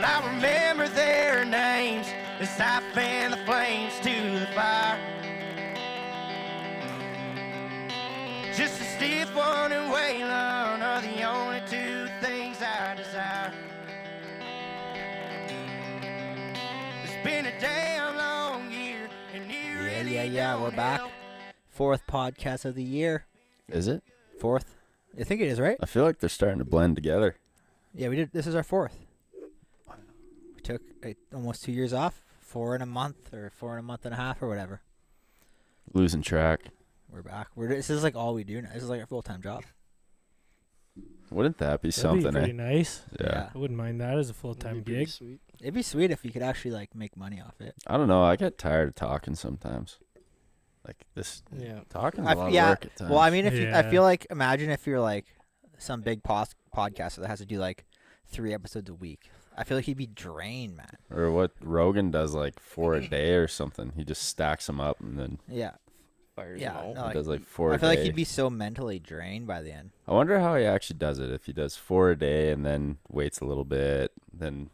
Well, I remember their names as I fan the flames to the fire. Just a stiff one and Waylon are the only two things I desire. It's been a damn long year, and you really Yeah, we're don't back. help. Fourth podcast of the year. Is it? Fourth. I think it is, right? I feel like they're starting to blend together. Yeah, we did. This is our fourth. We took almost 2 years off. 4 in a month or 4 in a month and a half or whatever. Losing track. We're back. This is like all we do now. This is like our full-time job. Wouldn't that be That'd something? be pretty eh? nice. Yeah. I wouldn't mind that as a full-time gig. Sweet. It'd be sweet if you could actually like make money off it. I don't know. I get tired of talking sometimes. Like this. Yeah. Talking I- a lot yeah, of work at times. Well, I mean, if you, I Yeah. feel like imagine if you're like some big podcaster that has to do like 3 episodes a week. I feel like he'd be drained, man. Or what Rogan does, like 4 a day or something. He just stacks them up and then Yeah. Fires Yeah, them out. no, he like, does like 4 a I feel day. like he'd be so mentally drained by the end. I wonder how he actually does it. If he does 4 a day and then waits a little bit, then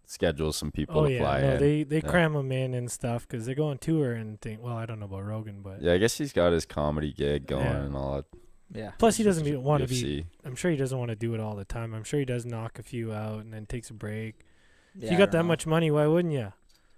schedules some people Oh to yeah, fly no, in. they Yeah. cram them in and stuff because they go on tour and think. Well, I don't know about Rogan, but Yeah, I guess he's got his comedy gig going Yeah. and all that. Yeah. plus he doesn't want to be. UFC. I'm sure he doesn't want to do it all the time. I'm sure he does knock a few out and then takes a break. Yeah, if you I got don't that know. much money, why wouldn't you?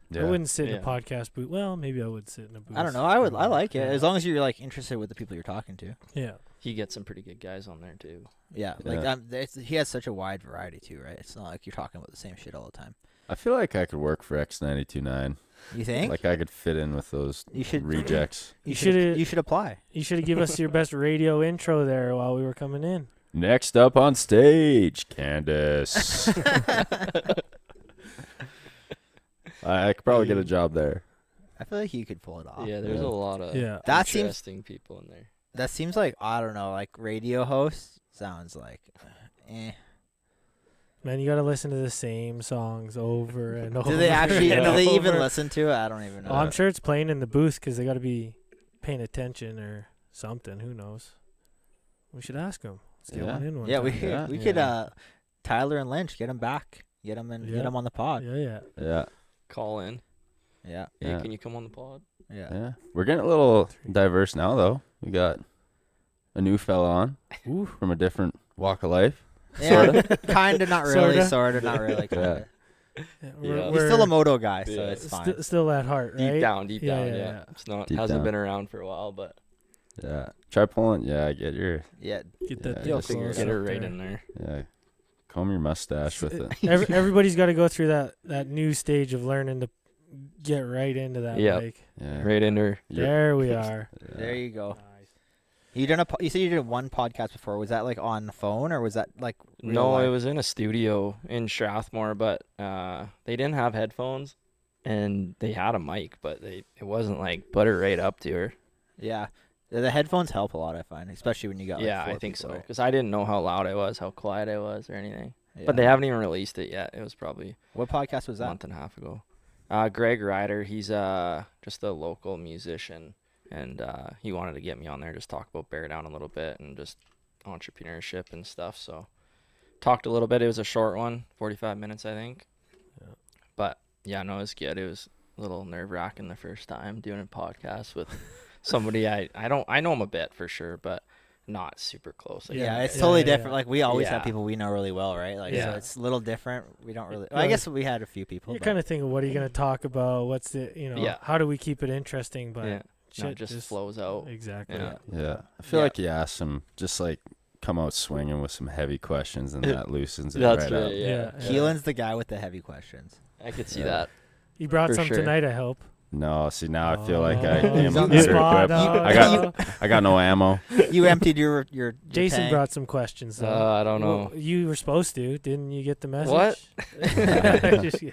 Yeah. I wouldn't sit in a Yeah. podcast booth. Well, maybe I would sit in a booth. I don't know. I would. I like it Yeah. as long as you're like interested with the people you're talking to. Yeah. He gets some pretty good guys on there too. Yeah. Like Yeah. he has such a wide variety too, right? It's not like you're talking about the same shit all the time. I feel like I could work for X92.9. You think? Like I could fit in with those you should. rejects. You shoulda- You should apply. You should have give us your best radio intro there while we were coming in. Next up on stage, Candace. I could probably get a job there. I feel like you could pull it off. Yeah, there's Yeah. a lot of Yeah. That seems. interesting people in there. That seems like I don't know. Like radio host sounds like. Eh. Man, you got to listen to the same songs over and over. Do they actually? and Do they even over. listen to it? I don't even know. Oh, I'm sure it's playing in the booth because they got to be paying attention or something. Who knows? We should ask them. Let's get Yeah. one in one Yeah, time. we Yeah. we could Yeah. Tyler and Lynch get them back. Get them in. Yeah. Get them on the pod. Yeah. Yeah, Call in. Yeah. Hey, Yeah. can you come on the pod? Yeah. yeah. We're getting a little diverse now, though. We got a new fella on Ooh. from a different walk of life. Yeah, kind of, not really, Sorta. sort of, not really. Kinda. Yeah, Yeah. He's still a moto guy, so Yeah. it's fine. Still at heart, right? Deep down, deep Yeah, down. yeah, Yeah, yeah. It's not Deep hasn't down. been around for a while, but Yeah. Try pulling. Yeah, get your Yeah, Get that Yeah, thing you'll close figure it get her up right there. in there. yeah. Comb your mustache with it. Everybody's got to go through that new stage of learning to get right into that Yep. mic. Yeah. Right in her. You're- There we are. yeah. there you go. Nice. You said you did one podcast before. Was that like on the phone or was that like real No, life? it was in a studio in Strathmore, but they didn't have headphones, and they had a mic, but it wasn't like put it right up to her. Yeah, the headphones help a lot. I find, especially when you got. Yeah, like, 4 I think so, people, right? because I didn't know how loud I was, how quiet I was, or anything. Yeah. But they haven't even released it yet. It was probably What podcast was a that? month and a half ago. Greg Ryder, he's just a local musician, and he wanted to get me on there, just talk about Bear Down a little bit and just entrepreneurship and stuff. So talked a little bit. It was a short one, 45 minutes, I think. Yeah. But yeah, no, it was good. It was a little nerve-wracking the first time doing a podcast with somebody I know him a bit for sure, but not super close. Like, Yeah, it's Yeah, totally yeah, different. yeah. Like we always have Yeah. people we know really well, right? Like so Yeah. it's a little different. We don't really. Yeah. I guess we had a few people. You're but- kind of thinking, what are you going to talk about? What's the, Yeah. how do we keep it interesting? But yeah, shit no, it just flows out. Exactly. Yeah. Yeah. I feel Yeah. like you asked him just like come out swinging with some heavy questions and that loosens it That's right right. up. Yeah. Keelan's the guy with the heavy questions. I could see Yeah. that. You brought For some sure. tonight, I hope. No, see now I feel like I Oh, am he's on the the better spot. equipped. Oh, I got I got no ammo. You emptied your Jason tank. brought some questions, though. I don't know. Well, you were supposed to. Didn't you get the message? What? Just-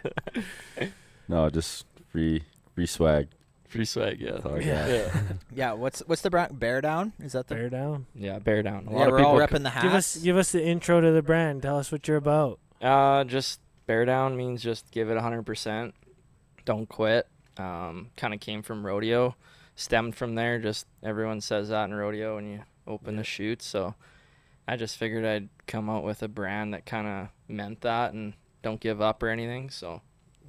No, just free swag. Free swag, yeah. That's all I Yeah. got. Yeah. Yeah, what's the brand? Bear Down? Is that the? Bear down. Yeah, Bear Down. A Yeah, lot of we're all people repping the hats. Give us the intro to the brand. Tell us what you're about. just Bear Down means just give it 100%. Don't quit. Kind of came from rodeo, stemmed from there. Just everyone says that in rodeo when you open the chutes. So I just figured I'd come out with a brand that kind of meant that, and don't give up or anything. So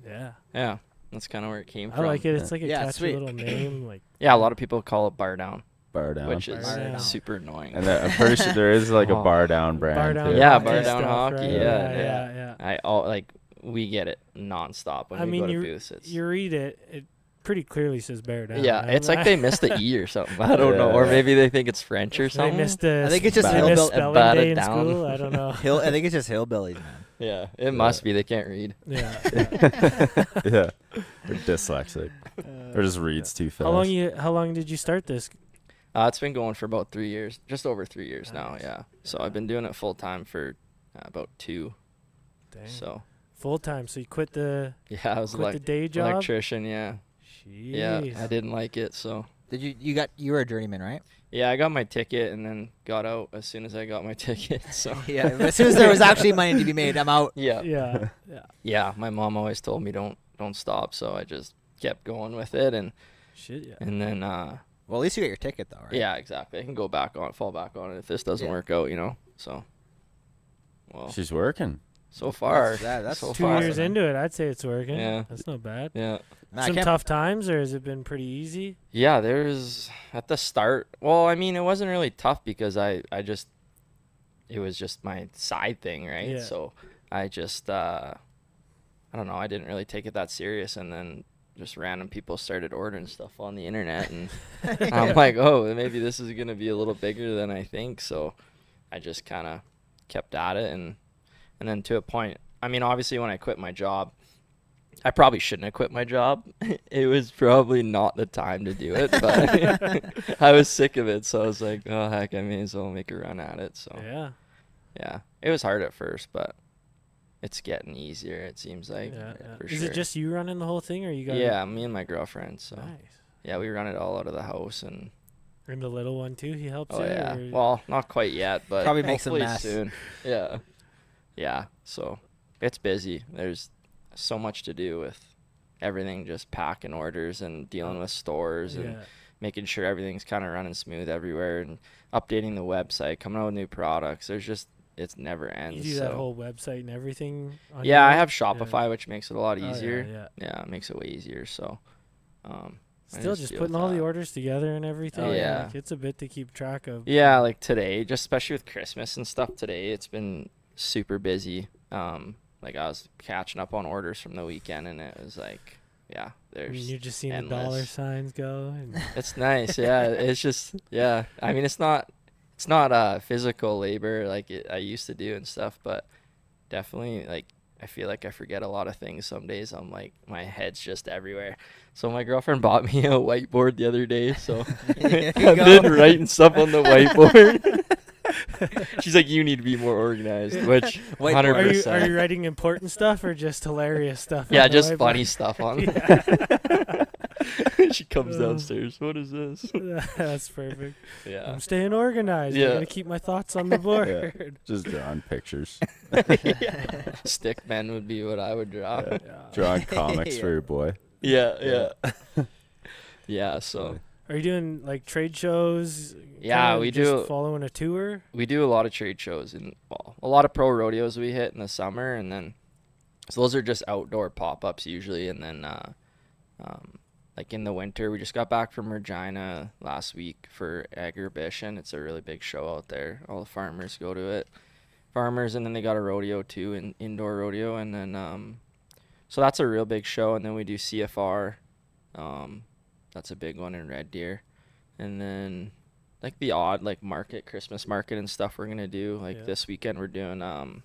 Yeah. yeah, that's kind of where it came I from. like it. It's like a Yeah, catchy sweet. little name. Like Yeah, a lot of people call it Bar Down, Bar down. which is Bar Down. super annoying. And I'm pretty sure there is like a Oh. bar down brand. bar down. too. Yeah, hockey bar down stuff, hockey, right? yeah, yeah. I all like we get it nonstop when I we mean, go to you booths. It's you read it. It pretty clearly says bear down. yeah, right? it's like they missed the E or something. I don't know, or Yeah. maybe they think it's French or They something. missed the. I think it's just they hillbill- missed spelling bat it day in down. school. I don't know. I think it's just hillbillies, man. Yeah, it must be. They can't read. Yeah. Yeah. Or dyslexic. Or just reads too fast. How long did you start this? It's been going for about 3 years, just over 3 years now. Nice. Yeah, so I've been doing it full time for about 2. Dang. So Full time. So you quit the yeah, I was quit the day job. electrician. Yeah, Jeez. yeah, I didn't like it. So Did you were a journeyman, right? yeah, I got my ticket and then got out as soon as I got my ticket. So Yeah. But as soon as there was actually money to be made, I'm out. yeah, Yeah. Yeah. yeah. My mom always told me don't stop, so I just kept going with it, and Shit. Yeah. then Well, at least you got your ticket, though, right? yeah, exactly. I can go back on, fall back on it if this doesn't Yeah. work out, So, well, She's working. so far, That's so 2 far, years into it, I'd say it's working. Yeah. That's not bad. yeah. Nah, I Some can't- tough times, or has it been pretty easy? Yeah, there's at the start. Well, I mean, it wasn't really tough because it was just my side thing, right? Yeah. So I just, I don't know, I didn't really take it that serious, and then just random people started ordering stuff on the internet, and I'm like, oh, maybe this is gonna be a little bigger than I think. So I just kind of kept at it, and then to a point. I mean, obviously, when I quit my job, I probably shouldn't have quit my job. It was probably not the time to do it, but I was sick of it, so I was like, oh heck, I may as well make a run at it. So Yeah. it was hard at first, but it's getting easier. It seems like Yeah. for Is sure. it just you running the whole thing, or you got? Yeah, me and my girlfriend. So Nice. yeah, we run it all out of the house, and And the little one too. He helps oh you. yeah, or- well, not quite yet, but Probably makes a hopefully mess. soon. Yeah. So it's busy. There's so much to do with everything, just packing orders and dealing with stores and yeah. making sure everything's kind of running smooth everywhere and updating the website, coming out with new products. There's just, it's never ends. You do that so. whole website and everything. On Yeah, your I own? have Shopify, which makes it a lot Oh, yeah, easier. yeah. Yeah, it makes it way easier. So, I Still just deal putting with all the that. orders together and everything. Oh, yeah. Like, it's a bit to keep track of. Yeah, like today, just especially with Christmas and stuff today, it's been super busy. Like I was catching up on orders from the weekend, and it was like, yeah, I mean, there's you're just seeing endless. the dollar signs go. And It's nice. Yeah, it's just, yeah. I mean, it's not physical labor like I used to do and stuff, but definitely like I feel like I forget a lot of things some days. I'm like, my head's just everywhere. So my girlfriend bought me a whiteboard the other day, so There I've you been go. writing stuff on the whiteboard. She's like, you need to be more organized, which Whiteboard. 100%. are you writing important stuff or just hilarious stuff? Yeah, on the just whiteboard? funny stuff on. She comes downstairs. What is this? That's perfect. Yeah. I'm staying organized. Yeah. I'm gonna keep my thoughts on the board. Just drawing pictures. Stick men would be what I would draw. Yeah. Drawing comics for your boy. Yeah. Yeah. So Are you doing like trade shows? Yeah, kinda we just do. Following a tour. we do a lot of trade shows and a lot of pro rodeos we hit in the summer, and then so those are just outdoor pop-ups usually, and then like in the winter, we just got back from Regina last week for Agribition. It's a really big show out there. All the farmers go to it. Farmers, and then they got a rodeo too, an indoor rodeo, and then so that's a real big show. And then we do CFR. That's a big one in Red Deer, and then like the odd like market, Christmas market and stuff we're gonna do. Like Yeah. this weekend we're doing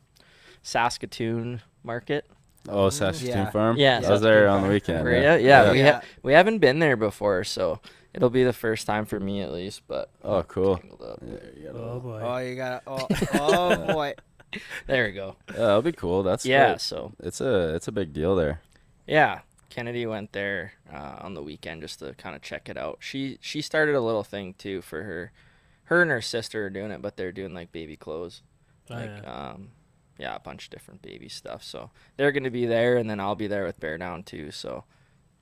Saskatoon market. Oh, Saskatoon Yeah. Farm? Yeah, I was there Saskatoon on the Farm. weekend. Yeah, Yeah. Yeah. we haven't been there before, so it'll be the first time for me at least. But Oh, cool. tangled up. Oh boy. Oh, you got. Oh boy. There we go. Yeah, that'll be cool. That's Yeah, great. so It's a big deal there. yeah, Kennedy went there on the weekend just to kind of check it out. She started a little thing too for her. Her and her sister are doing it, but they're doing like baby clothes, Oh, like yeah. yeah, a bunch of different baby stuff. So they're gonna be there, and then I'll be there with Bear Down too. So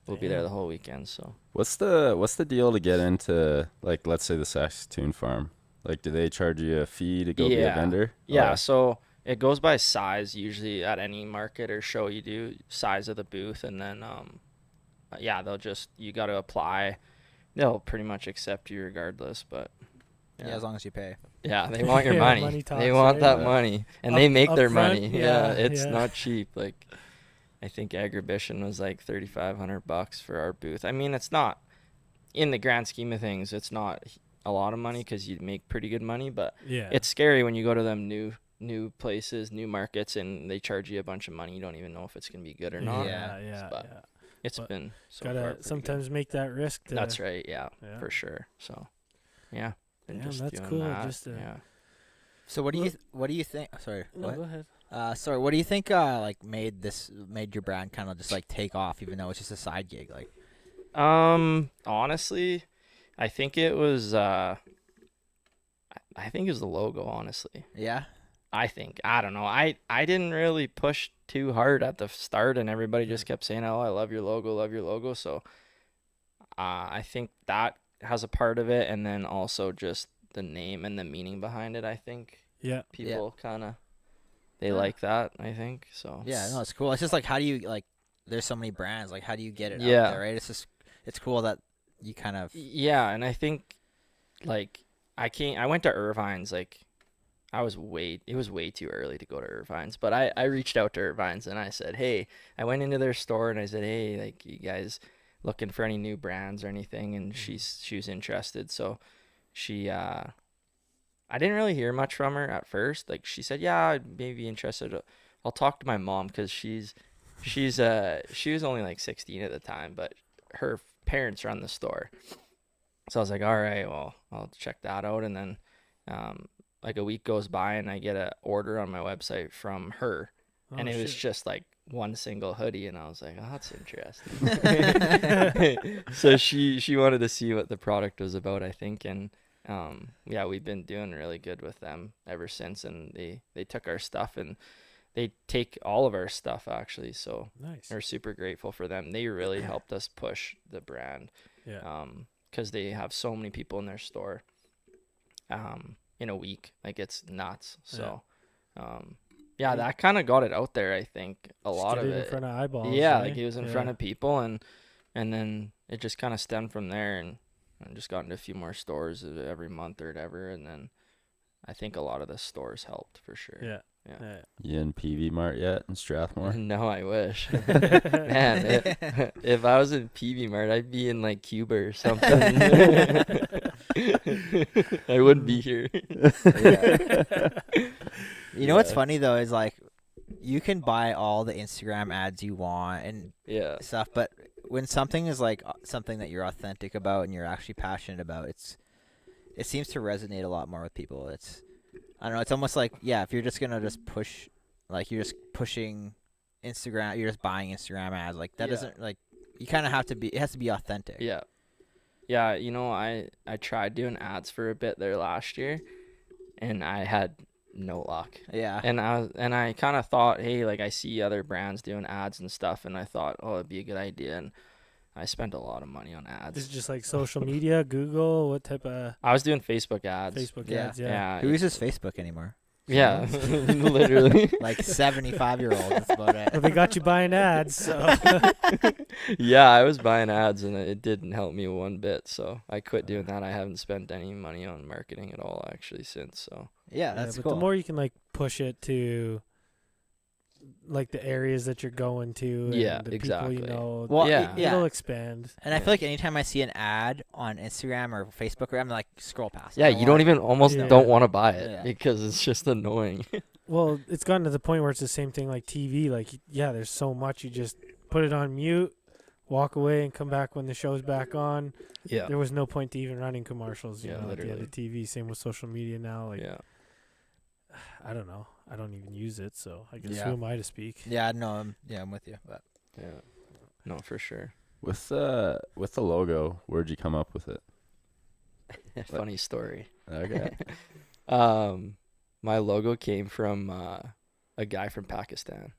we'll be there Damn. the whole weekend. So What's the deal to get into, like, let's say the Saskatoon Farm? Like, do they charge you a fee to go be a Yeah. vendor? yeah, Oh, so it goes by size usually at any market or show you do, size of the booth, and then yeah, you got to apply. They'll pretty much accept you regardless, but Yeah, as long as you pay. yeah, they want your Yeah, money. money talks, They want right? that Yeah. money, and Up- they make up their front? money. Yeah, It's yeah. not cheap. Like, I think Agribition was like $3,500 for our booth. I mean, it's not, in the grand scheme of things, it's not a lot of money because you make pretty good money, but Yeah. it's scary when you go to them new places, new markets, and they charge you a bunch of money. You don't even know if it's gonna be good or not. Yeah. Yeah. But Yeah. It's But been so far Gotta pretty good. sometimes make that risk. To, That's right. Yeah, Yeah. for sure. So, yeah. been Damn, just that's doing cool, that, just to- yeah. So what do you think? Sorry. No, what? go ahead. Sorry. What do you think? Like made your brand kind of just like take off, even though it's just a side gig? Like. Honestly, I think it was I think it was the logo, honestly. Yeah. I don't know. I didn't really push too hard at the start, and everybody just kept saying, "Oh, I love your logo." So I think that has a part of it, and then also just the name and the meaning behind it. I think Yeah. people kind of they Yeah. like that, I think. So Yeah. No, it's cool. It's just like how do you like? There's so many brands. Like how do you get it Yeah. out there? Right. It's cool that you kind of. Yeah, and I think like I went to Irvine's, like it was way too early to go to Irvine's, but I reached out to Irvine's and I said, "Hey," I went into their store and I said, "Hey, like, you guys looking for any new brands or anything?" And she was interested. So she I didn't really hear much from her at first. Like, she said, "Yeah, I'd maybe be interested. I'll talk to my mom," cuz she was only like 16 at the time, but her parents run the store. So I was like, all right, well, I'll check that out. And then like a week goes by and I get an order on my website from her. Oh, And it was shit. just like one single hoodie. And I was like, oh, that's interesting. So she wanted to see what the product was about, I think. And yeah, we've been doing really good with them ever since. And they took our stuff and they take all of our stuff, actually. So Nice. we're super grateful for them. They really helped us push the brand. Yeah. Because they have so many people in their store in a week. Like, it's nuts. So yeah, that kind of got it out there, I think. A Just lot get of it it. in front of eyeballs. Yeah, right? like it was in front of people, and then it just kind of stemmed from there, and I just got into a few more stores every month or whatever, and then I think a lot of the stores helped for sure. Yeah. Yeah. Yeah. You in PV Mart yet in Strathmore? No, I wish. Man, if I was in PV Mart, I'd be in like Cuba or something. I wouldn't be here. You know what's Yeah. funny though is like you can buy all the Instagram ads you want and Yeah. stuff, but when something is like something that you're authentic about and you're actually passionate about, it seems to resonate a lot more with people. I don't know, it's almost like, yeah, if you're just gonna just push, like you're just pushing Instagram, you're just buying Instagram ads, like that Yeah. doesn't, like, you kind of have to be, it has to be authentic. Yeah. Yeah, you know, I tried doing ads for a bit there last year, and I had no luck. Yeah. And I kind of thought, hey, like, I see other brands doing ads and stuff, and I thought, oh, it'd be a good idea, and I spent a lot of money on This ads. is just like social media, Google, what type of I was doing Facebook ads. Facebook Yeah. ads? Yeah. Yeah. Who uses Facebook anymore? Yeah, literally. Like 75-year-olds, that's about Well, it. they got you buying ads. So. Yeah, I was buying ads, and it didn't help me one bit, so I quit doing that. I haven't spent any money on marketing at all, actually, since, so. Yeah, that's but cool. the more you can like push it to like the areas that you're going to and Yeah, the exactly. people you know, Well, Yeah. yeah. it'll expand. And I feel like anytime I see an ad on Instagram or Facebook, I'm like, scroll past. Yeah, I you don't want it. even almost Yeah. don't want to buy it Yeah. because it's just annoying. Well, it's gotten to the point where it's the same thing like TV. Like, yeah, there's so much. You just put it on mute, walk away, and come back when the show's back on. Yeah. There was no point to even running commercials. You Yeah, know, at the end literally. of TV. Same with social media now. Like, Yeah. I don't know. I don't even use it, so I guess Yeah. who am I to speak? Yeah, no, I'm with you. But Yeah. No, for sure. With the logo, where'd you come up with it? Funny story. Okay. My logo came from a guy from Pakistan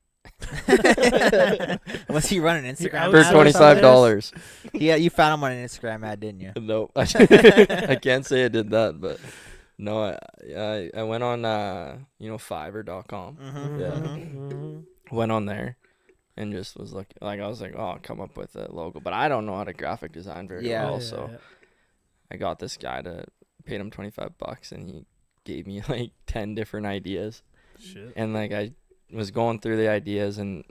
was he running Instagram? for Ad or $25. Yeah, you found him on an Instagram ad, didn't you? Nope. I can't say I did that, but No, I went on Fiverr.com. Mm-hmm. Yeah. Mhm. Went on there and just was like I was like, oh, I'll come up with a logo, but I don't know how to graphic design very Yeah. well, Yeah, so yeah. I got this guy to paid him $25 and he gave me like 10 different ideas. Shit. And like I was going through the ideas and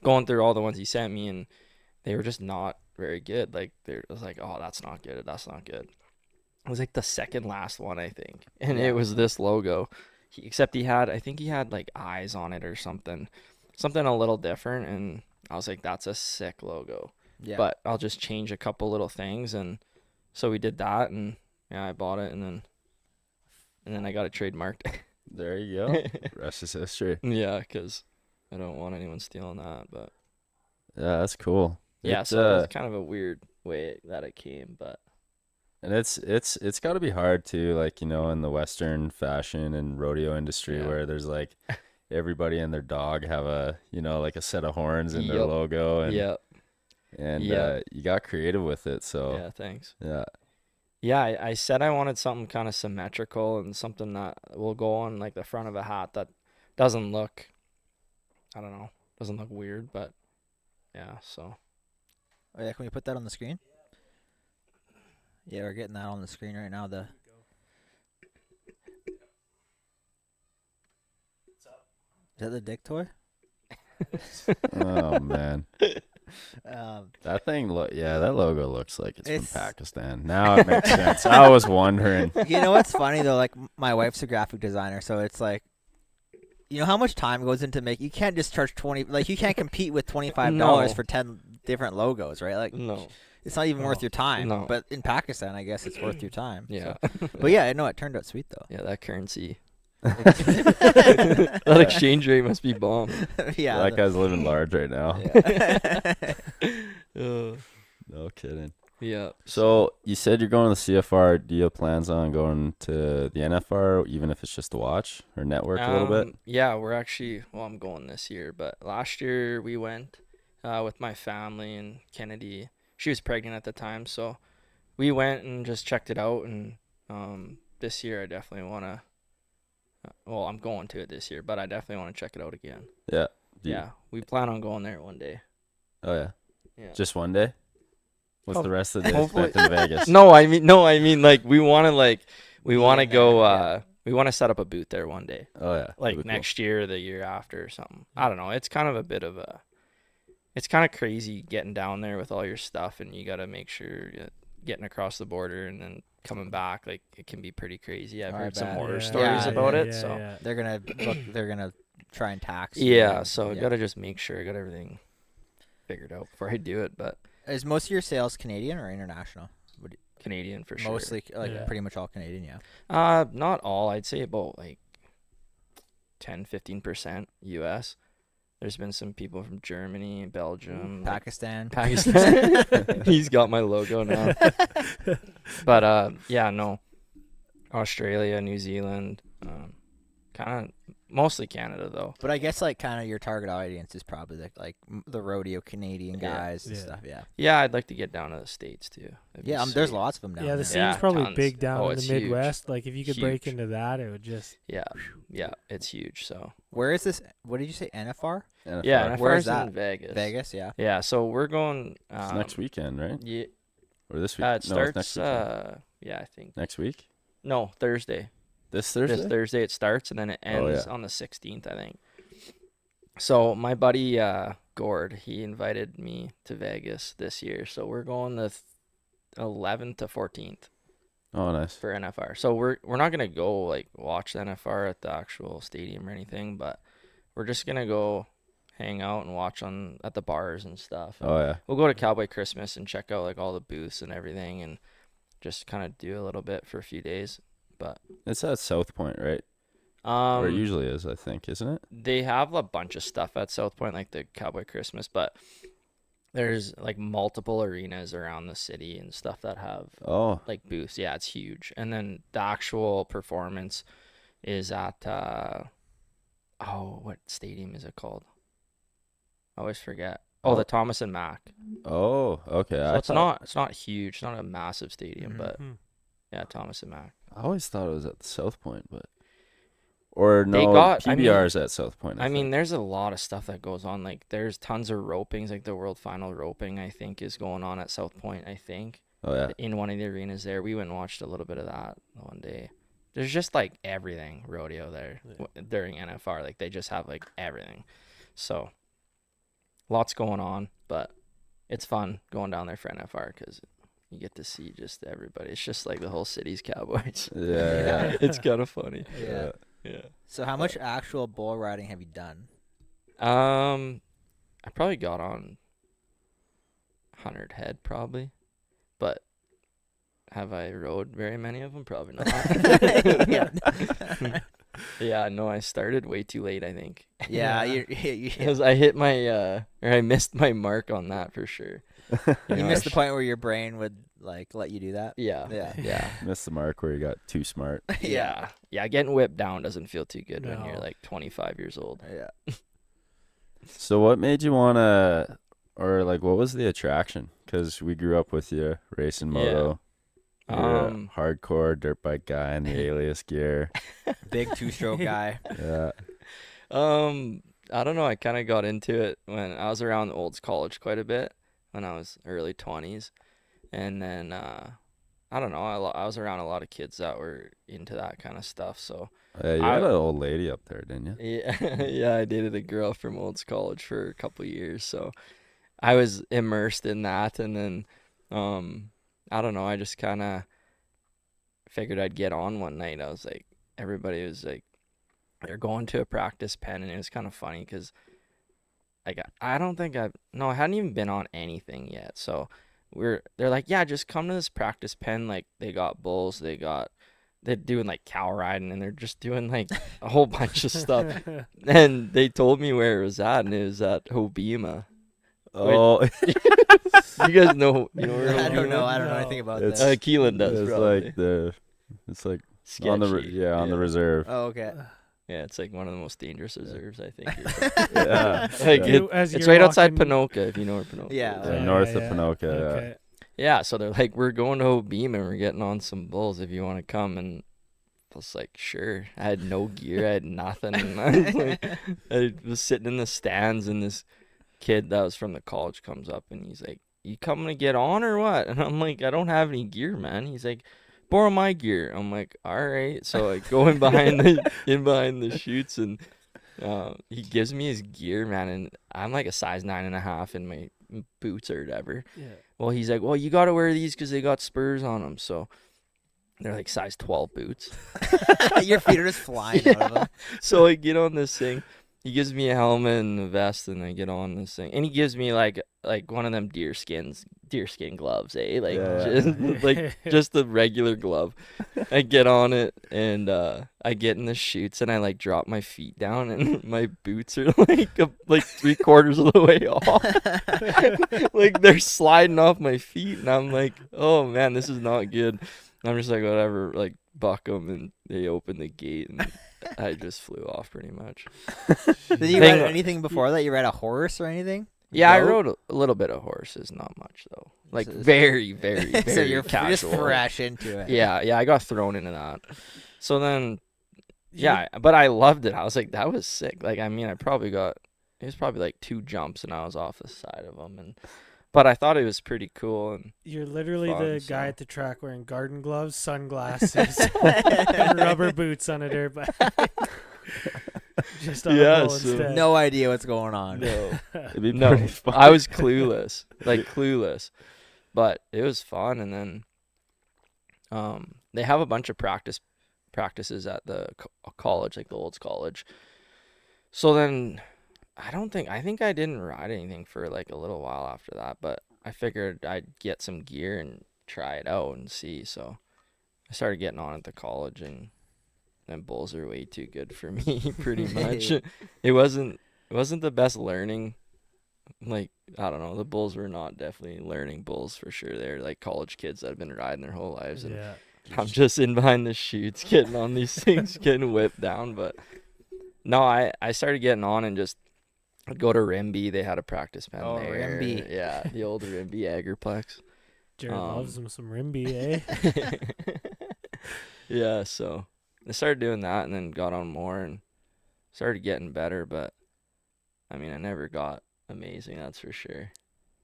going through all the ones he sent me, and they were just not very good. Like I was like, oh, that's not good. That's not good. It was like the second last one, I think, and it was this logo. Except I think he had like eyes on it or something a little different. And I was like, that's a sick logo. Yeah. But I'll just change a couple little things, and so we did that, and yeah, I bought it, and then I got it trademarked. There you go. Rest is history. Yeah, because I don't want anyone stealing that. But Yeah, that's cool. yeah, It's, so it's kind of a weird way that it came, but and it's got to be hard too, like, you know, in the Western fashion and rodeo industry Yeah. where there's like everybody and their dog have a, you know, like a set of horns in their Yep. logo, and yeah, you got creative with it, so yeah, thanks. yeah. Yeah, I said I wanted something kind of symmetrical and something that will go on like the front of a hat that doesn't look, I don't know, doesn't look weird, but yeah, so Oh yeah, can we put that on the screen? Yeah, we're getting that on the screen right now. Is that the dick toy? Oh man, that thing that logo looks like it's It's- from Pakistan. Now it makes sense. I was wondering. You know what's funny though? Like my wife's a graphic designer, so it's like, you know how much time goes into make. You can't just charge 20. Like you can't compete with $25 No. for 10 different logos, right? Like no, it's not even worth your time. No. But in Pakistan, I guess it's worth your time. yeah, So. But yeah, no, it turned out sweet though. yeah, that currency, that exchange rate must be bomb. Yeah. That guy's living large right now. Uh, No kidding. yeah. So you said you're going to the CFR. Do you have plans on going to the NFR, even if it's just to watch or network a little bit? Yeah, I'm going this year, but last year we went with my family, and Kennedy, she was pregnant at the time, so we went and just checked it out. And this year I definitely want to, I'm going to it this year, but I definitely want to check it out again. Yeah. Do you- Yeah, we plan on going there one day. Oh yeah. Yeah. Just one day. What's the rest of the day Hopefully- spent in Vegas? No, I mean like we want to go, yeah. we want to set up a booth there one day. Oh yeah. Like That'd be next year or the year after or something. I don't know. It's kind of a bit of it's kind of crazy getting down there with all your stuff, and you got to make sure you're getting across the border and then coming back. Like it can be pretty crazy. I've I heard some bet. horror Yeah, stories yeah, about yeah, it. So yeah. They're gonna try and tax. you yeah, and- so I got to just make sure I got everything figured out before I do it. But Is most of your sales Canadian or international? Canadian for sure. Mostly, like Yeah. pretty much all Canadian. Yeah. Not all. I'd say about like 10-15% US. There's been some people from Germany, Belgium, like, Pakistan. Pakistan. He's got my logo now. But yeah, no. Australia, New Zealand, kind of mostly Canada though. But I guess like kind of your target audience is probably the rodeo Canadian Yeah. guys and Yeah. stuff. Yeah. Yeah, I'd like to get down to the States too. That'd be Yeah. There's sweet. lots of them down Yeah, the there. scene's Yeah, probably tons. big down Oh, in it's the huge. Midwest. Like if you could break Huge. into that, it would just Yeah, it's huge. So Where is this? What did you say? NFR? NFR. yeah, and Where's in that? Vegas. Vegas. Yeah. Yeah, so we're going. It's next weekend, right? Yeah, Or this week? it No, it's starts. next weekend. Yeah, I think Next week? no Thursday. This Thursday? This Thursday it starts, and then it Oh, ends yeah. on the 16th, I think. So my buddy Gord, he invited me to Vegas this year. So we're going the 11th to 14th Oh, nice. for NFR. So we're not gonna go like watch the NFR at the actual stadium or anything, but we're just gonna go hang out and watch at the bars and stuff. Oh yeah. We'll go to Cowboy Christmas and check out like all the booths and everything, and just kind of do a little bit for a few days. But It's at South Point, right? Or it um, usually is, I think, isn't it? they have a bunch of stuff at South Point, like the Cowboy Christmas, but there's like multiple arenas around the city and stuff that have Oh, like booths. Yeah, it's huge. And then the actual performance is at what stadium is it called? I always forget. Oh, the Thomas and Mack. oh, okay. So I it's thought- not huge. It's not a massive stadium, Mhm. but Hmm. Yeah, Thomas and Mack. I always thought it was at the South Point, but or They no, got- I mean- PBR is at South Point. I mean, think. there's a lot of stuff that goes on. Like, there's tons of ropings. Like, the World Final roping, I think, is going on at South Point, I think, Oh yeah. in one of the arenas there. We went and watched a little bit of that one day. There's just, like, everything rodeo there during NFR. Like, they just have, like, everything. So, lots going on, but it's fun going down there for NFR because you get to see just everybody. It's just like the whole city's Cowboys. Yeah. It's kind of funny. Yeah. Yeah. So how much actual bull riding have you done? I probably got on 100 head probably, but have I rode very many of them? Probably not. Yeah. Yeah, no, I started way too late, I think. Yeah, Yeah. you I hit my or I missed my mark on that for sure. you know, missed I the point where your brain would like let you do that. Yeah. Yeah. Yeah. Missed the mark where you got too smart. Yeah. Yeah, getting whipped down doesn't feel too good when you're No. like 25 years old. Yeah. So what made you wanna, or like what was the attraction? Because we grew up with you racing Yeah. moto. You're Um, a hardcore dirt bike guy in the Alias gear. Big two-stroke guy. Yeah. I don't know. I kind of got into it when I was around Olds College quite a bit when I was early 20s. And then, I don't know. I was around a lot of kids that were into that kind of stuff. So, You had an old lady up there, didn't you? yeah, yeah, I dated a girl from Olds College for a couple years. So I was immersed in that. And then, I don't know. I just kind of figured I'd get on one night. I was like, everybody was like, they're going to a practice pen, and it was kind of funny because I hadn't even been on anything yet. So they're like, yeah, just come to this practice pen. Like, they got bulls, they're doing like cow riding, and they're just doing like a whole bunch of stuff. And they told me where it was at, and it was at Hobima. Oh, You guys know, you know where I don't know. I don't know No. anything about It's- that. Keelan does, it's probably. it's like Sketchy. on the on the reserve. Oh, okay. Yeah, it's like one of the most dangerous reserves, I think. Yeah. Like, Yeah. it's right outside Panoka, if you know where Panoka Yeah. is. Yeah, north of Panoka. Okay. Yeah, so they're like, we're going to Hobima and we're getting on some bulls if you want to come. And I was like, sure. I had no gear. I had nothing. And I was sitting in the stands, and this kid that was from the college comes up, and he's like, you coming to get on or what? And I'm like, I don't have any gear, man. He's like, borrow my gear. I'm like, all right. So I go in behind the chutes, and he gives me his gear, man. And I'm like a size 9.5 in my boots or whatever. Yeah. Well, he's like, well, you got to wear these because they got spurs on them. So they're like size 12 boots. Your feet are just flying out of them. So I get on this thing. He gives me a helmet and a vest, and I get on this thing. And he gives me like one of them deerskin gloves, eh? Like, Yeah. just a regular glove. I get on it, and I get in the chutes, and I like drop my feet down, and my boots are like 3/4 of the way off. Like, they're sliding off my feet, and I'm like, oh man, this is not good. And I'm just like, whatever, like, buck them, and they open the gate, and I just flew off pretty much. Did you ride anything before that? You ride a horse or anything? Yeah, I Goat? rode a little bit of horses, not much though. Like, So- very, very, very So you're casual. just fresh into it. Yeah, I got thrown into that. So then, yeah, but I loved it. I was like, that was sick. Like, I mean, it was probably like 2 jumps, and I was off the side of them, but I thought it was pretty cool. And You're literally Fun, the guy so. at the track wearing garden gloves, sunglasses, and rubber boots on a dirt bike. Just on Yeah, a bull so- instead. No idea what's going on. no, It'd be no, pretty fun. I was clueless, like clueless, but it was fun. And then, they have a bunch of practices at the college, like the Olds College. So then, I think I didn't ride anything for like a little while after that, but I figured I'd get some gear and try it out and see. So I started getting on at the college, and bulls are way too good for me, pretty much. It wasn't the best learning. Like, I don't know, the bulls were not definitely learning bulls for sure. They're like college kids that have been riding their whole lives, and Yeah. I'm just in behind the chutes getting on these things, getting whipped down. But no, I started getting on, and just I'd go to Rimby. They had a practice pen Oh, there. Rimby. Yeah, the old Rimby Agriplex. Jared loves him some Rimby, eh? Yeah, so I started doing that and then got on more and started getting better, but I mean, I never got amazing, that's for sure.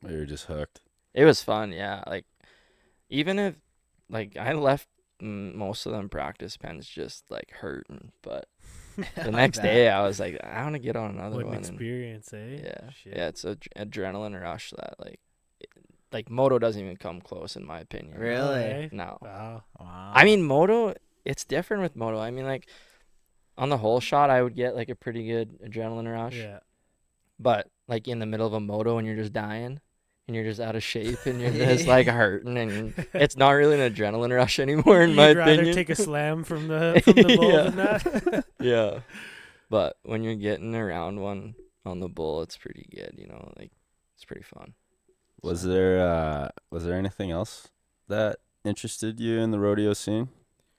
You're just hooked. It was fun, yeah. Like, even if, like, I left most of them practice pens just, like, hurting, but the next day I was like, I want to get on another What an one. And experience, eh? yeah, Shit. yeah, it's a adrenaline rush that, like, moto doesn't even come close, in my opinion. Really? Okay. No. Wow. Wow. I mean, moto, it's different with moto. I mean, like, on the whole shot, I would get, like, a pretty good adrenaline rush. Yeah. But, like, in the middle of a moto and you're just dying and you're just out of shape and you're just, like, hurting and it's not really an adrenaline rush anymore, in my You'd rather opinion. take a slam from the bull Yeah. than that. Yeah. But when you're getting around one on the bull, it's pretty good, you know? Like, it's pretty fun. Was there anything else that interested you in the rodeo scene?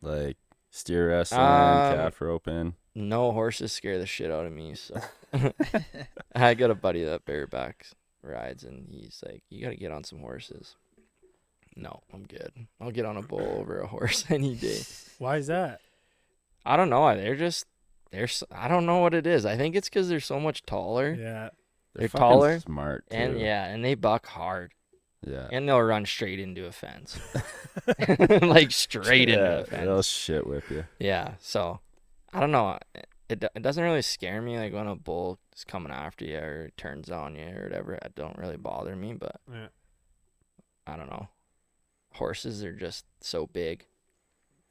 Like steer wrestling, calf roping? No, horses scare the shit out of me, so. I got a buddy that bareback rides, and he's like, you got to get on some horses. No, I'm good. I'll get on a bull over a horse any day. Why is that? I don't know. I don't know what it is. I think it's because they're so much taller. Yeah. They're fucking taller, smart too. And and they buck hard. Yeah. And they'll run straight into a fence. Like straight into a They'll fence. shit whip you. Yeah, so I don't know. It doesn't really scare me, like when a bull is coming after you or turns on you or whatever. It don't really bother me, but Yeah. I don't know. Horses are just so big.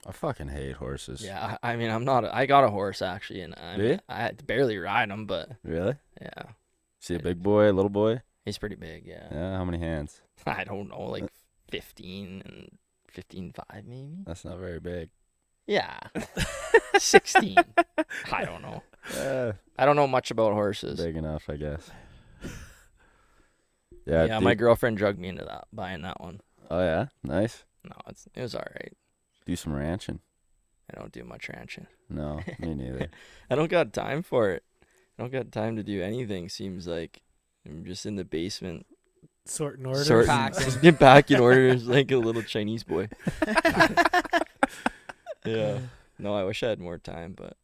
I fucking hate horses. Yeah, I mean, I got a horse actually, and Really? I barely ride him, but Really? yeah, See a big boy, a little boy? he's pretty big. Yeah, Yeah. How many hands? I don't know, like 15 and 15.5 maybe. That's not very big. Yeah, 16. I don't know. I don't know much about horses. Big enough, I guess. Yeah. Yeah, my girlfriend drugged me into buying that one. Oh yeah, nice. No, it was all right. Do some ranching. I don't do much ranching. No, me neither. I don't got time for it. I don't got time to do anything. Seems like I'm just in the basement Sorting orders. get back in orders like a little Chinese boy. Yeah. No, I wish I had more time, but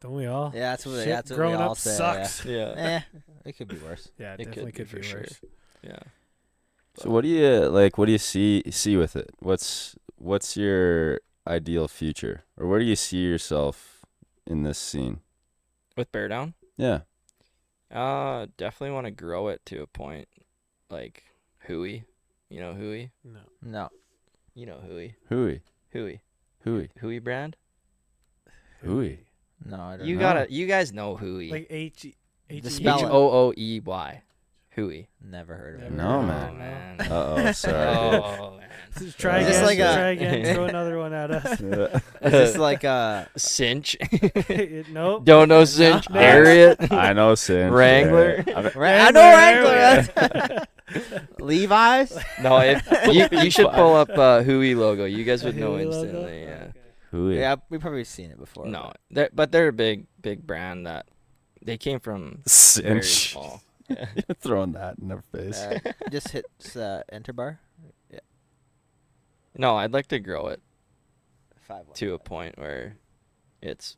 Don't we all? Yeah, that's what Shit, that's what we growing all up say. sucks. yeah. Yeah. It could be worse. Yeah, It definitely could be could for be sure. worse. Yeah. So what do you like? What do you see with it? What's your ideal future, or where do you see yourself in this scene? With Bear Down? Yeah. Definitely want to grow it to a point like Hui. You know Hui? No. No. You know Hui. Hui. Hui. Hui. Hui brand? Hui. No, I don't You know. you guys know Hui. Like H. The spell it. Hoooey. Hui. Never heard of it. Never No, heard man. of it, no. man. Uh-oh, sorry. Oh, man. Try Is again. this like a- try again. Throw another one at us. Is this like a Cinch. Nope. Don't know Cinch. No. Harriet. I know Cinch. Wrangler. Yeah. I know Wrangler. Levi's? No, you should pull up Hui logo. You guys would know Hui logo? instantly. Yeah. Okay. Hui. Yeah, we've probably seen it before. No, they're a big brand that they came from very Cinch. small. You're throwing that in their face. Just hit enter bar. No, I'd like to grow it 5 to a point where it's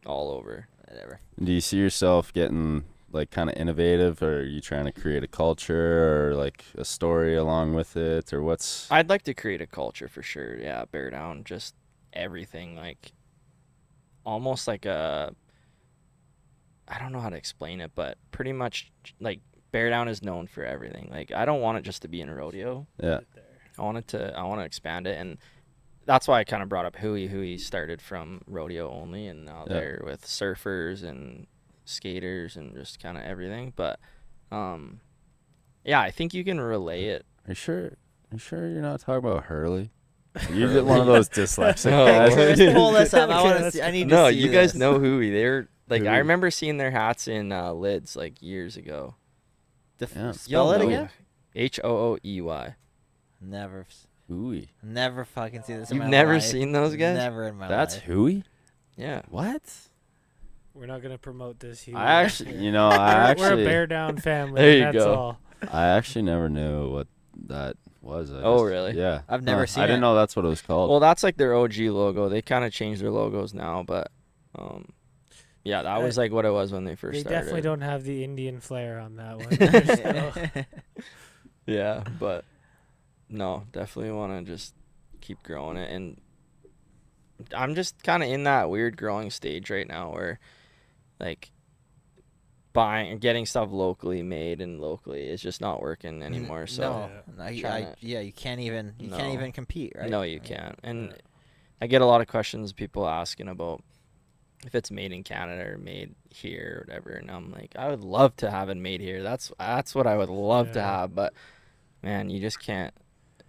all over. whatever. Do you see yourself getting like kind of innovative, or are you trying to create a culture or like a story along with it, or what's? I'd like to create a culture for sure. Yeah, Bear Down, just everything, like almost like a. I don't know how to explain it, but pretty much like Bear Down is known for everything. Like I don't want it just to be in a rodeo. Yeah. I want to expand it, and that's why I kind of brought up Hui. Hui started from rodeo only, and now Yeah. they're with surfers and skaters and just kind of everything. But yeah, I think you can relay it. Are you sure you're not talking about Hurley? You get one of those dyslexic No. guys. Let's pull this up. I Okay, want to that's see. I need No, to see you guys this. know Hui. They're like Hui. I remember seeing their hats in lids like years ago. Yeah. Spell it know again. Hoooey. Never fucking seen this. In You've my never life. seen those guys? Never in my That's life. Hui? Yeah. What? We're not gonna promote this here. I actually, I We're a actually, bear down family. There you that's go. all. I actually never knew what that was. Oh, really? Yeah. I've never seen I didn't it. know that's what it was called. Well, that's like their OG logo. They kind of changed their logos now, but yeah, that was like what it was when they first They started. definitely don't have the Indian flair on that one. They're still- Yeah, but no, definitely want to just keep growing it. And I'm just kind of in that weird growing stage right now where like buying and getting stuff locally made and locally is just not working anymore. So you can't even No. compete, right? no, you can't. And I get a lot of questions, people asking about if it's made in Canada or made here or whatever, and I'm like, I would love to have it made here. That's what I would love to Yeah. have, but man, you just can't.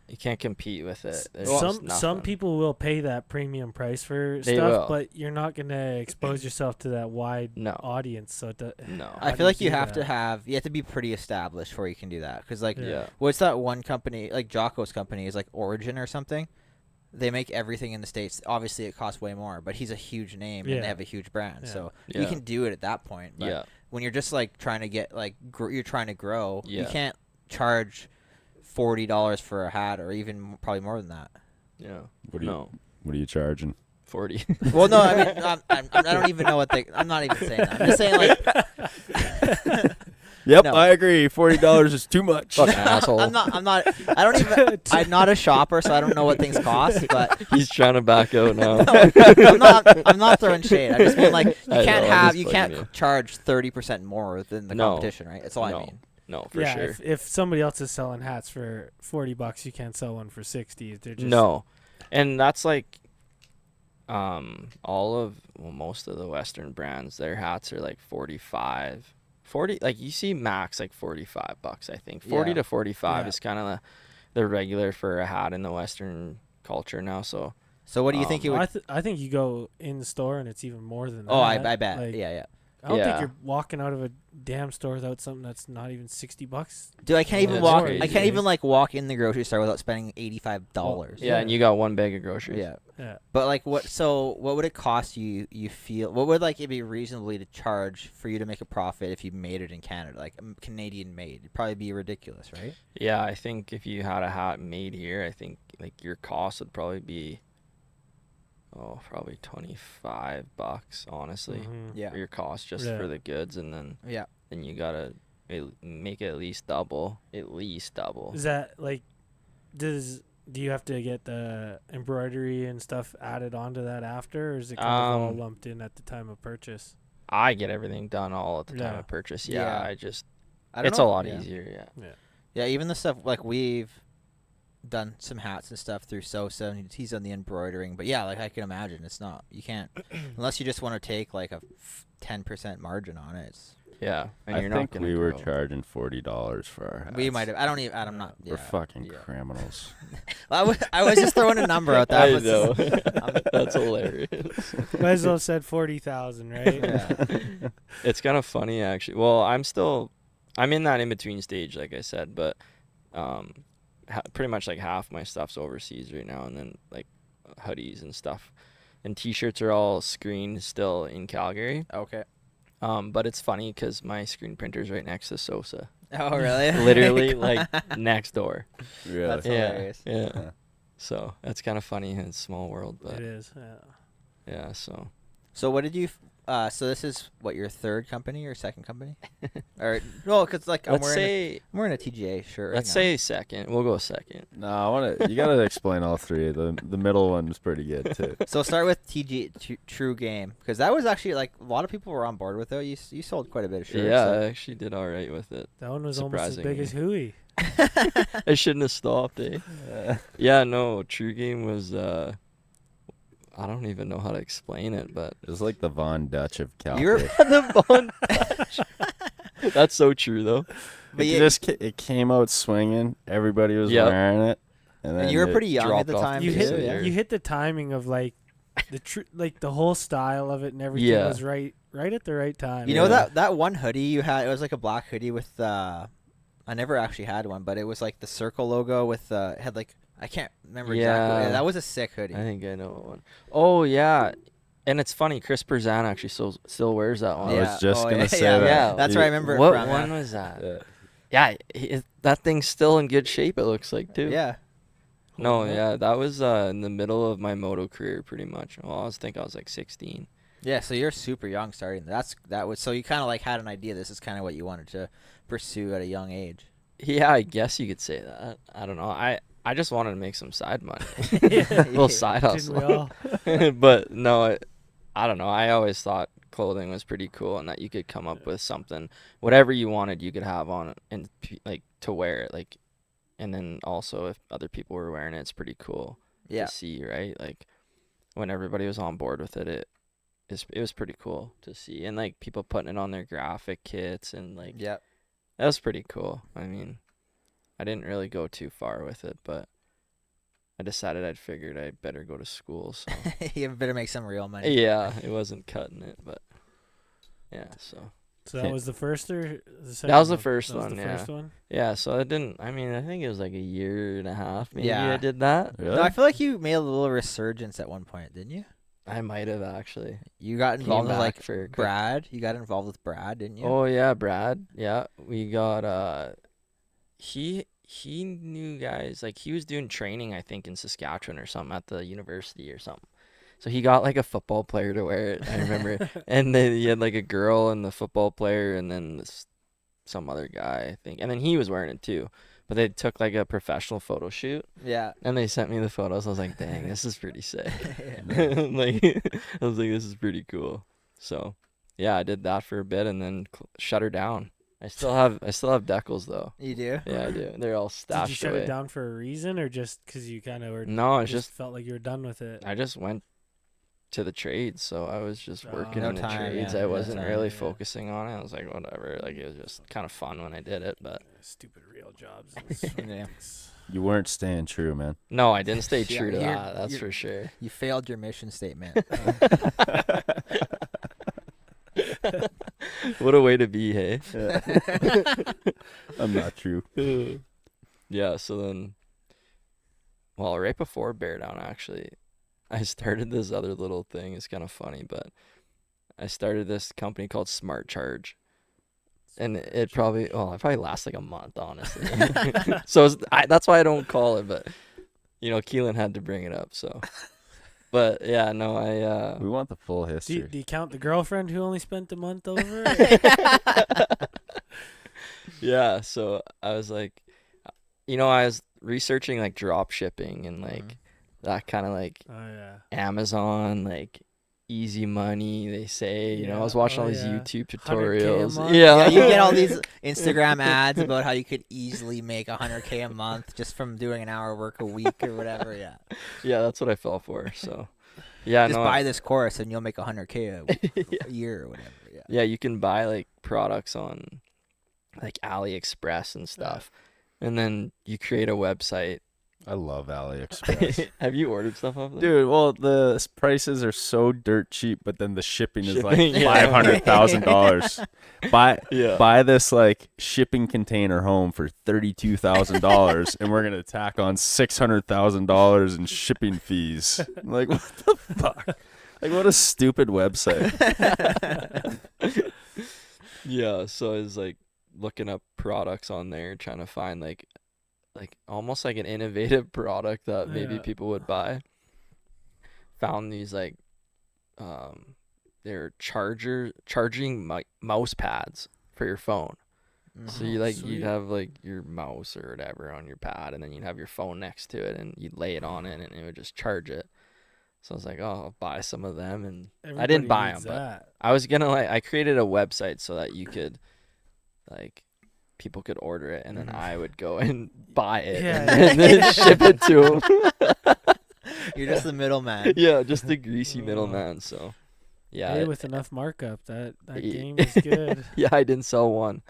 You can't compete with it. There's Some just some nothing. people will pay that premium price for They stuff, will. but you're not gonna expose yourself to that wide No. audience. So No. I How feel do like you you do have to that? you have to be pretty established before you can do that. Because like, Yeah. what's that one company like Jocko's company is like Origin or something? They make everything in the States. Obviously, it costs way more, but he's a huge name and Yeah. they have a huge brand. Yeah. So Yeah. you can do it at that point. But Yeah. when you're just like trying to get like you're trying to grow, you Yeah. can't charge $40 for a hat or even probably more than that. Yeah. What are you, No. what are you charging? 40. Well, no, I mean, I don't even know what they. I'm not even saying that. I'm just saying like. Yep, No. I agree. $40 is too much. Fucking asshole. I'm not. I don't even. I'm not a shopper, so I don't know what things cost. But He's trying to back out now. I'm not throwing shade. I just mean like you I can't know, I'm have. just You bugging can't you. charge 30% more than the No. competition, right? That's all I No. mean. No, for yeah, sure. if somebody else is selling hats for $40, you can't sell one for 60. They're just No. And that's like most of the Western brands, their hats are like 45. 40, like you see max like $45, I think. 40 Yeah. to 45 Yeah. is kind of the regular for a hat in the Western culture now. So So what do you think it would? I think you go in the store and it's even more than that. Oh, I bet. Like, Yeah. I don't think Yeah. you're walking out of a damn store without something that's not even $60. Dude, I can't Yeah, even that's walk. crazy. I can't even like walk in the grocery store without spending $85. yeah, and you got one bag of groceries. Yeah. Yeah. But like what? So what would it cost you? You feel what would like it be reasonably to charge for you to make a profit if you made it in Canada, like Canadian made? It'd probably be ridiculous, right? Yeah, I think if you had a hat made here, I think like your cost would probably be probably $25, honestly. Mhm. Yeah. For your cost just Yeah. for the goods, and then Yeah. you gotta make it at least double. Is that like do you have to get the embroidery and stuff added onto that after, or is it kind of all lumped in at the time of purchase? I get everything done all at the time Yeah. of purchase. Yeah. Yeah, I don't it's know. a lot Yeah. easier. Yeah. Yeah, even the stuff like we've done some hats and stuff through Sosa, and he's done the embroidering. But yeah, like I can imagine, it's not. You can't unless you just want to take like a 10% margin on it. Yeah, and I you're think not gonna we were grow. charging $40 for our hats. We might have. I don't even. I'm not. We're Yeah. fucking yeah. criminals. I was just throwing a number out there. I was know. just- That's hilarious. Might as well have said 40,000, right? Yeah. It's kind of funny actually. Well, I'm in that in between stage, like I said, but pretty much like half my stuff's overseas right now, and then like hoodies and stuff, and t-shirts are all screened still in Calgary. Okay. But it's funny because my screen printer's right next to Sosa, Oh really? literally like next door. Really? That's hilarious. Yeah. Huh. So that's kind of funny in a small world, but It is. Yeah. yeah. So So what did you? So this is what, your third company or second company? Or well, because like I'm let's wearing a TGA shirt. let's right now. say second. We'll go second. No, I want to. You gotta explain all three. The middle one is pretty good too. So start with True Game, because that was actually like a lot of people were on board with it. You sold quite a bit of shirts. Yeah, so- I actually did all right with it. That one was almost as big as Hui. I shouldn't have stopped, eh? Yeah, no, True Game was I don't even know how to explain it, but It was like the Von Dutch of You're- Calgary. the bondage. That's so true though. But It came out swinging. Everybody was Yep. wearing it, and then you were it- pretty young at dropped the off time the You too. face of hit the Yeah. earth. you hit the timing of like the whole style of it and everything Yeah. was right at the right time. You know Yeah. that one hoodie you had? It was like a black hoodie with I never actually had one, but it was like the circle logo with it had like I can't remember exactly. Yeah. That was a sick hoodie. I think I know what one. Oh yeah, and it's funny. Chris Perzan actually still wears that one. I was just Oh, gonna yeah, say yeah. that. Yeah. That's where I remember it What from. one Yeah. was that? Yeah. Yeah, that thing's still in good shape. It looks like too. Yeah. No, Cool. yeah, that was in the middle of my moto career, pretty much. Well, I was like 16. Yeah, so you're super young starting. That was so you kind of like had an idea. This is kind of what you wanted to pursue at a young age. Yeah, I guess you could say that. I don't know. I just wanted to make some side money, Yeah. little side Didn't we hustle. all? But no, I don't know. I always thought clothing was pretty cool, and that you could come up with something, whatever you wanted, you could have on it, and like to wear it, like, and then also if other people were wearing it, it's pretty cool Yeah. to see, right? Like when everybody was on board with it, it was pretty cool to see, and like people putting it on their graphic kits, and like Yeah. that was pretty cool. I mean, I didn't really go too far with it, but I decided I figured I'd better go to school. So You better make some real money. yeah, it wasn't cutting it, but yeah. So So that was the first or the second? that was the one? first That was one. the Yeah, first one. yeah. So I didn't. I mean, I think it was like a year and a half. Maybe Yeah. I did that. Really? No, I feel like you made a little resurgence at one point, didn't you? I might have actually. You got Came involved with back like for a quick- Brad. You got involved with Brad, didn't you? Oh yeah, Brad. Yeah, we got he knew guys, like he was doing training I think in Saskatchewan or something at the university or something. So he got like a football player to wear it. I remember, and then he had like a girl and the football player, and then some other guy I think, and then he was wearing it too. But they took like a professional photo shoot, Yeah. and they sent me the photos. I was like, dang, this is pretty sick. Like I was like, this is pretty cool. So yeah, I did that for a bit and then shut her down. I still have decals though. You do? Yeah, I do. They're all Did you stashed shut away. it down for a reason, or just because you kind of were? No, it's just just felt like you were done with it. I just went to the trades, so I was just working No in the time, trades. yeah, I no wasn't time, really yeah. focusing on it. I was like, whatever. Like it was just kind of fun when I did it, but Stupid real jobs. Yeah. You weren't staying true, man. no, I didn't stay Yeah, true to you're- that. That's you're- for sure. You failed your mission statement. What a way to be, hey. I'm not true. Yeah, so then, well, right before Bear Down, actually, I started this other little thing. It's kind of funny, but I started this company called Smart Charge. And it probably lasts like a month, honestly. So that's why I don't call it, but, Keelan had to bring it up, so. But, yeah, no, We want the full Do history. you count the girlfriend who only spent a month over? yeah, so I was like, I was researching, like, drop shipping and, like, that kind of, like, Oh yeah. Amazon, like easy money, they say. I was Yeah, watching oh, all these yeah. YouTube 100K a tutorials. month? Yeah, Yeah, you get all these Instagram ads about how you could easily make $100K a month just from doing an hour work a week or whatever. Yeah, yeah, that's what I fell for. So, yeah, just no, buy this course and you'll make $100K a year or whatever. Yeah, yeah, you can buy like products on like AliExpress and stuff, and then you create a website. I love AliExpress. Have you ordered stuff off there? Dude, well, the prices are so dirt cheap, but then the shipping is like Shipping, yeah. $500,000. Yeah. Buy this like shipping container home for $32,000, and we're gonna tack on $600,000 in shipping fees. I'm like, what the fuck? Like, what a stupid website. Yeah, so I was like looking up products on there, trying to find like almost like an innovative product that maybe Yeah. people would buy. Found these like they're charging mouse pads for your phone. So you sweet. you'd have like your mouse or whatever on your pad, and then you'd have your phone next to it, and you'd lay it on it, and it would just charge it. So I was like, oh, I'll buy some of them, and I didn't Everybody buy them, needs but that. I was gonna I created a website so that you could like people could order it, and then Mhm. I would go and buy it Yeah, and then ship it to them. you're just the middleman. Yeah, just a greasy Oh. middleman. So yeah, Hey, with enough markup, that Ye- game is good. yeah, I didn't sell one.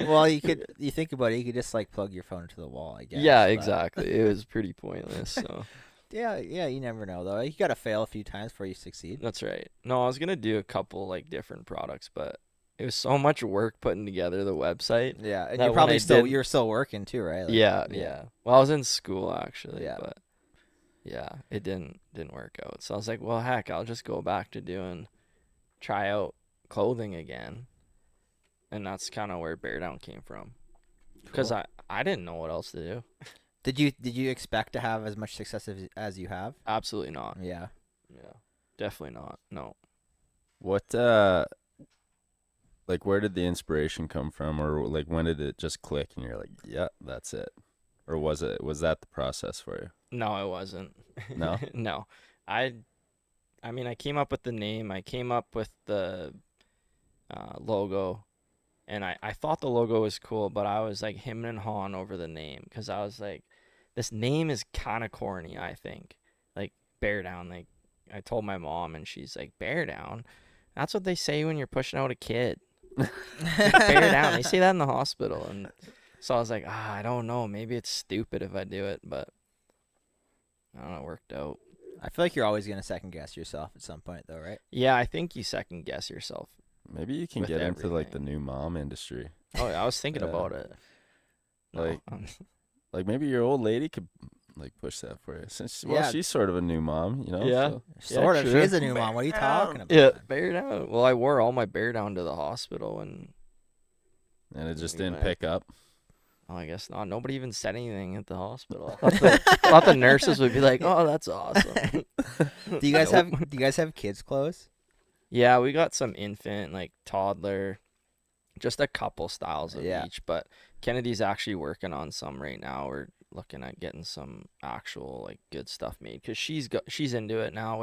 Well, you think about it, you could just like plug your phone into the wall, I guess. Yeah, but- exactly. It was pretty pointless. So Yeah, you never know though. You gotta fail a few times before you succeed. that's right. No, I was gonna do a couple like different products, but it was so much work putting together the website. Yeah, and That you're when probably I still did- you're still working too, right? Like, Yeah. Well, I was in school actually, Yeah. but yeah, it didn't work out. So I was like, well, heck, I'll just go back to try out clothing again. and that's kind of where Bear Down came from. Because Cool. I didn't know what else to do. Did you expect to have as much success as you have? Absolutely not. Yeah. Yeah, definitely not. No. What like where did the inspiration come from, or like when did it just click and you're like, yeah, that's it? Or was that the process for you? No, it wasn't. No? No. I mean, I came up with the name. I came up with the logo, and I thought the logo was cool, but I was like hemming and hawing over the name because I was like, this name is kind of corny. I think like Bear Down. Like I told my mom, and she's like, Bear Down. That's what they say when you're pushing out a kid. Bear down. They say that in the hospital, and so I was like, I don't know. Maybe it's stupid if I do it, but I don't know. It worked out. I feel like you're always gonna second guess yourself at some point, though, right? Yeah, I think you second guess yourself. Maybe you can With get into like the everything. new mom industry. Oh, yeah, I was thinking Yeah. about it. No, Like- Like maybe your old lady could like push that for you. Since Yeah. she's sort of a new mom, you know. Yeah. so- Sort of. She true. is a new mom. What are you talking about? yeah, Bear Down. Well, I wore all my Bear Down to the hospital, and And it just Maybe didn't back. pick up. oh, I guess not. Nobody even said anything at the hospital. I thought the nurses would be like, "Oh, that's awesome." Do you guys have kids clothes? Yeah, we got some infant, like toddler, just a couple styles of Yeah. each. But Kennedy's actually working on some right now. We're looking at getting some actual like good stuff made because she's into it now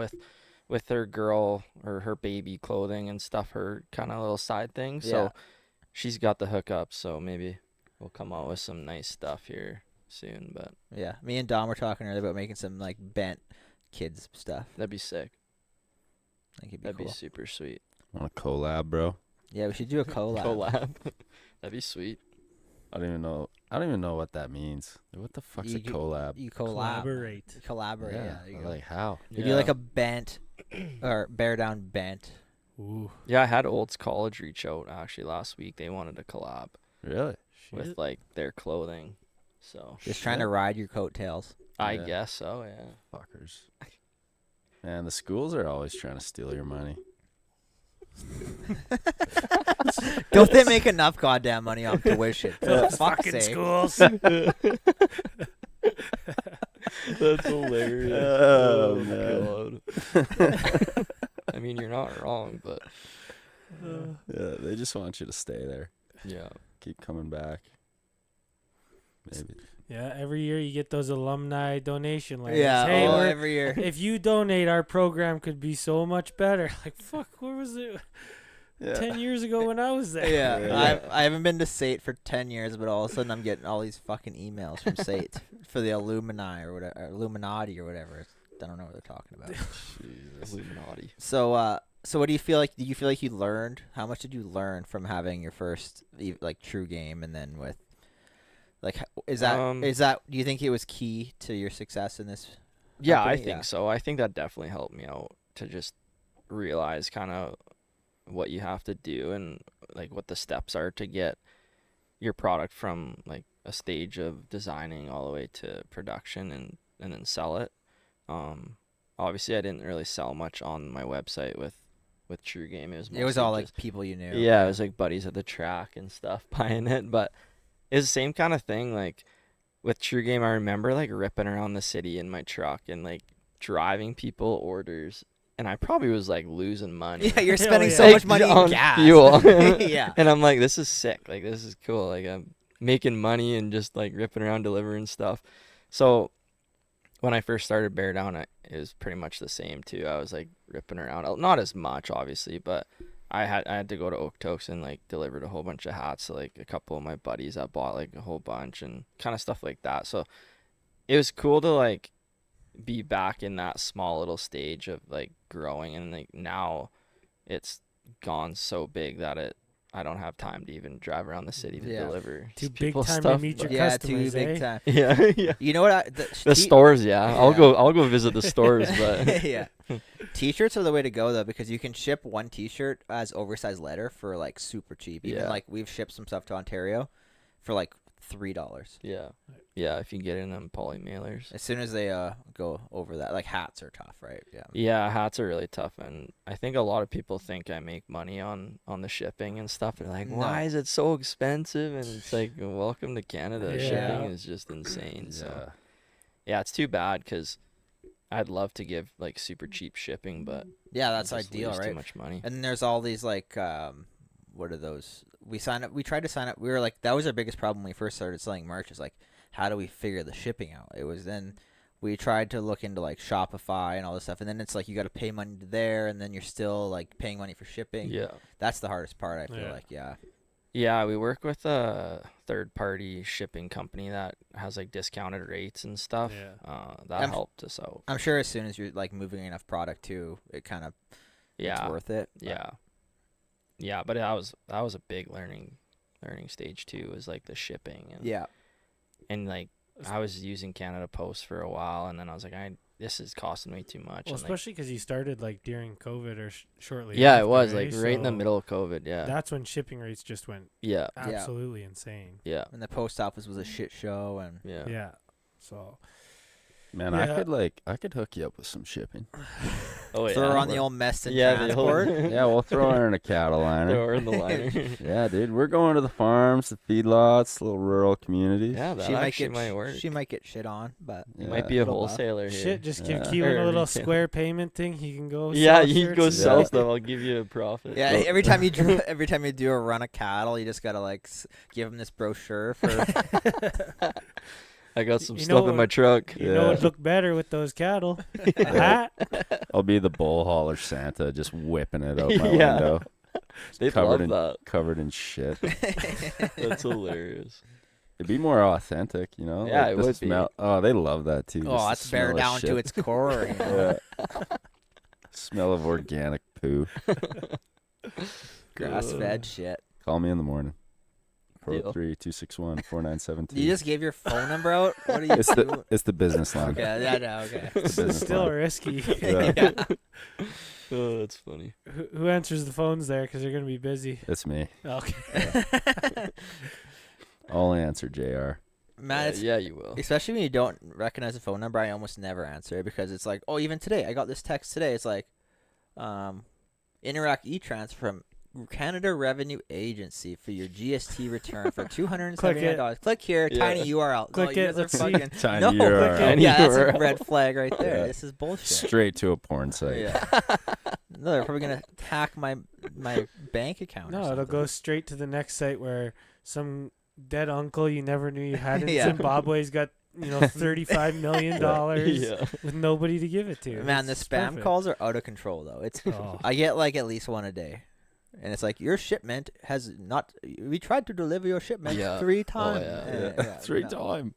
with her girl or her baby clothing and stuff. Her kind of little side thing. Yeah. So she's got the hookup. So maybe we'll come out with some nice stuff here soon. But Yeah. Me and Dom were talking earlier about making some like bent kids stuff. that'd be sick. I think it'd be That'd cool. be super sweet. Want a collab, bro? Yeah, we should do a collab. Collab. That'd be sweet. I don't even know what that means. What the fuck's a You- collab? You collab. Collaborate. Collaborate. Yeah. there you go. like how? You do like a bent or Bear Down bent. Ooh. Yeah, I had Olds College reach out actually last week. They wanted to collab Really? with like their clothing. So Just trying to ride your coattails. I Yeah. guess so, yeah. Fuckers. Man, the schools are always trying to steal your money. Don't they make enough goddamn money off tuition? For Those fuck's fucking sake. schools. That's hilarious. Oh, God. I mean, you're not wrong, but Yeah, they just want you to stay there. yeah. Keep coming back. Maybe. Yeah, every year you get those alumni donation letters. Yeah, Hey, oh, we're- every year. if you donate, our program could be so much better. Like, fuck, where was it 10 years ago when I was there? Yeah, Yeah. I haven't been to SAIT for 10 years, but all of a sudden I'm getting all these fucking emails from SAIT for the Illumini or whatever, Illuminati or whatever. I don't know what they're talking about. Jesus. Illuminati. So, so what do you feel like? Do you feel like you learned? How much did you learn from having your first like true game, and then with like is that do you think it was key to your success in this? Yeah, I company? think so. I think that definitely helped me out to just realize kind of what you have to do and like what the steps are to get your product from like a stage of designing all the way to production and then sell it. Obviously I didn't really sell much on my website with True Game. It was It was mostly all just- like people you knew. yeah, it was like buddies at the track and stuff buying it, but it's the same kind of thing. Like with True Game, I remember like ripping around the city in my truck and like driving people orders, and I probably was like losing money. Yeah, you're Hell spending yeah. so Like, much money on in gas. fuel. Yeah. And I'm like, this is sick. Like this is cool. Like I'm making money and just like ripping around delivering stuff. So when I first started Bear Down, it was pretty much the same too. I was like ripping around, not as much obviously, but I had to go to Okotoks and like delivered a whole bunch of hats to like a couple of my buddies that bought like a whole bunch and kind of stuff like that. So it was cool to like be back in that small little stage of like growing, and like now it's gone so big that I don't have time to even drive around the city to Yeah. deliver Too people big time stuff, to meet your but- Yeah, customers, too big eh? time. yeah, yeah. You know what? The stores, yeah. I'll Yeah. go visit the stores, but Yeah. T-shirts are the way to go though, because you can ship one T-shirt as oversized letter for like super cheap. Even Yeah. like we've shipped some stuff to Ontario for like $3. Yeah. Yeah, if you get in them poly mailers. As soon as they go over that, like hats are tough, right? Yeah. Yeah, hats are really tough, and I think a lot of people think I make money on the shipping and stuff. They're like, No. "Why is it so expensive?" And it's like, welcome to Canada. Yeah. Shipping is just insane. So yeah, it's too bad because I'd love to give like super cheap shipping, but Yeah, I that's just ideal, lose right? Too much money. And then there's all these like what are those? We signed up. We tried to sign up. We were like, that was our biggest problem when we first started selling merch. Is like, how do we figure the shipping out? It was then we tried to look into like Shopify and all this stuff, and then it's like you got to pay money to there, and then you're still like paying money for shipping. Yeah. That's the hardest part. I feel Yeah. like, yeah. Yeah, we work with a third-party shipping company that has like discounted rates and stuff. Yeah. That I'm- helped us out. I'm sure as soon as you're like moving enough product too, it kind of Yeah. it's worth it. Yeah. Yeah, but that was a big learning stage too, was like the shipping and Yeah. and like I was using Canada Post for a while, and then I was like, this is costing me too much. Well, and, like, especially because you started like during COVID or shortly. yeah, after, it was eh? like right in the So middle of COVID. Yeah, That's when shipping rates just went yeah, absolutely insane. yeah, And the post office was a shit show, and yeah. Yeah. So Man, Yeah. I could hook you up with some shipping. Oh yeah, throw her on the old Meston yeah, transport. Yeah, we'll throw her in a cattle liner. Throw her in the liner. Yeah, dude, we're going to the farms, the feedlots, little rural communities. Yeah, that She might actually get might work. she might get shit on, but You Yeah. might be a Little buff. wholesaler here. shit, just give Yeah. Keelan Or a little retail. square payment thing. He can go. Yeah, sell you shirts go and sell Yeah. stuff. I'll give you a profit. yeah. Every time you every time you do a run of cattle, you just gotta like give him this brochure for. I got some You stuff know in my what- truck. You know, it'd look better with those cattle. A hat. I'll be the bull hauler Santa, just whipping it out my Yeah. window, They'd covered love in covered in shit. that. That's hilarious. It'd be more authentic, you know. Yeah, like it the would be. smell. Oh, they love that too. Oh, just that's the bear smell of down to shit. its core. You know? Yeah. Smell of organic poo. Grass fed shit. Call me in the morning. Deal. 403-261-4972. You just gave your phone number out. What are you It's doing? it's the business line. Okay, yeah, no, okay. It's the business Still line. risky. Yeah. Yeah. Oh, that's funny. Who answers the phones there? Because they're gonna be busy. It's me. Okay. I'll answer, JR. Man, it's, yeah, you will. especially when you don't recognize the phone number, I almost never answer it because it's like, oh, even today, I got this text today. It's like, Interact e-transfer from Canada Revenue Agency for your GST return for $279. Click here, Yeah. tiny URL. Click you it, guys are let's see. fucking Tiny no. URL. Tiny Yeah, that's a URL. red flag right there. Yeah. This is bullshit. Straight to a porn site. Yeah. No, they're probably gonna hack my bank account. or No, it'll something. go straight to the next site where some dead uncle you never knew you had in Yeah. Zimbabwe's got $35 million Yeah. with nobody to give it to. Man, the It's spam perfect. calls are out of control though. It's Oh. I get like at least one a day. And it's like your shipment has not. We tried to deliver your shipment Yeah. 3 Oh, times. yeah. Three no. time.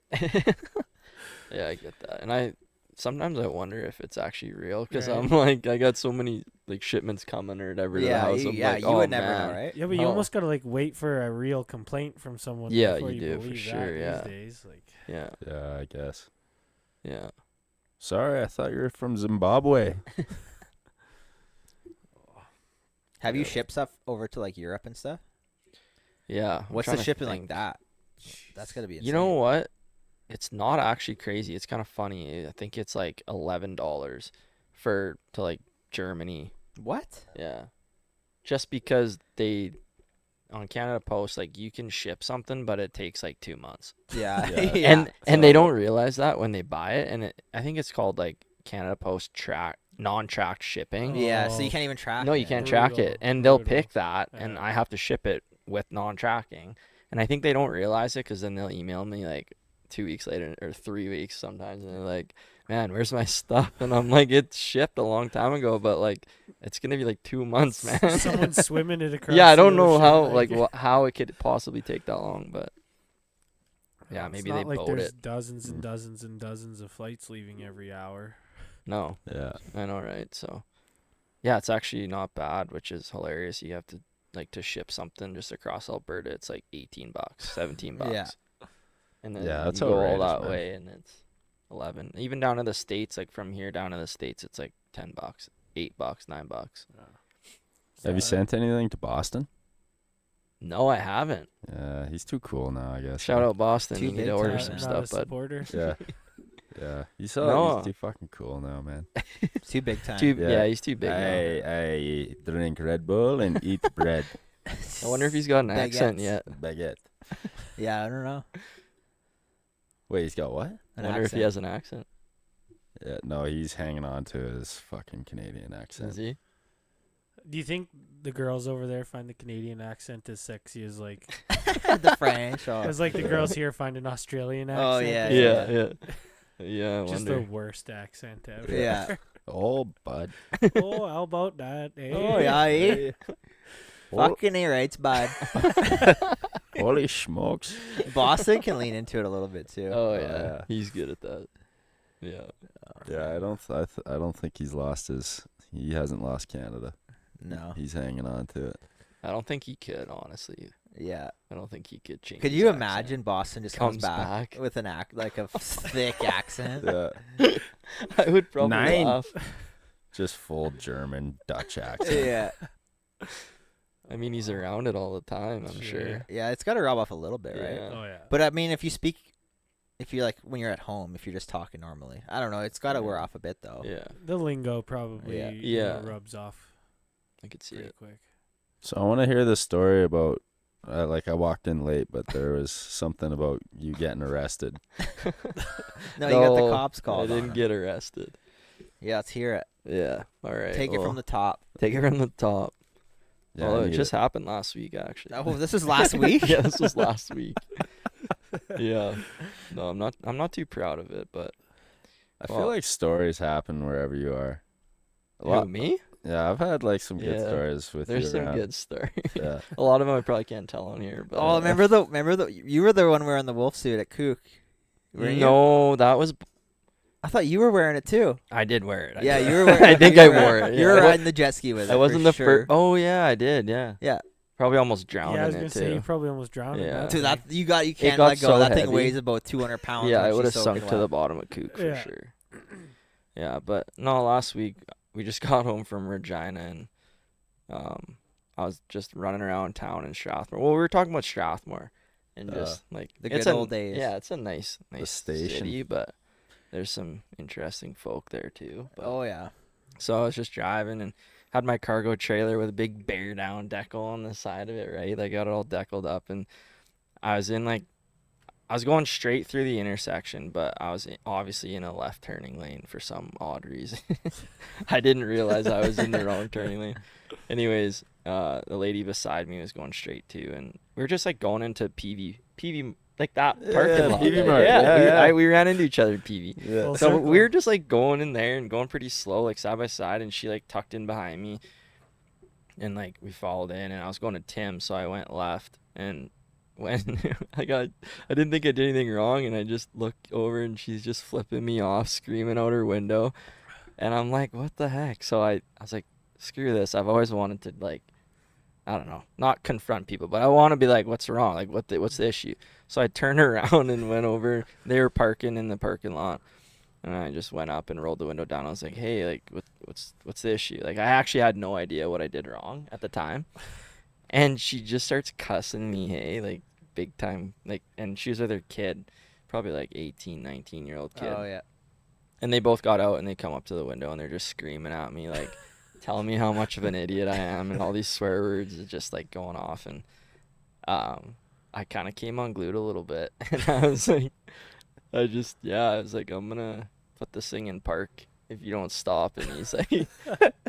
Yeah, I get that. And sometimes I wonder if it's actually real because Right. I'm like, I got so many like shipments coming or whatever to the Yeah, house. you, I'm yeah, like, you oh, would never man. know, right? Yeah, but you Oh. almost gotta like wait for a real complaint from someone. Yeah, before you do, for believe sure, that yeah. These days, like Yeah, Yeah, I guess. yeah. Sorry, I thought you were from Zimbabwe. Have you Yeah. shipped stuff over to like Europe and stuff? Yeah. I'm What's trying the to shipping like think. that? That's gotta be. Insane. You know what? It's not actually crazy. It's kind of funny. I think it's like $11 to like Germany. What? Yeah. Just because they on Canada Post, like you can ship something, but it takes like 2 months. Yeah. Yeah. yeah. And they don't realize that when they buy it. And I think it's called like Canada Post non-tracked shipping. Yeah. So Oh. you can't even track. No, you it. can't track Brutal, it. And they'll brutal. pick that, and Yeah. I have to ship it with non-tracking. And I think they don't realize it because then they'll email me like 2 weeks later or 3 weeks sometimes, and they're like, "Man, where's my stuff?" And I'm like, "It's shipped a long time ago, but like, it's gonna be like 2 months, man." someone's swimming it across. Yeah, I the don't know ocean, how how it could possibly take that long, but yeah, It's maybe not they like boat there's it. dozens and Mm. dozens and dozens of flights leaving every hour. No, Yeah. I know, right? So, yeah, it's actually not bad, which is hilarious. You have to like to ship something just across Alberta. It's like $18, $17. Yeah. And then Yeah, that's you go all outrageous, that man. way, and it's 11. Even down to the States, like from here down to the States, it's like $10, $8, $9. Have you sent anything to Boston? No, I haven't. Yeah, he's too cool now, I guess. Shout out Boston. Too You need big to order time, some man. Not a stuff, bud. supporter. Yeah. Yeah. He's No. too fucking cool now, man. Too big time. Too, Yeah. yeah. He's too big now. I drink Red Bull and eat bread. I wonder if he's got an accent Baguettes. yet. Baguette. Yeah, I don't know. Wait, he's got what? I An wonder if he accent. has an accent. Yeah, no, he's hanging on to his fucking Canadian accent. Is he? Do you think the girls over there find the Canadian accent as sexy as like the French. Oh, as like the girls here find an Australian Oh, accent? yeah, Yeah. Yeah, I Just wonder. the worst accent ever. yeah. Oh, bud. Oh, how about that? Eh? Oh, yeah, eh? Fucking A rights, bud. Holy smokes. Boston can lean into it a little bit too. Oh yeah. yeah. He's good at that. Yeah. Yeah, I don't think he's lost his. He hasn't lost Canada. No. He's hanging on to it. I don't think he could, honestly. Yeah. I don't think he could change. Could his you accent. imagine Boston just Comes comes back, back. with an like a thick accent? Yeah. I would probably Nine. laugh. Just full German Dutch accent. Yeah. I mean, he's around it all the time, I'm sure. Yeah, it's got to rub off a little bit, right? Yeah. Oh yeah. But I mean, if you like when you're at home, if you're just talking normally, I don't know, it's got to wear off a bit though. Yeah. The lingo probably Yeah. you know, Yeah. rubs off I could see pretty it. quick. So I want to hear the story about. Like I walked in late, but there was something about you getting arrested. No, you got the No, cops I called. didn't get arrested. Yeah, let's hear it. Yeah. All right. Take it well, from the top. Take it from the top. Yeah, Oh, I it need just happened last week, actually. Oh, this is last week. Yeah, this was last week. Yeah. No, I'm not too proud of it, but I feel well- like stories happen wherever you are. A Who, lot. me? Yeah, I've had like some good Yeah, stories with There's you some around. good stories. Yeah. A lot of them I probably can't tell on here, but Oh, remember the you were the one wearing the wolf suit at Kook. weren't you? No, that was I thought you were wearing it too. I did wear it. I Yeah, did. you were wearing I think you I were- wore it. You yeah. were I wa- riding the jet ski with it. I wasn't for the sure. first. Oh yeah, I did. Yeah. Yeah. Probably almost drowned Yeah, I was in gonna it say you too. probably almost drowned in Yeah. that. Dude, thing. that you can't got let go. so That thing heavy. weighs about 200 pounds. Yeah, when I would have she's sunk soaking to the wet. bottom of Kook for Yeah. sure. Yeah, but no, last week we just got home from Regina and I was just running around town in Strathmore. Well, we were talking about Strathmore and just like the it's good a- old days. Yeah, it's a nice station. city, but there's some interesting folk there too. But, Oh yeah. So I was just driving and had my cargo trailer with a big bear down decal on the side of it, right? I got it all deckled up, and I was going straight through the intersection, but I was obviously in a left turning lane for some odd reason. I didn't realize I was in the wrong turning lane. Anyways, the lady beside me was going straight too, and we were just like going into PV like that parking lot. PV Mart. Yeah, Yeah, we ran into each other at PV. Yeah. Full So circle. we were just like going in there and going pretty slow, like side by side, and she like tucked in behind me, and like we followed in, and I was going to Tim, so I went left, and when I didn't think I did anything wrong, and I just looked over, and she's just flipping me off, screaming out her window, and I'm like, what the heck? So I was like, screw this. I've always wanted to like, I don't know, not confront people, but I want to be like, what's wrong? Like, what's the issue? So I turned around and went over. They were parking in the parking lot. And I just went up and rolled the window down. I was like, hey, like, what's the issue? Like, I actually had no idea what I did wrong at the time. And she just starts cussing me, hey, like, big time. Like, and she was with her kid, probably like 18, 19-year-old kid. Oh yeah. And they both got out and they come up to the window and they're just screaming at me, like, telling me how much of an idiot I am, and all these swear words are just like going off. And I kind of came unglued a little bit, and I was like, I was like, I'm gonna put this thing in park if you don't stop. And he's like,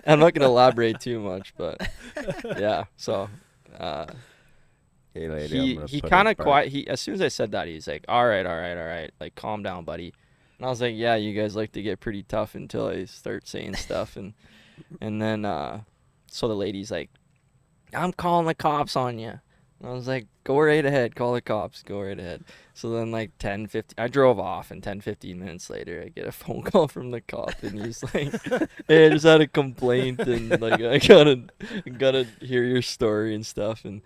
I'm not gonna elaborate too much, but yeah. So Hey, lady, I'm gonna he put kind it of back. quiet. He, as soon as I said that, he's like, all right, like, calm down, buddy. And I was like, yeah, you guys like to get pretty tough until I start saying stuff. And then so the lady's like, I'm calling the cops on you. And I was like, go right ahead, call the cops, go right ahead. So then like 15, I drove off, and 10-15 minutes later I get a phone call from the cop, and he's like, hey, I just had a complaint, and like I gotta hear your story and stuff. And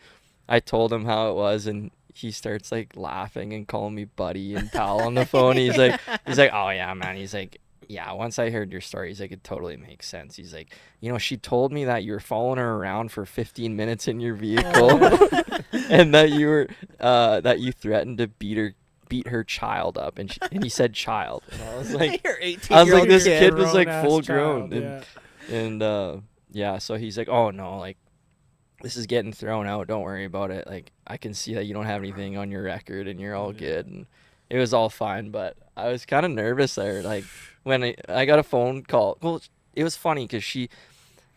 I told him how it was, and he starts like laughing and calling me buddy and pal on the phone. He's like, oh yeah, man. He's like, yeah, once I heard your story, he's like, it totally makes sense. He's like, you know, she told me that you were following her around for 15 minutes in your vehicle, and that you were that you threatened to beat her child up, and he said child, and I was like, You're I was like, 18-year-old this kid. kid was like Grown-ass full child, grown, yeah. and yeah, so he's like, oh no, like, this is getting thrown out. Don't worry about it. Like, I can see that you don't have anything on your record, and you're all good, and it was all fine. But I was kind of nervous there, like when I got a phone call. Well, it was funny because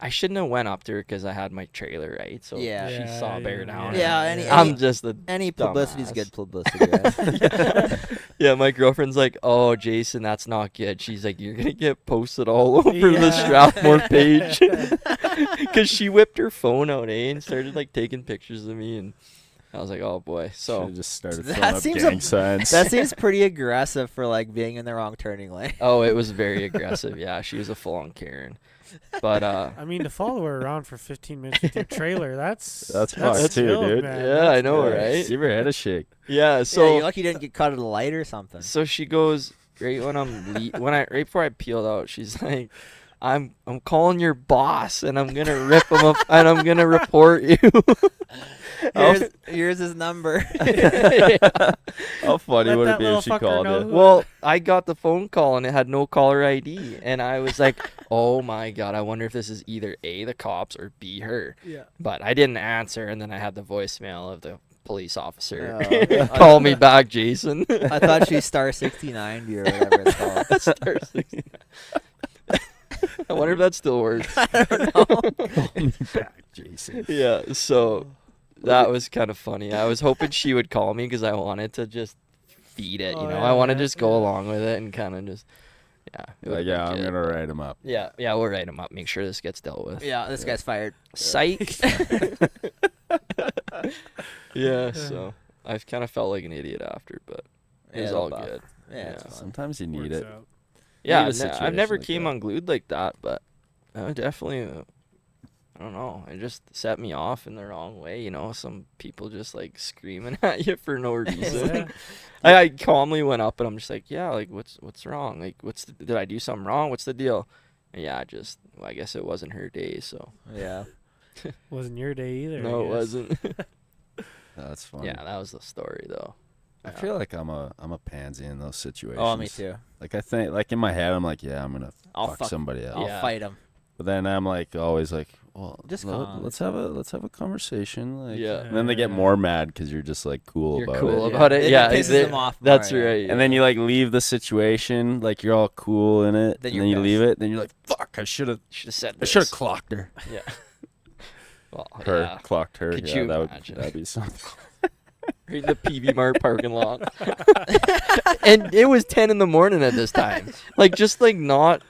I shouldn't have went up to her because I had my trailer, right? So Yeah. she Yeah, saw yeah, Bear Down. Yeah, and any- I'm just a Any publicity is dumbass. good publicity. Right? yeah. My girlfriend's like, "Oh, Jason, that's not good." She's like, "You're gonna get posted all over the Yeah. Strathmore page," because she whipped her phone out, and started like taking pictures of me, and I was like, "Oh boy." So Should've just started That throwing up seems gang a- signs. That seems pretty aggressive for like being in the wrong turning lane. oh, it was very aggressive. Yeah, she was a full-on Karen. But I mean, to follow her around for 15 minutes with your trailer, that's fucked too, wild, dude. man. yeah, I know, Yeah, right? Give her head a shake. Yeah. So So you're lucky you didn't get caught at a light or something. So she goes right when right before I peeled out. She's like, "I'm calling your boss, and I'm gonna rip him up, and I'm gonna report you." Here's his number. Yeah. How funny Let would it that be little if she fucker called know you? who- Well, I got the phone call and it had no caller ID, and I was like, "Oh my god, I wonder if this is either A, the cops, or B, her." Yeah. But I didn't answer, and then I had the voicemail of the police officer Oh. call me back, Jason. I thought she was star 69 or whatever it's called. Star 69. I wonder if that still works. Back, Jason. Yeah, so that was kind of funny. I was hoping she would call me because I wanted to just feed it, you Oh, know. yeah, I want to yeah, just go yeah. along with it and kind of just, yeah. it Like, would've yeah, been I'm good, gonna but- write him up. Yeah, we'll write him up. Make sure this gets dealt with. Yeah, this guy's fired. Psych. Yeah, so I've kind of felt like an idiot after, but it was Yeah, all buff. good. Yeah, it's fun. Sometimes you need Works it. out. Yeah, Need a I've never situation like came that. unglued like that, but I would definitely, I don't know, it just set me off in the wrong way, you know, some people just like screaming at you for no reason. Yeah. I calmly went up and I'm just like, yeah, like what's wrong? Like did I do something wrong? What's the deal? And yeah, well, I guess it wasn't her day, so Yeah. Wasn't your day either. I no, it guess. wasn't. That's funny. Yeah, that was the story though. I feel like I'm a pansy in those situations. Oh, me too. Like I think, like in my head, I'm like, yeah, I'm gonna I'll fuck fuck- somebody else. I'll Yeah. fight him. But then I'm like always like, well, Just let, calm. us have a conversation. Like, Yeah. And then they get more mad because you're just like cool You're about cool it. about it. Yeah, pisses they- them off. more, That's yeah. right. And then you like leave the situation, like you're all cool in it. Then and you're then you pissed. leave it. Then you're like, fuck, I should have said I should have this. clocked her. Yeah. Well, Her yeah. clocked her. Could yeah, you that imagine? that'd be something. Right in the PV Mart parking lot. And it was 10 in the morning at this time. Like just not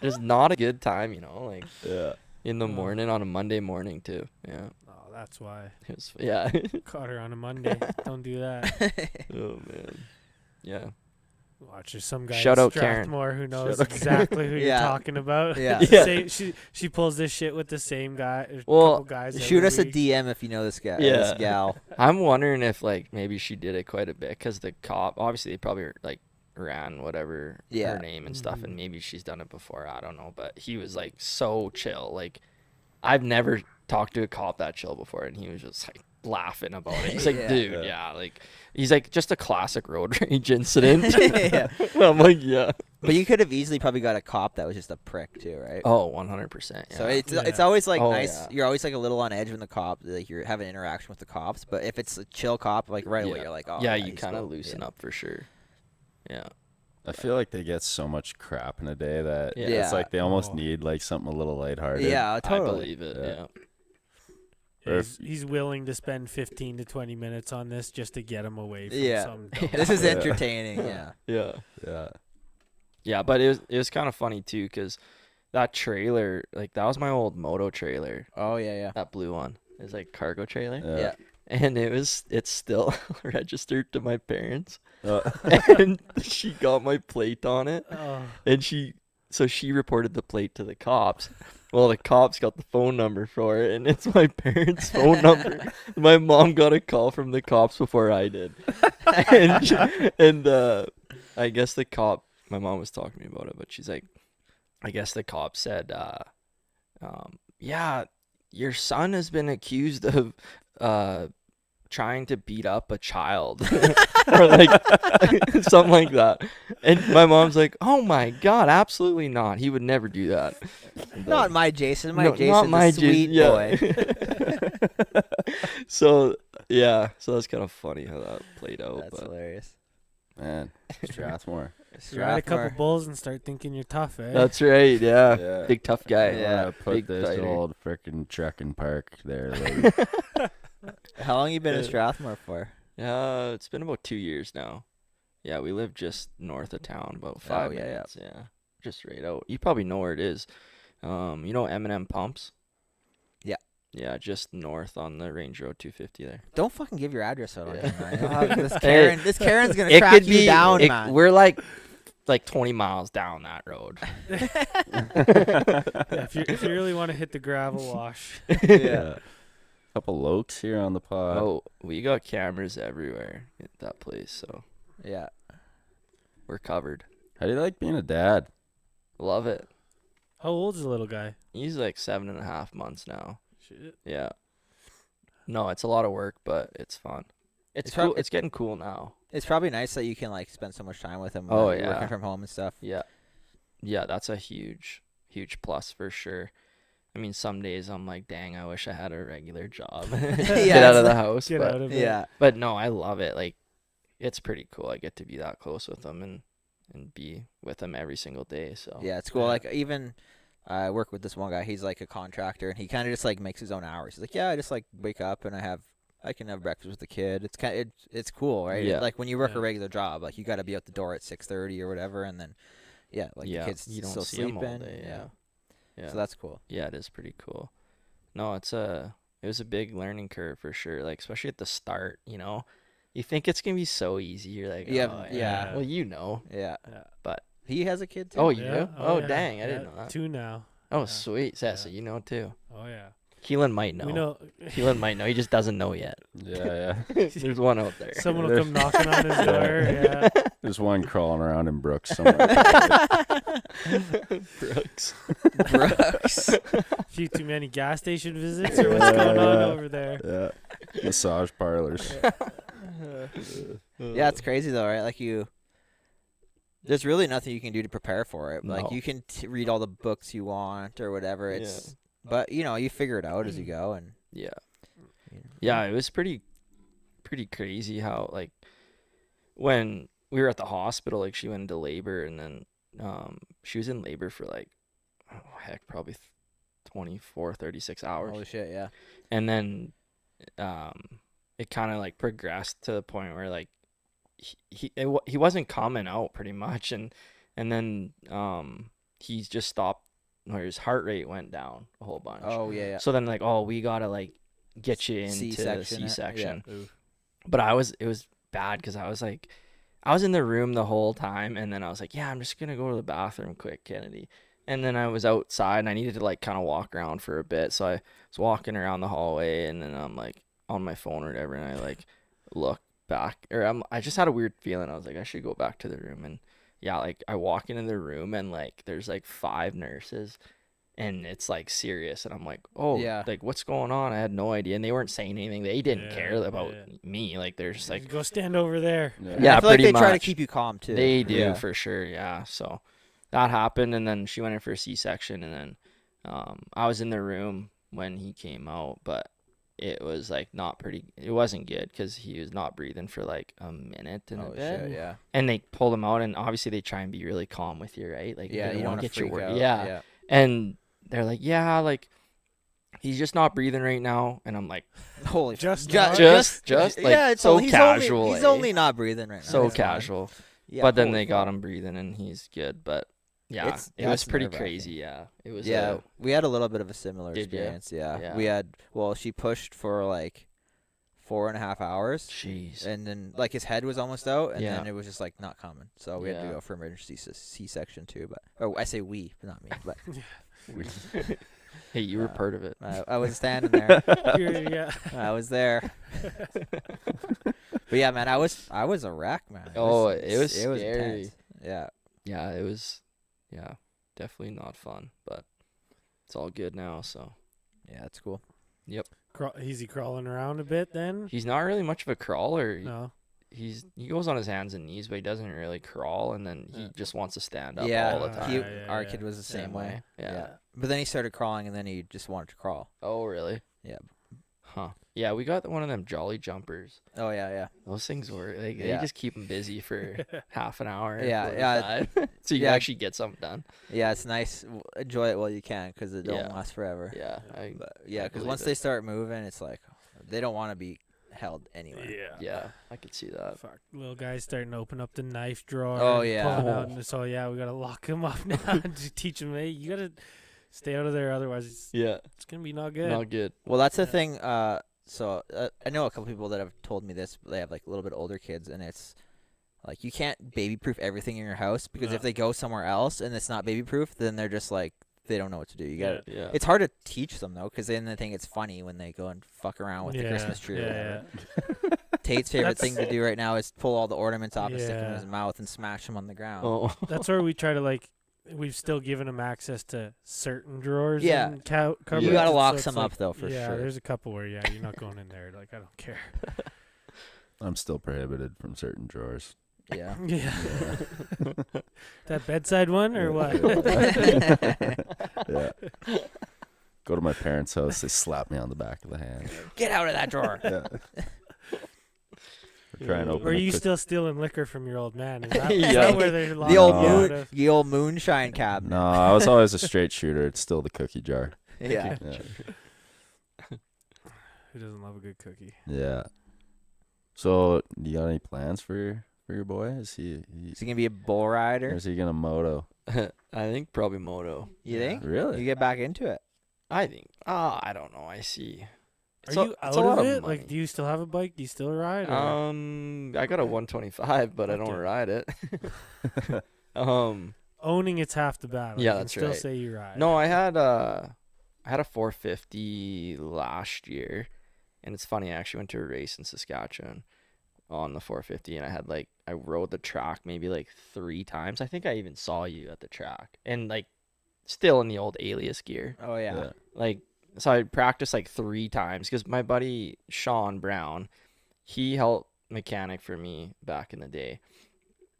a good time, you know, like Yeah. in the morning on a Monday morning too. Yeah. Oh, that's why. It was, yeah. Caught her on a Monday. Don't do that. Oh man. Yeah. Watch, there's some guy Shout in out Karen. Strathmore who knows Shout out exactly who you're Yeah. talking about. Yeah. Yeah. She pulls this shit with the same guy. Or Well, couple guys Shoot every us a week. DM if you know this guy. Yeah. This gal. I'm wondering if like maybe she did it quite a bit because the cop obviously they probably like ran whatever Yeah. her name and stuff, Mhm. and maybe she's done it before. I don't know, but he was like so chill. Like I've never talked to a cop that chill before, and he was just like laughing about it. He's like, Yeah. dude, Yeah. like he's like just a classic road rage incident. Yeah. I'm like, yeah. But you could have easily probably got a cop that was just a prick too, right? Oh, 100%. Yeah. So it's Yeah. always like Oh, nice. yeah. You're always like a little on edge when the cop like you're having an interaction with the cops. But if it's a chill cop, like right away Yeah. you're like, oh yeah, you he's kind of cool. loosen Yeah. up for sure. Yeah. I feel like they get so much crap in a day that Yeah. it's like they almost Oh. need like something a little lighthearted. Yeah, I totally. believe it. Yeah. Yeah. Or He's willing to spend 15 to 20 minutes on this just to get him away from Yeah. some. This is Yeah. entertaining. Yeah. Yeah. Yeah. Yeah, but it was kind of funny too, cause that trailer, like that was my old moto trailer, Oh yeah, yeah. that blue one. It's like cargo trailer, Yeah. and it's still registered to my parents, Uh, and she got my plate on it, Oh, and she reported the plate to the cops. Well, the cops got the phone number for it, and it's my parents' phone number. My mom got a call from the cops before I did, and I guess the cop. My mom was talking to me about it, but she's like, I guess the cop said, yeah, your son has been accused of trying to beat up a child or like something like that. And my mom's like, oh my God, absolutely not. He would never do that. Not my Jason. My No, Jason's not my a sweet Jason, boy. So yeah, so that's kind of funny how that played out. That's But hilarious. Man, Strathmore. You ride a couple Strathmore. bulls and start thinking you're tough, eh? that's right. Yeah, Yeah. big tough guy. Yeah, Put big this fighter. old frickin' trucking park there. Lady. How long you been in Yeah. Strathmore for? It's been about 2 years now. Yeah, we live just north of town, about 5 Oh, yeah, yeah. minutes. Yeah, just right out. You probably know where it is. You know M&M Pumps? Yeah. Yeah, just north on the Range Road 250 there. Don't fucking give your address out on Yeah. here, man. You'll have this Hey, Karen. This Karen's gonna It track could you be down, man. We're like 20 miles down that road. Yeah, if you really want to hit the gravel wash. Yeah. Couple lokes here on the pod. Oh, we got cameras everywhere at that place, so Yeah. we're covered. How do you like being a dad? Love it. How old's the little guy? He's like 7.5 months now. Shit. Yeah. No, it's a lot of work, but it's fun. It's It's cool. prob- It's getting cool now. It's probably nice that you can like spend so much time with him. Oh, when you're yeah. working from home and stuff. Yeah. Yeah, that's a huge plus for sure. I mean, some days I'm like, dang, I wish I had a regular job. Get out of the house. Get but, out of it. Yeah. but no, I love it. Like, it's pretty cool. I get to be that close with them and be with them every single day. So Yeah, it's cool. Yeah. Like even I work with this one guy. He's like a contractor, and he kind of just like makes his own hours. He's like, yeah, I just like wake up and I can have breakfast with the kid. It's kind of, it's cool, right? Yeah. Like when you work Yeah. a regular job, like you got to be out the door at 6:30 or whatever, and then like yeah, the kid's you don't still see 'em all sleeping. day, yeah. Yeah. So that's cool. Yeah, it is pretty cool. No, it was a big learning curve for sure. Like especially at the start, you know, you think it's gonna be so easy. You're like, Yeah, oh, yeah. Well, you know, Yeah. Yeah. but He has a kid too. oh, you Yeah. do? Oh, yeah. dang, I Yeah, didn't know that. 2 now. Oh, Yeah. sweet, yeah, so Yeah. you know too. Oh yeah. Keelan might know. We know. Keelan might know. He just doesn't know yet. Yeah, There's one out there. Someone will come knocking on his door. Yeah. There's one crawling around in Brooks somewhere. Brooks. Brooks. A few too many gas station visits, or what's going on over there? Yeah. Massage parlors. Yeah, it's crazy though, right? Like there's really nothing you can do to prepare for it. Like No. you can read all the books you want or whatever. It's but you figure it out as you go, and Yeah. you know. Yeah, it was pretty crazy how like when we were at the hospital, like she went into labor and then she was in labor for like probably 24 36 hours. Holy shit, yeah. And then it kind of like progressed to the point where like he wasn't coming out pretty much, and then he's just stopped, where his heart rate went down a whole bunch. Oh yeah, yeah. So then like, oh, we gotta like get you into C-section it, C-section. Ooh. But it was bad because I was in the room the whole time, and then I was like, yeah, I'm just gonna go to the bathroom quick, Kennedy. And then I was outside and I needed to like kind of walk around for a bit, so I was walking around the hallway, and then I'm like on my phone or whatever, and I like look back, or I just had a weird feeling. I was like, I should go back to the room, and yeah, like I walk into the room and like there's like 5 nurses, and it's like serious, and I'm like, oh, Yeah. like what's going on? I had no idea, and they weren't saying anything. They didn't Yeah, care about yeah. me. Like they're just like, Go stand over there. Yeah, I feel like pretty they try to much. keep you calm too. they do Yeah. for sure. Yeah. So that happened, and then she went in for a C-section, and then I was in the room when he came out, but it was like it wasn't good because he was not breathing for like a minute and a Oh bit. shit, yeah. And they pulled him out, and obviously they try and be really calm with you, right? Like Yeah, they you don't don't want want to to get your freak word. out. Yeah. And they're like, yeah, like he's just not breathing right now, and I'm like, Holy Just ju- not? just like yeah, it's so he's casual. Only, he's eh? only not breathing right now. so It's fine. casual. Yeah, But then holy they got fuck. him breathing, and he's good. But yeah, It's- it was that's pretty nerve-wracking. crazy. Yeah, it was. Yeah, we had a little bit of a similar Did ya? experience. Yeah. Yeah. We had. Well, she pushed for like 4.5 hours, Jeez. and then like his head was almost out, and Yeah. then it was just like not coming. So we had to Yeah. go for emergency C-section too. But or I say we, not me. But Hey, you were part of it. I was standing there. Yeah. I was there. But yeah, man, I was a wreck, man. Oh, it was it was scary. intense. Yeah. Yeah, it was. Yeah, definitely not fun, but it's all good now. So Yeah, that's cool. Is he crawling around a bit then? he's not really much of a crawler. No. He goes on his hands and knees, but he doesn't really crawl, and then he just wants to stand up Yeah, all the time. our kid was the same way. Yeah. But then he started crawling, and then he just wanted to crawl. Oh, really? Yeah. Huh. Yeah, we got one of them jolly jumpers. Oh yeah. Those things were like they Yeah. just keep him busy for half an hour. Yeah, 45, so you yeah. actually get something done. Yeah, it's nice. Enjoy it while you can, because it don't Yeah. last forever. Yeah. But yeah, I because believe once it. they start moving, it's like they don't want to be held anywhere. Yeah, I could see that. Fuck, little guy's starting to open up the knife drawer. Oh, and yeah. pull 'em out, and so yeah, we gotta lock him up now and just teach him. Hey, you gotta stay out of there, otherwise Yeah, it's gonna be not good. not good. Well, that's the Yeah. thing. So I know a couple people that have told me this. They have like a little bit older kids, and it's like you can't baby-proof everything in your house, because No. if they go somewhere else and it's not baby-proof, then they're just like they don't know what to do. You got to Yeah, It's hard to teach them though, because then they think it's funny when they go and fuck around with the Christmas tree. Or whatever. Tate's favorite thing to do right now is pull all the ornaments off and stick them in Yeah. his mouth and smash them on the ground. Oh, That's where we try to we've still given him access to certain drawers. Yeah. and cupboards. You gotta and lock so it's some like- up though, for yeah, sure. there's a couple where you're not going in there. Like I don't care. I'm still prohibited from certain drawers. Yeah. Yeah. That bedside one or what? Yeah. Go to my parents' house, they slap me on the back of the hand. Get out of that drawer. Yeah. We're trying to open Or are a you cook- still stealing liquor from your old man? Is that, is Yeah. that where they're The old No. moon, the old moonshine cabinet. No, I was always a straight shooter. It's still the cookie jar. Yeah. Yeah. Who doesn't love a good cookie? Yeah. So, you got any plans for your boy? Is he Is he gonna be a bull or rider? is he gonna moto? I think probably moto. You think? Really? You get back into it? I think. I don't know. I see. Are It's a- you it's out a lot of of it? Like, money. do you still have a bike? Do you still ride? Or? I got a 125, but I don't Okay. ride it. Owning it's half the battle. Yeah, You can that's still right. say you ride. No, I had a 450 last year, and it's funny. I actually went to a race in Saskatchewan on the 450, and I rode the track maybe like 3 times. I think I even saw you at the track, and like still in the old Alias gear. Oh yeah. Like, so I practiced like 3 times because my buddy Sean Brown, he helped mechanic for me back in the day.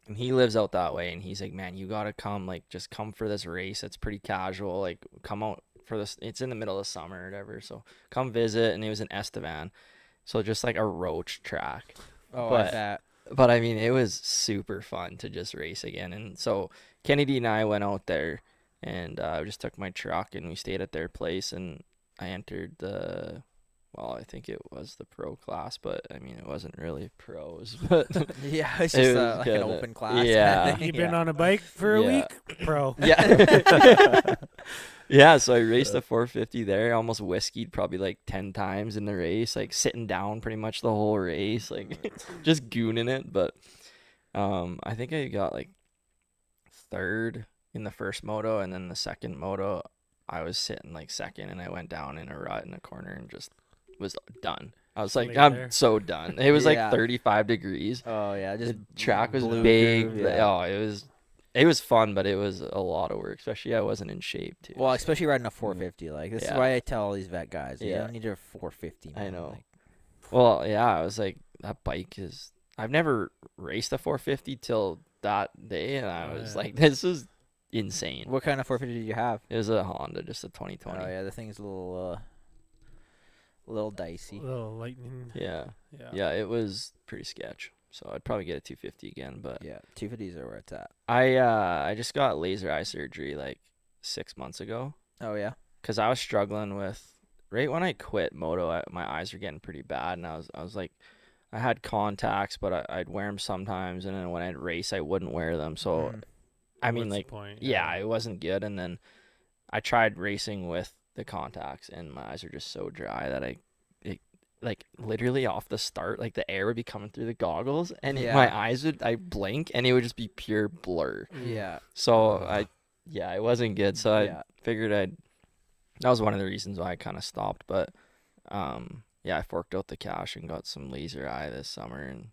And he lives out that way, and he's like, man, you got to come, like, just come for this race. It's pretty casual. Like, come out for this. It's in the middle of summer or whatever. So come visit. And it was in Estevan. So just like a roach track. Oh, But- that. But I mean, it was super fun to just race again. And so Kennedy and I went out there, and I just took my truck, and we stayed at their place, and I entered I think it was the pro class, but I mean, it wasn't really pros, but Yeah, it's It just was like an kinda- open class. yeah. You been on a bike for a Yeah. week, bro? yeah. Yeah, so I raced the 450 there, almost whiskeyed probably like 10 times in the race, like sitting down pretty much the whole race, like just gooning it. But I think I got like 3rd in the first moto, and then the second moto, I was sitting like 2nd, and I went down in a rut in a corner and just was done. I was like, Laid I'm there. so done. It was Yeah. like 35 degrees. Oh yeah, just The track was blue big. groove, yeah. Oh, it was fun, but it was a lot of work. Especially I wasn't in shape too. Well, especially riding a 450. Like this is Yeah. why I tell all these vet guys, you Yeah. don't need a 450. I man. know. Like, Well, yeah, I was like, that bike is. I've never raced a 450 till that day, and I was Yeah. like, this is insane. what kind of 450 did you have? It was a Honda, just a 2020. Oh yeah, the thing's a little dicey. Little lightning. Yeah, Yeah. yeah, it was pretty sketch. So I'd probably get a 250 again, but Yeah, 250s are where it's at. I just got laser eye surgery like 6 months ago. Oh yeah. Because I was struggling with right when I quit moto, my eyes were getting pretty bad, and I was like, I had contacts, but I'd wear them sometimes, and then when I'd race, I wouldn't wear them. So Mm. I mean, What's the like, point? yeah, it wasn't good. And then I tried racing with the contacts, and my eyes are just so dry that like literally off the start, like the air would be coming through the goggles, and Yeah. my eyes I blink, and it would just be pure blur. Yeah. So it wasn't good. So I Yeah. figured that was one of the reasons why I kind of stopped. But I forked out the cash and got some laser eye this summer, and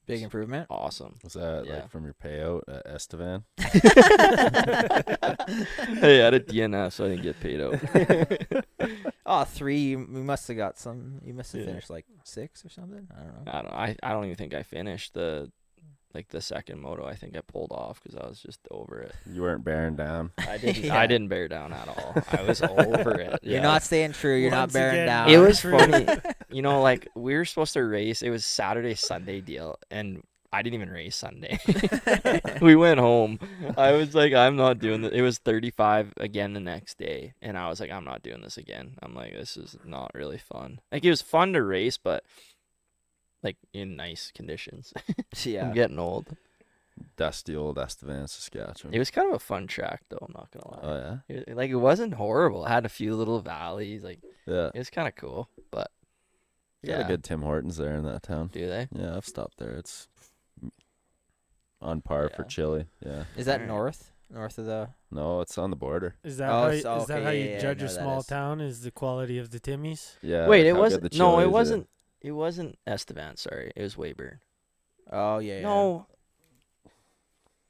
Big improvement. Awesome. Was that Yeah. like from your payout at Estevan? Hey, I had a DNF, so I didn't get paid out. Oh, 3. You must have got some. You must have Yeah. finished like 6 or something. I don't know. I don't even think I finished the second moto. I think I pulled off because I was just over it. You weren't bearing down. I didn't. Yeah. I didn't bear down at all. I was over it. You're Yeah. not staying true. You're not Once bearing again, down. It was True. funny. You know, like we were supposed to race. It was Saturday, Sunday deal, and I didn't even race Sunday. We went home. I was like, I'm not doing this. It was 35 again the next day, and I was like, I'm not doing this again. I'm like, this is not really fun. Like it was fun to race, but like in nice conditions. Yeah. I'm getting old. Dusty old Estevan, Saskatchewan. It was kind of a fun track, though. I'm not gonna lie. Oh yeah. Like it wasn't horrible. It had a few little valleys. Like Yeah. it was kind of cool. But You got a good Tim Hortons there in that town. do they? Yeah, I've stopped there. It's on par for Yeah. chili. Yeah. Is that Alright. north of the? No, it's on the border. Is that Oh, how, so- is that okay, how yeah, you yeah, I judge know a that small is. town? Is the quality of the Timmies? Yeah. Wait, like it how good wasn't. the No, chili it is, wasn't. It wasn't Estevan. Sorry, it was Weyburn. Oh yeah. No,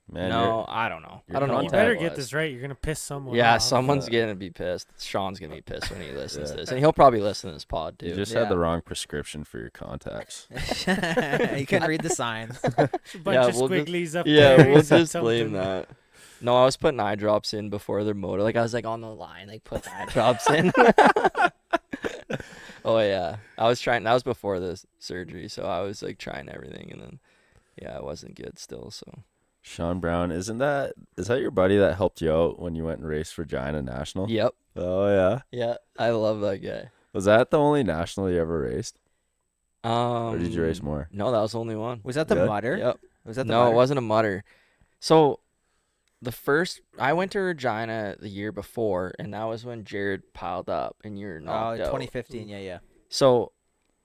Man, no, I don't know. your I don't know. You what contact better that get was. this right. You're gonna piss someone Yeah, off. someone's Yeah. gonna be pissed. Sean's gonna be pissed when he listens Yeah. to this, and he'll probably listen to this pod you too. just Yeah. had the wrong prescription for your contacts. You couldn't read the signs. A bunch Yeah, of we'll just- squigglies up Yeah, there. we'll He said just blame something. that. No, I was putting eye drops in before their motor. Like I was like on the line, like put the eye drops in. Oh yeah, I was trying. That was before the surgery, so I was like trying everything, and then yeah, it wasn't good still. So Sean Brown, is that your buddy that helped you out when you went and raced Regina National? yep, Oh yeah. yeah, I love that guy. Was that the only national you ever raced? Or did you race Um, more? No, that was the only one. Was that the Yeah. mutter? Yep. Was that the No, mutter? it wasn't a mutter. So I went to Regina the year before, and that was when Jared piled up and you're Oh, knocked out. 2015. Yeah. So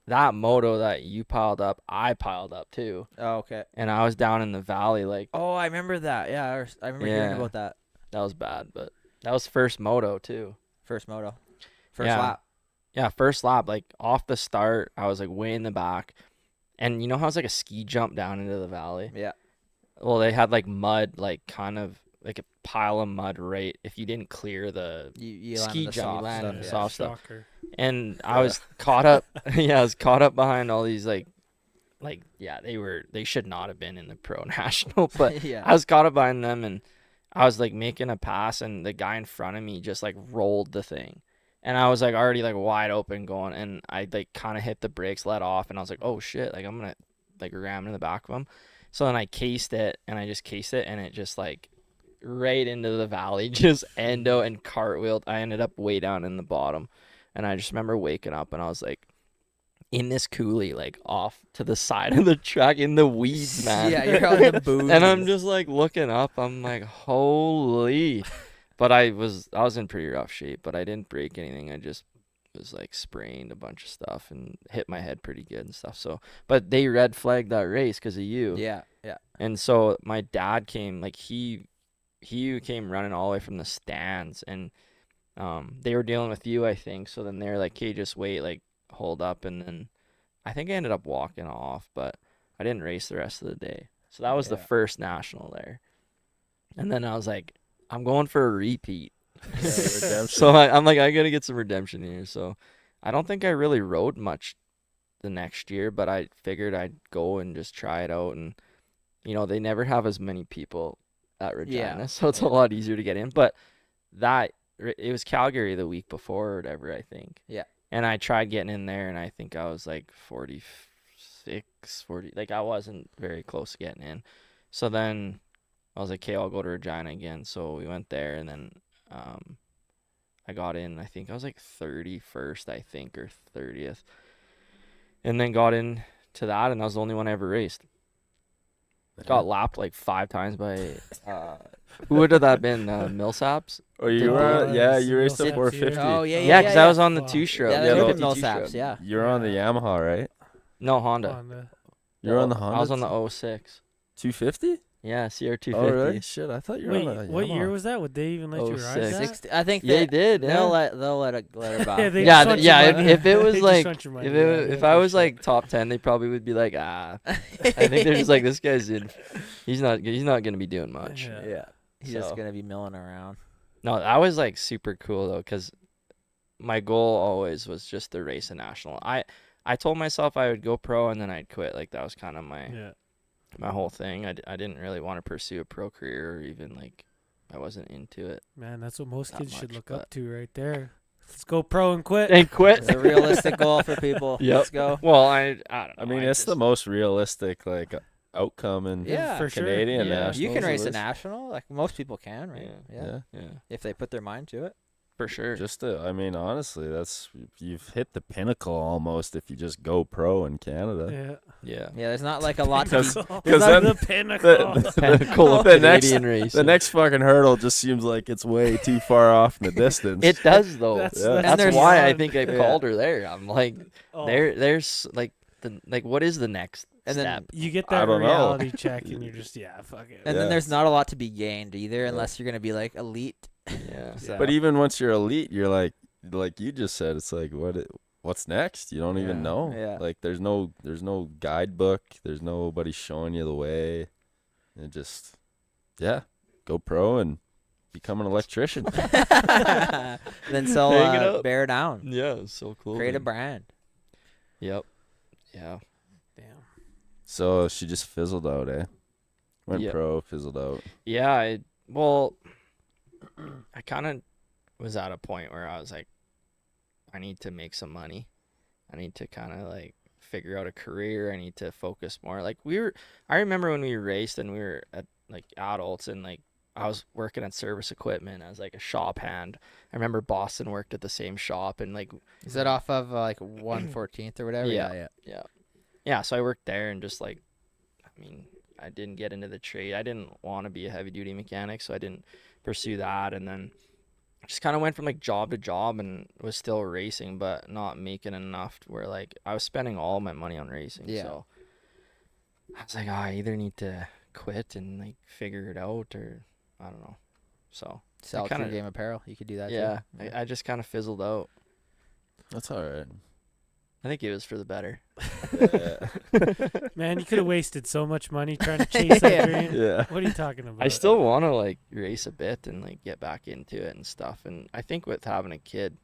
that moto that you piled up, I piled up too, Oh, okay. and I was down in the valley. Like Oh, I remember that. Yeah, I remember hearing Yeah. about that. that was bad, but that was first moto too. First moto. First Yeah. lap. Yeah, first lap, like off the start, I was like way in the back, and you know how it's like a ski jump down into the valley. Yeah. Well, they had like mud, like kind of like a pile of mud right if you didn't clear the You ski landed the jump, you soft landed stuff, the yeah. soft stuff. Shocker. And I was caught up. Yeah, I was caught up behind all these like yeah, they should not have been in the pro national, but Yeah. I was caught up behind them, and I was like making a pass, and the guy in front of me just like rolled the thing, and I was like already like wide open going, and I like kind of hit the brakes, let off, and I was like, oh shit, like I'm gonna like ram in the back of him. So then I cased it, and it just like right into the valley, just endo and cartwheeled. I ended up way down in the bottom, and I just remember waking up, and I was like in this coulee, like off to the side of the track in the weeds, man. Yeah, you're out in the booze. And I'm just like looking up. I'm like, holy. But I was in pretty rough shape, but I didn't break anything. I just was like sprained a bunch of stuff and hit my head pretty good and stuff. So, but they red flagged that race because of you. Yeah. And so my dad came, like he came running all the way from the stands, and they were dealing with you, I think. So then they're like, "Okay, just wait, like hold up." And then I think I ended up walking off, but I didn't race the rest of the day. So that was the Yeah. first national there. And then I was like, I'm going for a repeat. redemption. So I'm like, I gotta get some redemption here. So I don't think I really rode much the next year, but I figured I'd go and just try it out. And you know, they never have as many people at Regina, Yeah. so it's a lot easier to get in. But it was Calgary the week before or whatever, I think. Yeah. And I tried getting in there, and I think I was like 46, 40. Like I wasn't very close to getting in. So then I was like, okay, I'll go to Regina again. So we went there, and then I got in. I think I was like 31st, I think, or 30th. And then got in to that, and that was the only one I ever raced. Got lapped like 5 times by who would have that been? Millsaps? Oh, you Did were they- yeah, you raced a Millsaps 450. here? Oh yeah. Yeah, because I was on the Wow. 2-stroke. Yeah, Yeah, they the were OT Millsaps. Yeah. You're on the Yamaha, right? No, Honda. On the- You're on the Honda. I was on the 06. 250. Yeah, CR250. Oh, really? Shit, I thought you were Wait, on a what year Yamaha. was that? Would they even let you ride 06. that? 60, I think Yeah, they did. They'll Yeah. let her buy. Yeah, they Yeah, just want yeah. your money. If it They was just like, want your money, if yeah, if for I was sure. like top 10, they probably would be like, I think they're just like, this guy's in. He's not gonna be doing much. Yeah. Yeah, he's just So- gonna be milling around. No, that was like super cool though, because my goal always was just to race a national. I told myself I would go pro and then I'd quit. Like that was kind of Yeah. my whole thing. I didn't really want to pursue a pro career, or even like I wasn't into it. Man, that's what most That kids should much, look but- up to right there. Let's go pro and quit. And quit. It's a realistic goal for people. Yep. Let's go. Well, I don't know. I mean, it's the most realistic like outcome in Yeah, for sure. Canadian Yeah. nationals. You can at race a least. national, like most people can, right? Yeah. Yeah, If they put their mind to it. for sure. I mean, honestly, you've hit the pinnacle almost if you just go pro in Canada. Yeah. Yeah. Yeah, there's not like a lot to Because be. because That's then the pinnacle. Pinnacle of the next- Canadian racing. the next fucking hurdle just seems like it's way too far off in the distance. It does though. That's- Yeah. That's there's why I one- think I Yeah. called her there. I'm like, Oh, there's like what is the next And then step? you get I that don't know. reality check, and you're just fuck it. And Yeah. then there's not a lot to be gained either, unless you're gonna be like elite. Yeah. So- But even once you're elite, you're like you just said, it's like what's next? You don't even Yeah. know. Yeah. Like there's no guidebook. There's nobody showing you the way. It just go pro and become an electrician. then sell Hang it up. bear down. Yeah, it's so cool. Create a brand. Yep. Yeah. Damn. So she just fizzled out, eh? Went Yeah. pro, fizzled out. Yeah, I kind of was at a point where I was like, I need to make some money. I need to kind of like figure out a career. I need to focus more. Like I remember when we raced and we were at like adults and like I was working at service equipment as like a shop hand. I remember Boston worked at the same shop and like, Is that off of like 114th or whatever? Yeah. yeah, so I worked there and just like, I mean, I didn't get into the trade. I didn't want to be a heavy duty mechanic, so I didn't pursue that. And then just kind of went from like job to job and was still racing, but not making enough to where like I was spending all my money on racing. Yeah. So I was like, I either need to quit and like figure it out, or I don't know. So Sell kinda- True Game Apparel. You could do that. yeah, Too. I just kind of fizzled out. That's all right. I think it was for the better. Yeah. Man, you could have wasted so much money trying to chase that Yeah. dream. Yeah. What are you talking about? I still want to like race a bit and like get back into it and stuff. And I think with having a kid,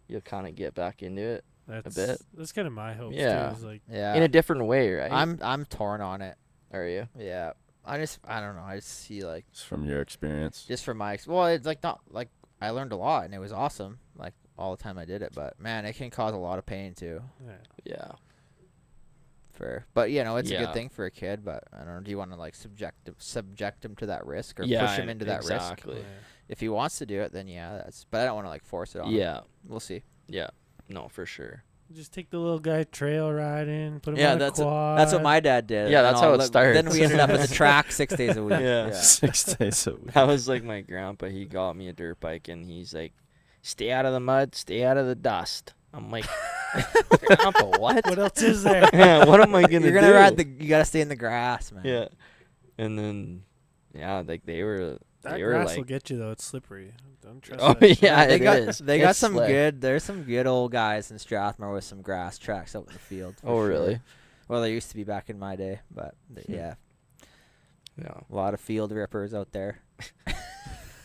you'll kind of get back into it that's, bit. That's kind of my hopes Yeah. too. Is like, Yeah. in a different way, right? I'm torn on it. Are you? Yeah. I don't know. I just see like Just from your experience. just from my well, it's like not like I learned a lot and it was awesome. Like all the time I did it, but man, it can cause a lot of pain too. yeah. Yeah. But you know, it's a Yeah. good thing for a kid. But I don't know. Do you want to like subject him to that risk or Yeah, push him into that risk? exactly. Yeah. If he wants to do it, then yeah, that's. But I don't want to like force it on him. Yeah. We'll see. Yeah. No, for sure. Just take the little guy trail riding, put him Yeah, on a quad. that's what my dad did. Yeah, and that's all how it the- starts. Then we ended up at the track 6 days a week. Yeah. 6 days a week. That was like my grandpa. He got me a dirt bike and he's like, stay out of the mud, stay out of the dust. I'm like, Grandpa, what? What else is there? Yeah, what am I gonna do? You're gonna ride the. You gotta stay in the grass, man. Yeah. And then, yeah, like they were That were grass like, will get you though. It's slippery. Don't trust oh that shit. yeah, They it got is. they got It's some slick. good. There's some good old guys in Strathmore with some grass tracks out in the field. for Oh sure. really? Well, there used to be back in my day, but Hmm. yeah, Yeah. a lot of field rippers out there.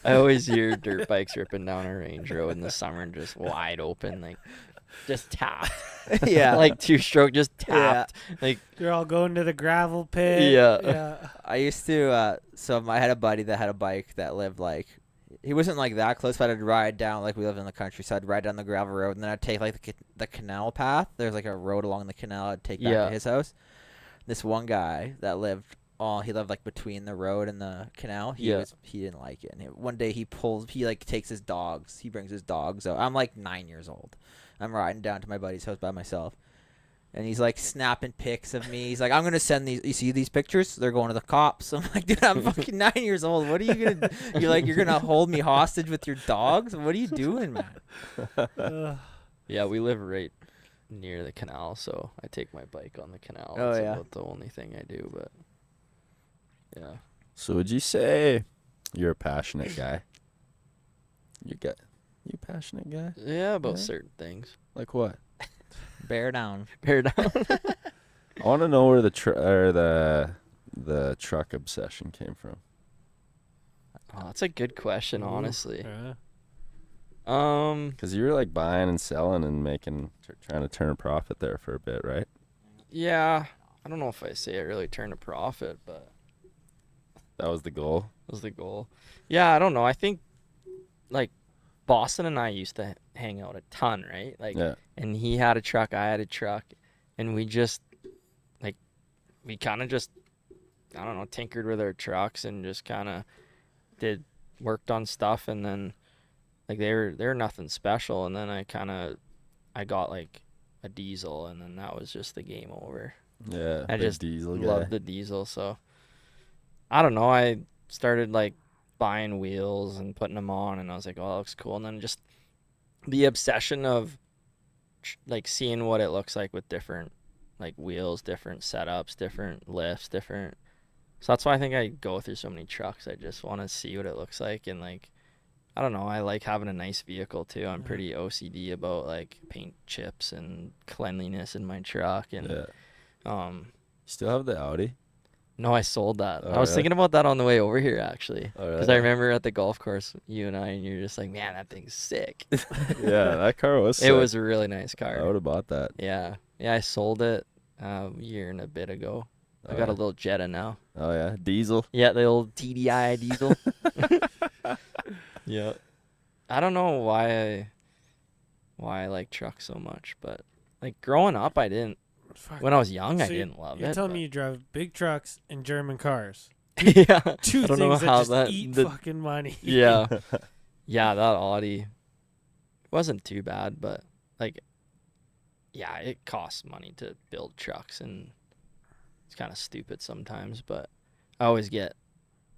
I always hear dirt bikes ripping down a range road in the summer and just wide open, like just tapped. Yeah. Like two stroke, just Yeah. tapped. Like They're all going to the gravel pit. Yeah. Yeah. I used to. So I had a buddy that had a bike that lived like. He wasn't like that close, but I'd ride down like we lived in the country, so I'd ride down the gravel road, and then I'd take like the canal path. There's like a road along the canal. I'd take back Yeah. to his house. This one guy that lived. He lived like between the road and the canal. He didn't like it. And one day he like takes his dogs. He brings his dogs out. I'm like 9 years old. I'm riding down to my buddy's house by myself. And he's like snapping pics of me. He's like, I'm gonna send these. You see these pictures? They're going to the cops. I'm like, dude, I'm fucking 9 years old. What are you gonna? You're gonna hold me hostage with your dogs? What are you doing, man? yeah, we live right near the canal, so I take my bike on the canal. Oh, That's yeah. about the only thing I do, but yeah. So would you say you're a passionate guy? You a passionate guy? Yeah, about Yeah. certain things. Like what? Bear down. Bear down. I want to know where the truck obsession came from. Oh, that's a good question, Ooh, honestly. yeah. Because you were like buying and selling and trying to turn a profit there for a bit, right? Yeah, I don't know if I say I really turned a profit, but That was the goal. that was the goal. Yeah, I don't know. I think like Boston and I used to hang out a ton, right? Like, Yeah. and he had a truck, I had a truck, and we just like we kind of just I don't know tinkered with our trucks and just kind of worked on stuff, and then like they're nothing special, and then I got like a diesel, and then that was just the game over. Yeah. I big just diesel guy. Love the diesel, so I don't know. I started like buying wheels and putting them on, and I was like, oh, that looks cool. And then just the obsession of like seeing what it looks like with different like wheels, different setups, different lifts, different. So that's why I think I go through so many trucks. I just want to see what it looks like, and like I don't know. I like having a nice vehicle too. I'm pretty OCD about like paint chips and cleanliness in my truck, and Yeah. um. You still have the Audi? No, I sold that. Oh, I was really? thinking about that on the way over here, actually. Oh, Because I remember at the golf course, you and you're just like, man, that thing's sick. Yeah, that car was It sick. was a really nice I car. would have bought that. Yeah. Yeah, I sold it a year and a bit ago. I Oh, got a yeah. little Jetta now. Oh, yeah. Diesel. Yeah, the old TDI diesel. Yeah. I don't know why I like trucks so much, but like growing up, I didn't. Fuck. When I was young, I So didn't love You're it. telling but- me you drive big trucks and German cars. yeah. Two I don't know things that how just that eat the- fucking money. Yeah. Yeah, that Audi wasn't too bad, but like yeah, it costs money to build trucks, and it's kind of stupid sometimes, but I always get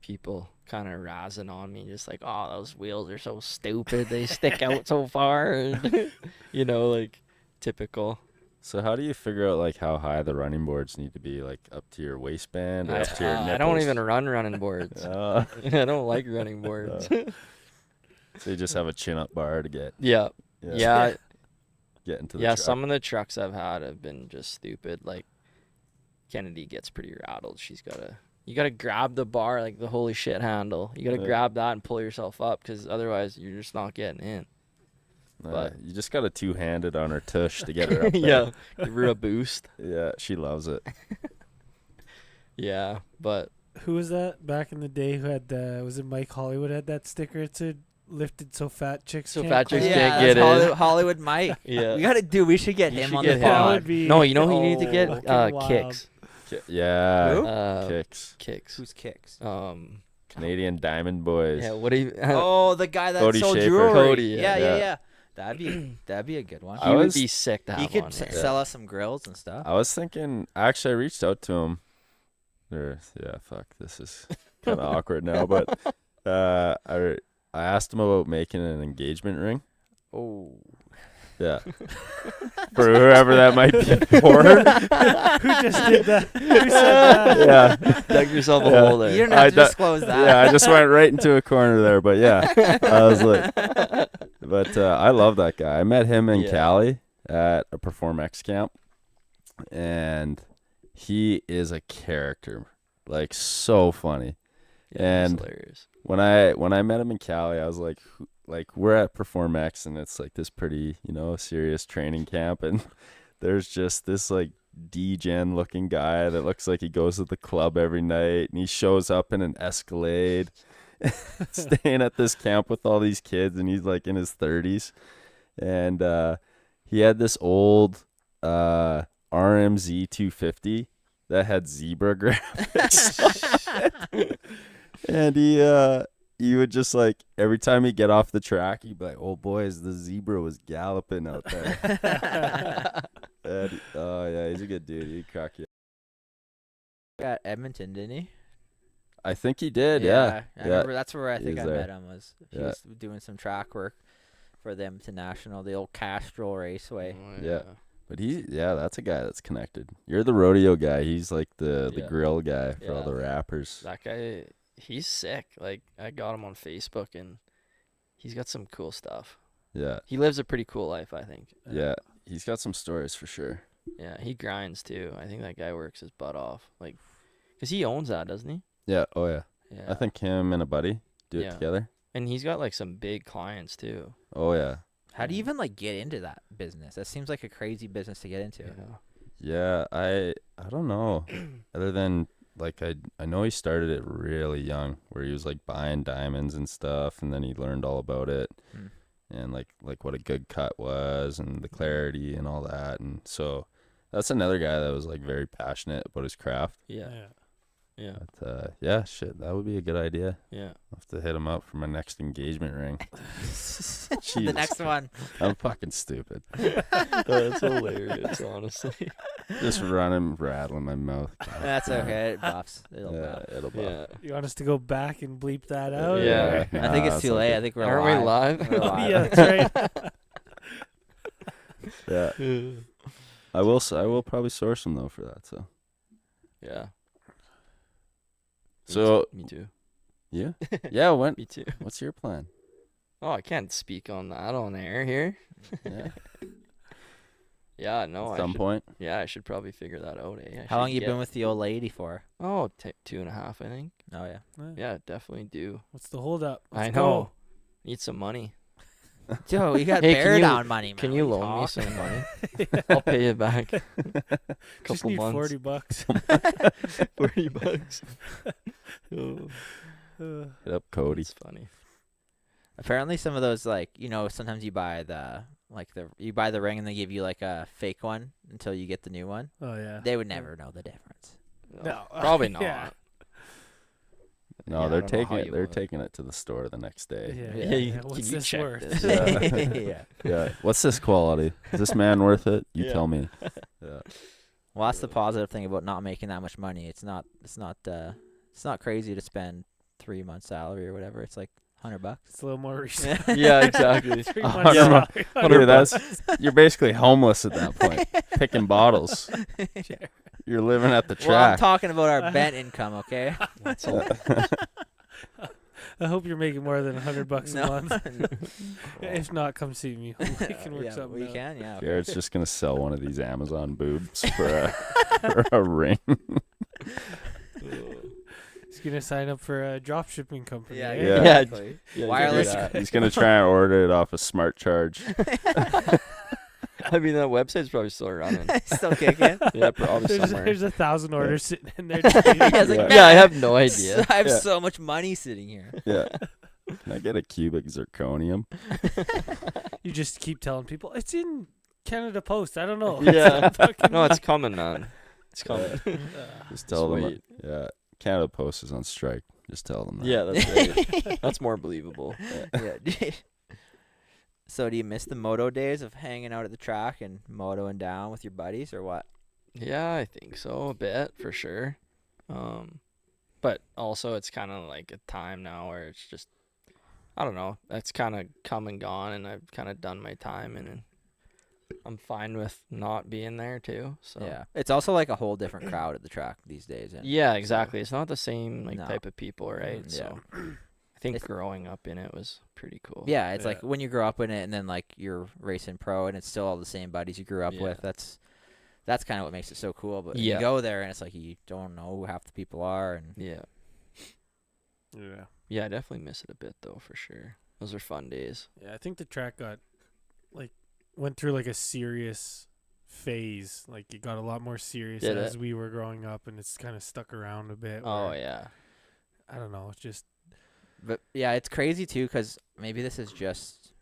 people kind of razzing on me just like, "Oh, those wheels are so stupid. They stick out so far." And, you know, like typical. So how do you figure out like how high the running boards need to be, like up to your waistband or up to your nipples? I don't even run running boards. Uh, I don't like running boards. so you just have a chin-up bar to get Yeah. Yeah. get into the Yeah, truck. some of the trucks I've had have been just stupid. Like Kennedy gets pretty rattled. You gotta grab the bar, like the holy shit handle. You gotta Yeah. grab that and pull yourself up, because otherwise you're just not getting in. but- You just got a two-handed on her tush to get her up there. Yeah, give her a boost. Yeah, she loves it. Yeah, but Who was that back in the day who had was it Mike Hollywood had that sticker? It said lifted so fat chicks So can't fat chicks climb? can't that's get in. Hollywood Mike. yeah, We gotta do. We should get You him should on get the him That pod. would be no, you know who you need to Oh, get fucking wild. Kicks. Yeah, Uh, kicks. Kicks. Who's kicks? Canadian Diamond Boys. Yeah. What do you? Oh, the guy that Cody sold Schaefer. jewelry. Cody, yeah, yeah. yeah. That'd be a good one. I He would was- be sick to have He could on here. sell us some grills and stuff. I was thinking, actually, I reached out to him. Fuck, this is kind of awkward now, but I asked him about making an engagement ring. Oh, Yeah. For whoever that might be for. Who just did that? Who said that? Yeah. Dug yourself a Yeah. hole there. you don't have to I disclose that. Yeah, I just went right into a corner there, but yeah. I was like, but I love that guy. I met him in Yeah. Cali at a Perform X camp, and he is a character, like so funny. Yeah, that's and- hilarious. When I met him in Cali, I was like we're at Perform X, and it's like this pretty, serious training camp, and there's just this like D-gen looking guy that looks like he goes to the club every night, and he shows up in an Escalade, staying at this camp with all these kids, and he's like in his 30s, and he had this old RMZ 250 that had zebra graphics. And he would just like every time he'd get off the track, he'd be like, "Oh boys, the zebra was galloping out there." And, oh yeah, he's a good dude. He'd crack you. Got Edmonton, didn't he? I think he did. Yeah. I remember that's where I He think was I there. met him. He Yeah. was doing some track work for them to national, the old Castrol Raceway. Oh, Yeah. But that's a guy that's connected. You're the rodeo guy. He's like the Yeah. grill guy for all Yeah. the rappers. That guy, he's sick. Like, I got him on Facebook, and he's got some cool stuff. Yeah. He lives a pretty cool life, I think. Yeah. He's got some stories for sure. Yeah, he grinds too. I think that guy works his butt off. Like, 'cause he owns that, doesn't he? Yeah. Oh yeah. Yeah. I think him and a buddy do it Yeah. together. And he's got like some big clients too. Oh yeah. How do you even like get into that business? That seems like a crazy business to get into. Yeah. Yeah. I don't know. Other than like I know he started it really young, where he was like buying diamonds and stuff, and then he learned all about it. Hmm. And like what a good cut was and the clarity and all that. And so that's another guy that was like very passionate about his craft. Yeah. Yeah. Yeah. But yeah, shit, that would be a good idea. Yeah. I'll have to hit him up for my next engagement ring. The Jesus. next one. I'm fucking stupid. That's hilarious, honestly. Just running, rattling my mouth. That's okay. It buffs. It'll Yeah, buff. it'll buff. Yeah. You want us to go back and bleep that out? Yeah. or- I think it's Nah, too late. I think we're Aren't we live. live? We're Oh, live. yeah, that's right. Yeah. I will probably source him though for that. So Yeah. So- me too. yeah, yeah. Me too. What's your plan? Oh, I can't speak on that on air here. Yeah. Yeah, no, At some point. I should probably figure that out. How long you been with the old lady for? Oh, 2.5, I think. Oh yeah. Yeah, definitely do. What's the holdup? I Let's know. go. Need some money. Joe, you got Hey, can bear you- down money, man. Can What you are loan me talking some about? money? I'll pay you back. Just Couple need months. $40. 40 bucks. Oh, Hit up Cody. it's funny. Apparently, some of those sometimes you buy you buy the ring and they give you like a fake one until you get the new one. Oh yeah. They would never know the difference. No. Probably not. Yeah. No, Yeah, I they're don't know how taking it. you They're would. taking it to the store the next day. Yeah. Yeah, you- What's can you this check worth? this? Yeah. Yeah. What's this quality? Is this man worth it? You Yeah. tell me. Yeah. Well, that's the positive thing about not making that much money. It's not crazy to spend 3 months salary or whatever. It's like $100. It's a little more recent. Yeah, exactly. 3 100 months bucks. salary. Dude, that's you're basically homeless at that point, picking bottles. You're living at the Well, I'm track. talking about our bent income, okay? That's all. I hope you're making more than $100 a No. month. If not, come see me. We can work yeah, something we out. can, yeah. Jared's just gonna sell one of these Amazon boobs for for a ring. He's gonna sign up for a drop shipping company. Yeah, eh? Yeah. exactly. Yeah, Wireless. He's gonna try and order it off a Smart Charge. I mean, that website's probably still running. Still kicking. Yeah, probably There's somewhere. 1,000 orders sitting in there. Yeah, it's like, Yeah. man, Yeah, I have no idea. I have Yeah. so much money sitting here. Yeah. Can I get a cubic zirconium? You just keep telling people it's in Canada Post. I don't know. Yeah. Fucking- No, it's coming, man. It's coming. Just tell them. Sweet. Yeah. Canada Post is on strike. Just tell them that. Yeah, that's right. That's more believable. Yeah. So do you miss the moto days of hanging out at the track and motoing down with your buddies or what? Yeah, I think so, a bit for sure. But also it's kind of like a time now where it's just, I don't know, that's kind of come and gone, and I've kind of done my time, and I'm fine with not being there too. So Yeah. It's also like a whole different crowd at the track these days. And yeah, exactly. It's not the same like No. type of people, right? Mm, So I think It's- growing up in it was pretty cool. Yeah, it's Yeah. like when you grow up in it and then like you're racing pro and it's still all the same buddies you grew up Yeah. with. That's kind of what makes it so cool. But Yeah. you go there and it's like you don't know who half the people are. And Yeah. Yeah. Yeah, I definitely miss it a bit though, for sure. Those are fun days. Yeah, I think the track went through like a serious phase. Like it got a lot more serious Did as it? we were growing up, and it's kind of stuck around a bit. Oh where, yeah. I don't know. It's just But yeah, it's crazy too because maybe this is just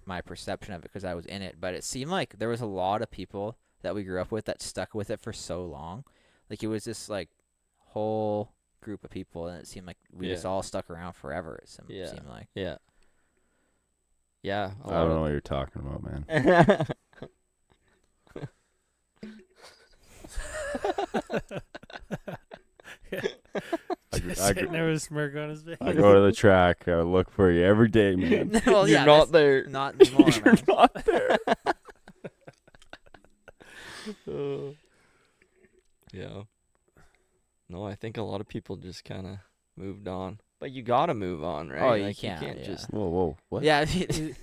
my perception of it because I was in it. But it seemed like there was a lot of people that we grew up with that stuck with it for so long. Like it was this like whole group of people, and it seemed like we just Yeah. all stuck around forever. It seemed Yeah. like. Yeah. Yeah. I don't know what you're talking about, man. just I sitting there with a smirk on his face. I go to the track. I look for you every day, man. Well, You're yeah, not that's there. not anymore, You're man. not there. Yeah. No, I think a lot of people just kind of moved on. But you gotta move on, right? Oh, you Like, can't, yeah. just. Whoa, what? Yeah.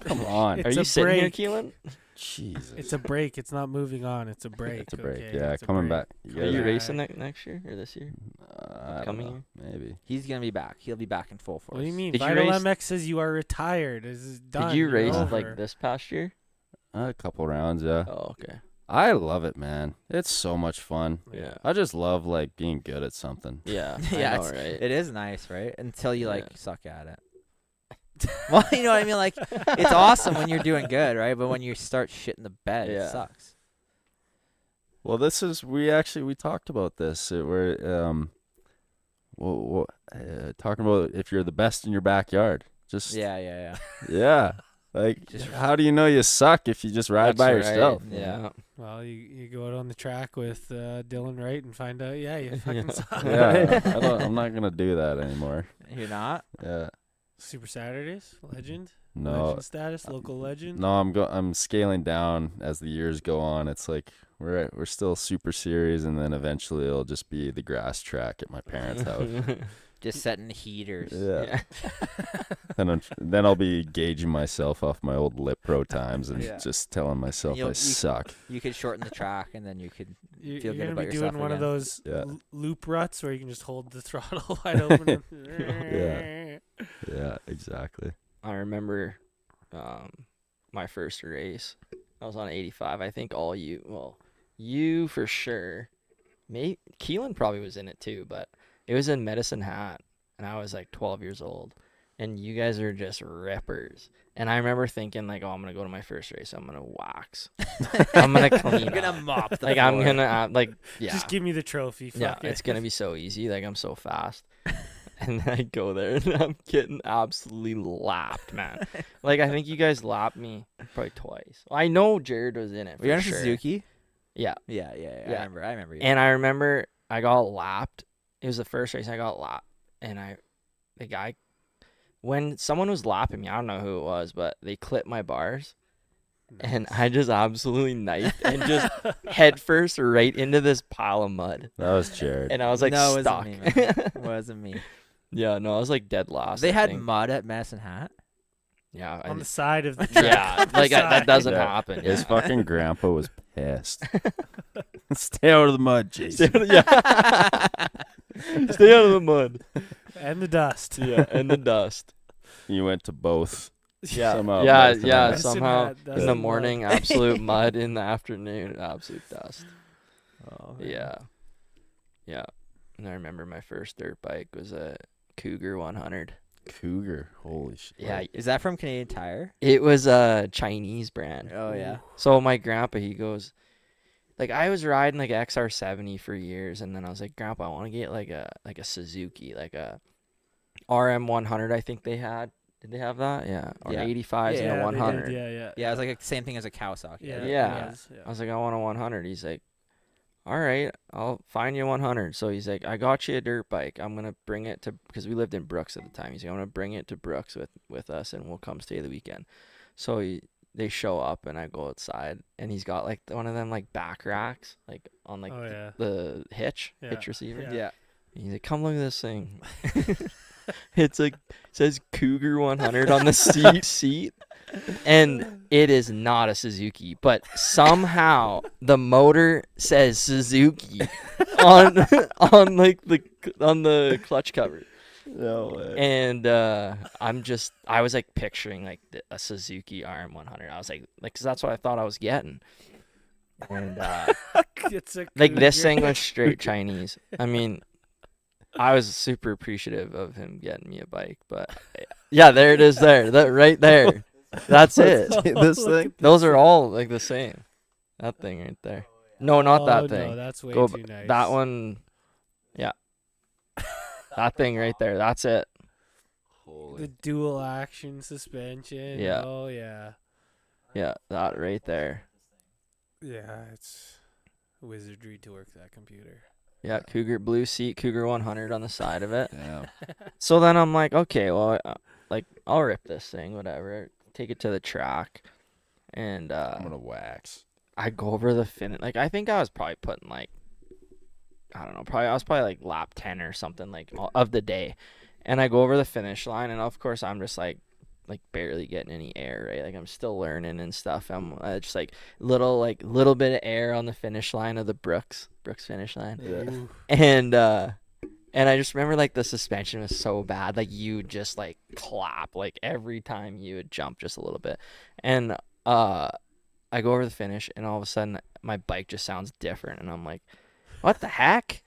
Come on. Are It's you a sitting here, break. Keelan? Jesus. It's a break. It's not moving on. It's a break. It's a break. okay? Yeah, It's a coming break. back. You Are guys you are- racing next year or this year? I don't coming know. Maybe. He's gonna be back. He'll be back in full force. What do you mean? Did you Vital race- MX says you are retired. This is done. Did you You're race over. like this past year? A couple rounds, yeah. Oh, okay. I love it, man. It's so much fun. Yeah. I just love like being good at something. Yeah. Yeah, I know, it's- right? It is nice, right? Until you like Yeah. suck at it. Well, you know what I mean. Like, it's awesome when you're doing good, right? But when you start shit in the bed, Yeah. it sucks. Well, we talked about this. We're talking about if you're the best in your backyard. Just Yeah. yeah. Like, Just- how do you know you suck if you just ride That's by right. yourself? Yeah. Well, you go out on the track with Dylan Wright and find out, yeah, you fucking Yeah. suck. Yeah, I'm not gonna do that anymore. You're not. Yeah, Super Saturdays, legend, no, legend status, local legend. no. I'm scaling down as the years go on. It's like we're still Super Series, and then eventually it'll just be the grass track at my parents' house. Just setting heaters. Yeah. Then I'll be gauging myself off my old Lip Pro times and Yeah. just telling myself I suck. You could shorten the track, and then you could. You're Feel good gonna about be yourself doing one of again. those Yeah. loop ruts where you can just hold the throttle wide open. Yeah. Yeah, exactly. I remember my first race. I was on 85. I think you for sure. Maybe Keelan probably was in it too, but it was in Medicine Hat, and I was like 12 years old, and you guys are just rippers. And I remember thinking like, oh, I'm gonna go to my first race. I'm gonna wax. I'm gonna clean. You're gonna up. mop the Like I'm floor. gonna yeah. Just give me the trophy. Yeah, Fuck it. it's gonna be so easy. Like I'm so fast. And then I go there and I'm getting absolutely lapped, man. Like I think you guys lapped me probably twice. I know Jared was in it. Were you for on a sure. Suzuki? Yeah. Yeah. Yeah. I remember you. And I remember I got lapped. It was the first race I got lapped, and the guy, when someone was lapping me, I don't know who it was, but they clipped my bars. And I just absolutely knifed and just head first right into this pile of mud. That was Jared. And I was like No, it stuck. wasn't me, man. It wasn't me. Yeah, no, I was like dead last. They I had think. mud at Medicine Hat. Yeah, on the side of the track. yeah, like that doesn't Yeah. happen. His Yeah. fucking grandpa was pissed. Stay out of the mud, Jason. yeah. Stay out of the mud. and the dust. Yeah, and the dust. You went to both. Yeah, Somehow yeah, Medicine yeah. Hat. Medicine Somehow Hat, dust in the and mud. morning, absolute mud. In the afternoon, absolute dust. Oh, Yeah, yeah. And I remember my first dirt bike was a Cougar 100. Cougar. Holy shit. Yeah, Is that from Canadian Tire? it was a Chinese brand. Oh yeah. So my grandpa, he goes, like I was riding like XR70 for years, and then I was like, Grandpa, I want to get like a Suzuki, like a RM100. I think they had. Did they have that? Yeah. Or Yeah. 85s and Yeah, a they 100. did, Yeah. Yeah, it's like the same thing as a Kawasaki. Yeah. right? Yeah. it was, I was like, I want a 100. He's like, all right, I'll find you 100. So he's like, I got you a dirt bike. I'm going to bring it to, because we lived in Brooks at the time. He's like, I'm going to bring it to Brooks with us, and we'll come stay the weekend. So they show up, and I go outside, and he's got like one of them like back racks, like on like Oh, yeah. the hitch Yeah. receiver. Yeah. Yeah. And he's like, come look at this thing. It's like, says Cougar 100 on the seat. And it is not a Suzuki, but somehow the motor says Suzuki on like on the clutch cover. No way. And I was like picturing like a Suzuki RM100. I was like, 'cause that's what I thought I was getting. And It's a like this Cougar. thing was straight Chinese. I mean, I was super appreciative of him getting me a bike, but yeah, there it is there. That right there. That's it. This thing? Those are all like the same. That thing right there. No, not Oh, that thing. No, that's way Go too nice. That one. Yeah. That thing right there. That's it. The dual action suspension. Yeah. Oh yeah. Yeah, that right there. Yeah, it's wizardry to work that computer. Yeah, Cougar blue seat, Cougar 100 on the side of it. Damn. So then I'm like, okay, well, like I'll rip this thing, whatever. Take it to the track, and I'm gonna wax. I go over the finish. Like I think I was probably putting like, I don't know, I was probably like lap 10 or something like of the day, And I go over the finish line, and of course I'm just like barely getting any air, right? Like I'm still learning and stuff. I'm just like little bit of air on the finish line of the Brooks finish line. Ooh. And I just remember like the suspension was so bad, like you just like clap like every time you would jump just a little bit. And I go over the finish, and all of a sudden my bike just sounds different, and I'm like, what the heck?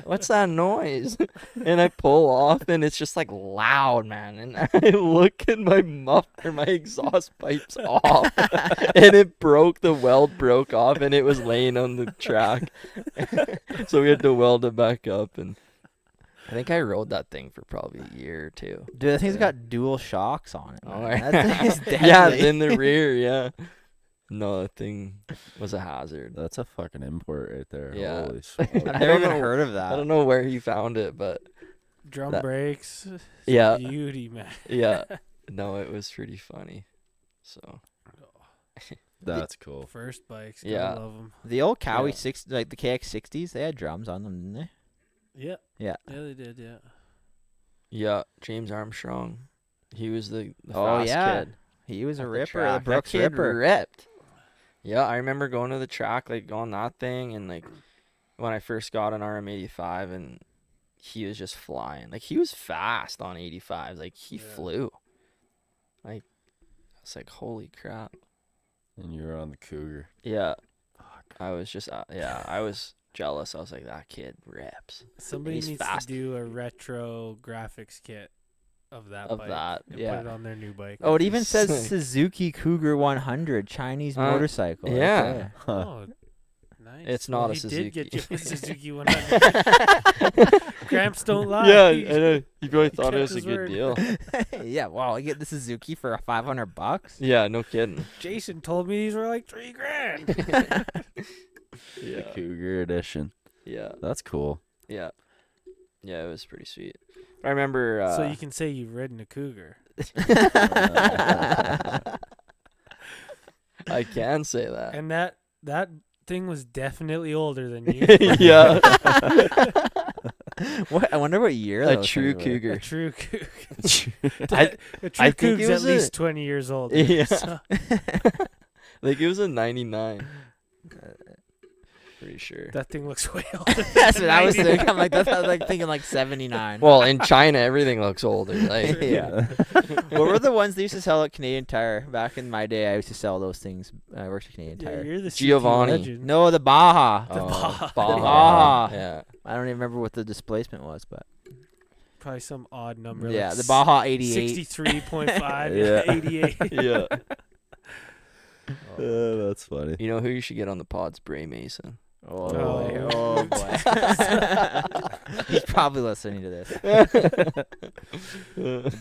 What's that noise? And I pull off, and it's just like loud, man. And I look, and my exhaust pipe's off, and it broke. The weld broke off, and it was laying on the track. So we had to weld it back up, and I think I rode that thing for probably a year or two. Dude, that thing's Yeah. got dual shocks on it. Oh, Man. That thing is deadly. yeah, in the rear, yeah. No, that thing was a hazard. That's a fucking import right there. Yeah. Holy shit. I've I never don't even know- heard of I that. don't know where he found it, but Drum That- brakes. It's Yeah. Beauty, man. yeah. No, it was pretty funny. So, That's cool. First bikes. Yeah. Gotta love them. The old Cowie Yeah. 6, like the KX60s, they had drums on them, didn't they? Yeah. Yeah. Yeah, they did. Yeah. yeah, James Armstrong. He was the Oh, fast yeah. kid. He was a at the ripper, the track. That Brooks kid ripper. ripped. Yeah, I remember going to the track, like on that thing, and like when I first got an RM85, and he was just flying. Like he was fast on 85s. Like he Yeah. flew. Like I was like, holy crap. And you were on the Cougar. Yeah. I was just I was jealous. I was like, that kid rips. Somebody He's needs fast. to do a retro graphics kit of that Of bike that. and Yeah. put it on their new bike. Oh, it even says Sick. Suzuki Cougar 100 Chinese motorcycle. right yeah. there. Oh, nice. It's Well, not a he Suzuki. did get you a Suzuki 100. Cramps don't lie. Yeah, He- I know. You probably thought it kept was a his good word. deal. Yeah, wow, I get the Suzuki for $500. Yeah, no kidding. Jason told me these were like $3,000. Yeah. The Cougar edition. Yeah. That's cool. Yeah. Yeah, it was pretty sweet. I remember So you can say you've ridden a Cougar. I can say that. And that thing was definitely older than you. yeah. What? I wonder what year A those true things were. A cougar. true Cougar. I- A true I think Cougar's it at was least 20 years old. Yeah. So- Like it was a 99. Pretty sure. that thing looks way older. That's what I was 90. thinking. I'm like, that's I was like thinking like 79. Well, in China everything looks older. Like Yeah. What were the ones they used to sell at Canadian Tire? Back in my day, I used to sell those things. I worked at Canadian Yeah, Tire. you're the CT Giovanni. legend. No, the Baja. The Baja. Baja. Yeah. I don't even remember what the displacement was, but Probably some odd number. yeah, like the Baja 88. 63.5, Yeah. 88. Yeah. That's funny. You know who you should get on the pods? Bray Mason. Oh, Oh. oh boy. He's probably listening to this.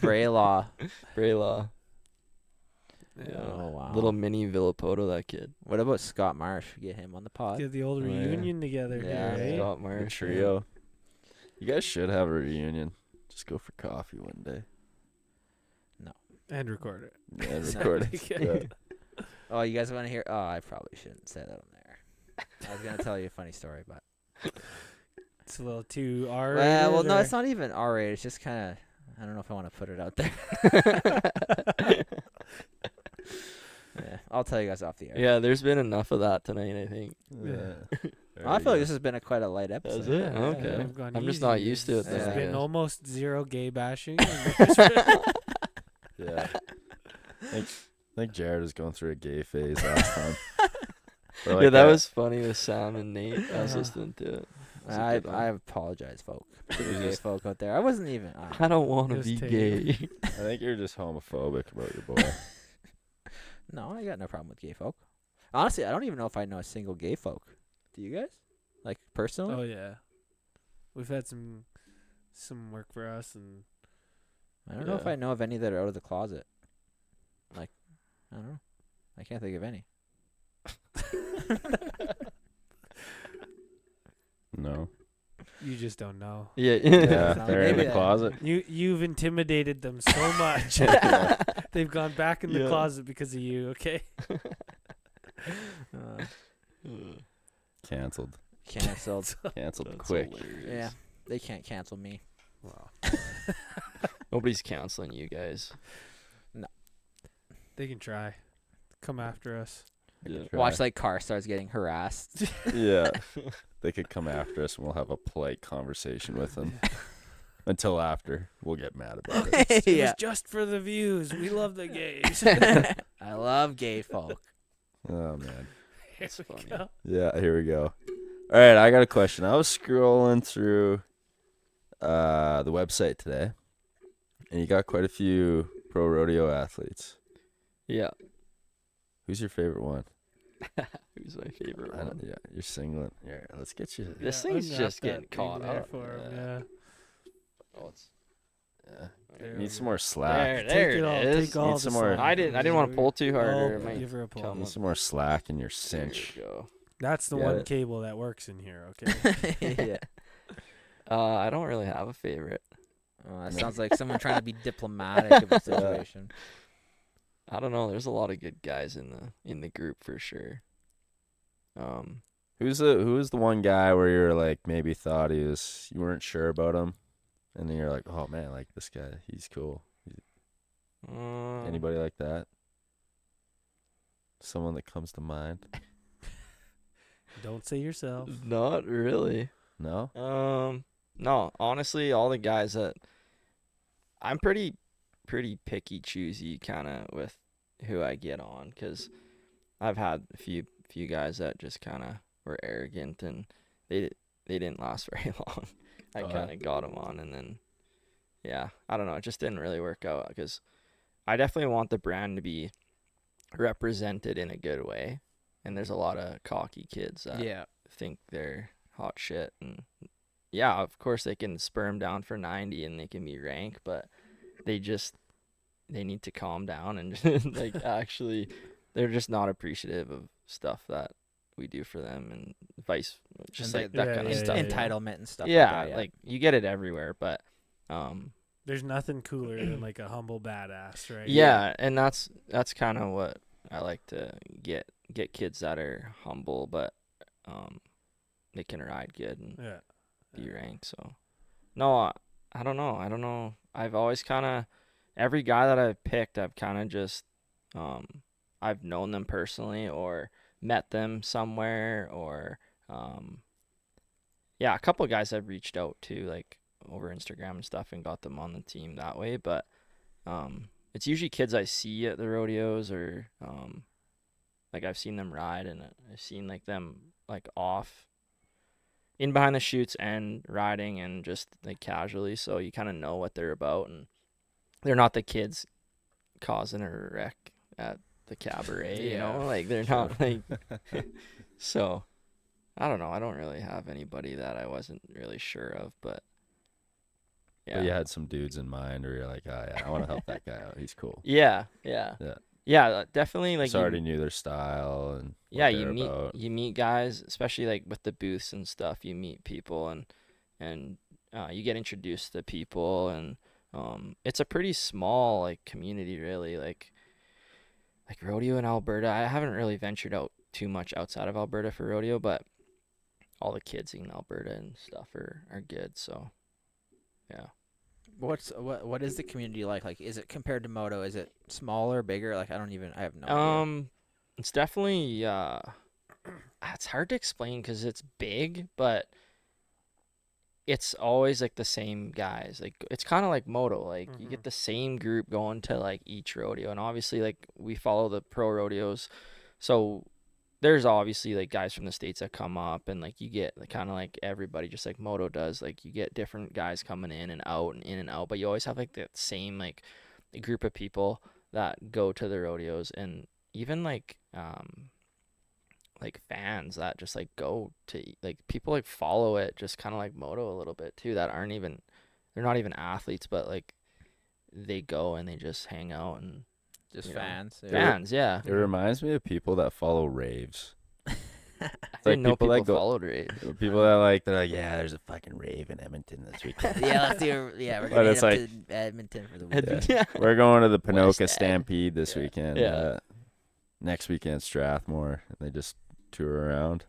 Bray Law. Bray Law. Yeah. Oh wow. Little mini Villapoto, that kid. What about Scott Marsh? Get him on the pod. Get the old Oh, yeah. reunion together. Yeah, here, eh? Scott Good Marsh. trio. You guys should have a reunion. Just go for coffee one day. And record it. Yeah, It's record not- it. Yeah. Oh, you guys want to hear? Oh, I probably shouldn't say that on there. I was gonna tell you a funny story, but It's a little too R-rated. well, no, or- it's not even R-rated. It's just kind of. I don't know if I want to put it out there. Yeah, I'll tell you guys off the air. Yeah, there's been enough of that tonight, I think. Yeah. I feel like this has been quite a light episode. Has it? Yeah, Okay. yeah. I've gone I'm just easy. not used to it There's then, I been guess. almost zero gay bashing. and there's been- Yeah. I think Jared was going through a gay phase last time. Or like yeah, that was funny with Sam and Nate. I was Uh-huh. listening to it. It was a I good one. I apologize, folk. To the gay folk out there. I wasn't even. I don't want to Just be take gay. I think you're just homophobic about your boy. No, I got no problem with gay folk. Honestly, I don't even know if I know a single gay folk. Do you guys? Like personally? Oh yeah, we've had some work for us, and I don't know if Yeah. I know of any that are out of the closet. Like, I don't know. I can't think of any. No. you just don't know. Yeah. Yeah, No, they're in maybe the that- closet. You've intimidated them so much. They've gone back in the Yeah. closet because of you. Okay. Canceled. Canceled. Canceled That's quick. hilarious. Yeah, they can't cancel me. Wow. Nobody's canceling you guys. They can try. Come after us. Yeah. Watch like car stars getting harassed. Yeah. They could come after us and we'll have a polite conversation with them. Until after. We'll get mad about it. It was just for the views. We love the gays. I love gay folk. Oh, man. It's funny. Yeah, here we go. All right, I got a question. I was scrolling through the website today, and you got quite a few pro rodeo athletes. Yeah. Who's your favorite one? Who's my favorite I one? don't, yeah, you're singling. Yeah, let's get you. This thing's unwrap just that getting thing caught there up. for 'em, Yeah. yeah. Oh, it's Yeah. There we Need some go. more slack. there Take it all, is. Take all Need the some more- slack. I didn't want to pull too hard. or it Oh, might give her a pull. come Need up. some more slack in your There cinch. we go. That's the Get one it? cable that works in here, okay? Yeah. I don't really have a favorite. Oh, that sounds like someone trying to be diplomatic of the situation. I don't know. There's a lot of good guys in the group for sure. Who was the one guy where you were like maybe thought you weren't sure about him, and then you're like, oh man, like this guy, he's cool. Anybody like that? Someone that comes to mind? Don't say yourself. Not really. No. No. Honestly, all the guys that I'm pretty picky, choosy kind of with who I get on, because I've had a few guys that just kind of were arrogant and they didn't last very long. I Oh, kind of got them on, and then yeah, I don't know, it just didn't really work out, because I definitely want the brand to be represented in a good way, and there's a lot of cocky kids that Yeah. think they're hot shit, and yeah, of course they can sperm down for 90 and they can be rank, but they need to calm down and like actually they're just not appreciative of stuff that we do for them, and just And like the- that yeah, kind of yeah, stuff. yeah. Entitlement and stuff. Yeah, like, that, like you get it everywhere, but There's nothing cooler than like a humble badass, right? yeah, and that's kind of what I like to get kids that are humble, but they can ride good and Yeah. be ranked. So no, I don't know. I've always kind of, every guy that I've picked, I've kind of just I've known them personally or met them somewhere, or yeah, a couple of guys I've reached out to like over Instagram and stuff and got them on the team that way, but it's usually kids I see at the rodeos, or like I've seen them ride, and I've seen like them like off in behind the chutes and riding and just like casually, so you kind of know what they're about, and they're not the kids causing a wreck at the cabaret, you know, like they're not like so I don't know, I don't really have anybody that I wasn't really sure of, but yeah. But you had some dudes in mind where you're like, oh yeah, I want to help that guy out. He's cool. Yeah, definitely, like So already knew their style and what yeah, they're about. you meet guys, especially like with the booths and stuff, you meet people, and you get introduced to people, and it's a pretty small like community, really, like rodeo in Alberta. I haven't really ventured out too much outside of Alberta for rodeo, but all the kids in Alberta and stuff are good, so yeah. what is the community like? Like, is it compared to moto? Is it smaller, bigger? Like, I have no idea. It's definitely it's hard to explain because it's big, but it's always like the same guys. Like, it's kind of like moto. Like, you get the same group going to like each rodeo, and obviously like we follow the pro rodeos, so there's obviously like guys from the States that come up, and like you get kind of like everybody, just like moto does. Like, you get different guys coming in and out, but you always have like that same like group of people that go to the rodeos, and even like fans that just like go to, like, people like follow it just kind of like moto a little bit too, that they're not even athletes, but like they go and they just hang out and Just you know, fans. fans, yeah. It reminds me of people that follow raves. I like didn't know people people that go- followed Rave. People that they're like, yeah, there's a fucking rave in Edmonton this weekend. Yeah, let's do. Yeah, we're But gonna it's head up like- to Edmonton for the weekend. Yeah. We're going to the West Pinoka Ed. Stampede this weekend. Yeah. Next weekend, Strathmore, and they just tour around.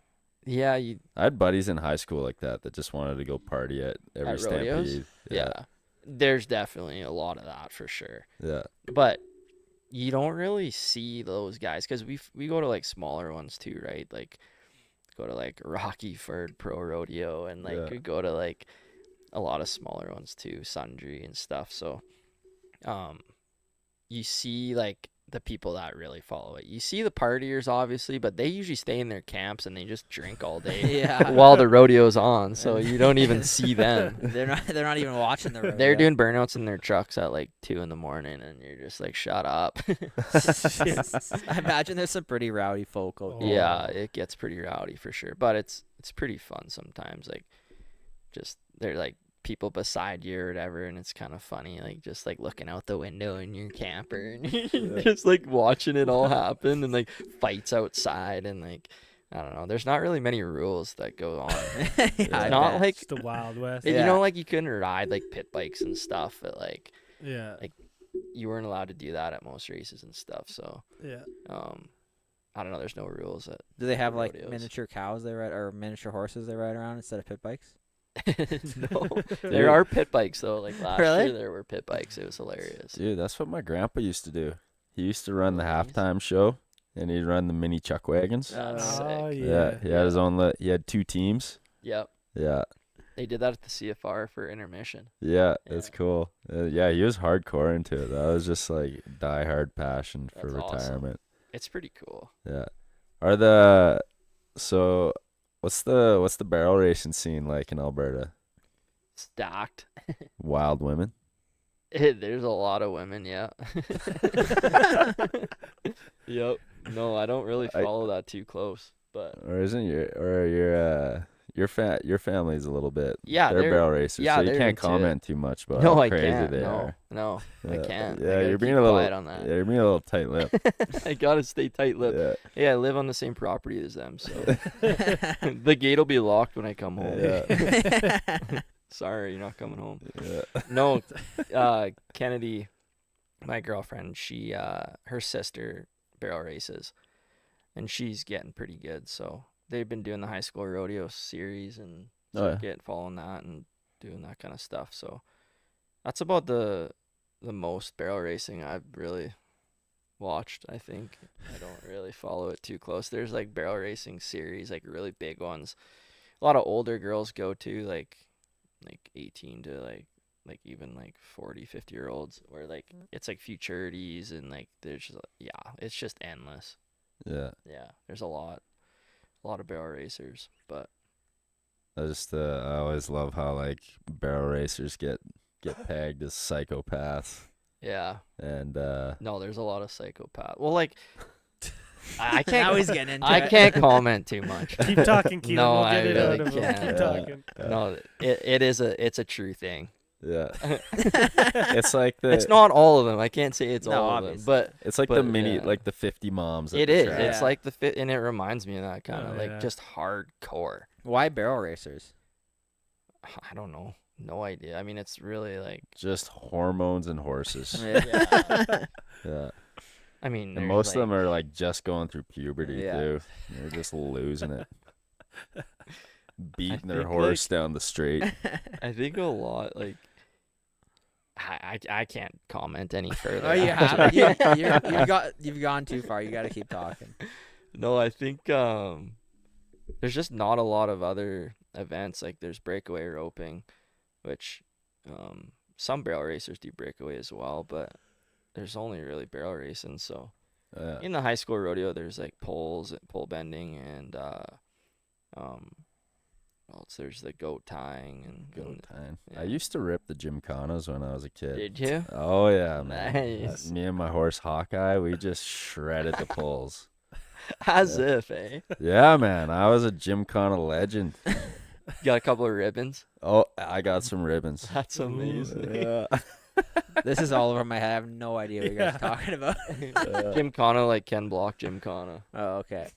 Yeah, I had buddies in high school like that just wanted to go party at every At Stampede. rodeos? Yeah. There's definitely a lot of that for sure. Yeah. But you don't really see those guys because we go to like smaller ones too, right? Like go to like Rocky Ford Pro Rodeo and like Yeah. we go to like a lot of smaller ones too, Sundry and stuff. So you see like the people that really follow it. You see the partiers obviously, but they usually stay in their camps and they just drink all day Yeah. while the rodeo's on. So you don't even see them. They're not even watching the rodeo. They're doing burnouts in their trucks at like 2 a.m, and you're just like, shut up. I imagine there's some pretty rowdy folk out there. Yeah, it gets pretty rowdy for sure, but it's pretty fun sometimes. Like, just they're like people beside you or whatever, and it's kind of funny. Like just like looking out the window in your camper and you're just like watching it all happen, and like fights outside, and like I don't know. There's not really many rules that go on. Yeah, It's I not bet. like It's the Wild West. you Yeah. know, like you couldn't ride like pit bikes and stuff, but like Yeah. you weren't allowed to do that at most races and stuff. So Yeah. I don't know. There's no rules at Do they have like rodeos. miniature cows they ride or miniature horses they ride around instead of pit bikes? No, there are pit bikes though. Like last Really? year, there were pit bikes. It was hilarious. Dude, that's what my grandpa used to do. He used to run the Nice. halftime show, and he'd run the mini chuck wagons. That's Oh, sick. yeah. He had his own. He had 2 teams. Yep, Yeah, they did that at the CFR for intermission. yeah, Yeah. it's cool. Yeah, he was hardcore into it. That was just like diehard passion for That's awesome. retirement. It's pretty cool. Yeah. So what's the barrel racing scene like in Alberta? Stacked. Wild women. There's a lot of women. Yeah. Yep. No, I don't really I- follow that too close, but Or isn't your family's a little bit. Yeah, they're they're- barrel racers, yeah, so you they're can't into it. comment too much about no, how I crazy can't. they No, are. no, I Yeah, can't. I Yeah, gotta you're being keep a little quiet on that. Yeah, you're being a little tight-lipped. I gotta stay tight-lipped. Yeah. Yeah, I live on the same property as them, so the gate will be locked when I come home. Yeah. Sorry, you're not coming home. Yeah. No, Kennedy, my girlfriend, she her sister barrel races, and she's getting pretty good. So they've been doing the high school rodeo series and Oh, yeah. following that and doing that kind of stuff. So that's about the most barrel racing I've really watched. I think I don't really follow it too close. There's like barrel racing series, like really big ones. A lot of older girls go to like 18 to like even like 40, 50-year olds, where like it's like futurities and like there's just, it's just endless. Yeah. Yeah, there's a lot of barrel racers, but I always love how like barrel racers get pegged as psychopaths, yeah, and no, there's a lot of psychopath. Well, like I can't. Now he's getting into I it. can't comment too much. Keep talking, Keelan. No, we'll I get it really out of him. can't. Keep Yeah. talking. No, it's a true thing. yeah, it's like It's not all of them. I can't say it's No, all obviously. of them, it's like but, the mini yeah. like the 50 moms. At but the it is. track. It's Yeah. like the fit, and it reminds me of that kind of Oh, like yeah. just hardcore. Why barrel racers? I don't know. No idea. I mean, it's really like just hormones and horses. yeah. Yeah, I mean, and there's, most of like- them are like just going through puberty Yeah. too. They're just losing it, beating their think, horse down the straight. I think a lot like I can't comment any further. Oh, you actually. have. You've gone too far. You got to keep talking. No, I think there's just not a lot of other events. Like there's breakaway roping, which some barrel racers do breakaway as well, but there's only really barrel racing. So Yeah. in the high school rodeo, there's like poles, pole bending, and what else? There's the goat tying and Goat time. yeah. I used to rip the gymkhanas when I was a kid. Did you? Oh yeah, man. Nice. Me and my horse Hawkeye, we just shredded the poles. As if, eh? Yeah, man. I was a gymkhana legend. You got a couple of ribbons. Oh, I got some ribbons. That's amazing. Yeah. This is all over my head. I have no idea what you guys are Yeah. talking about. Gymkhana, like Ken Block Gymkhana. Oh, okay.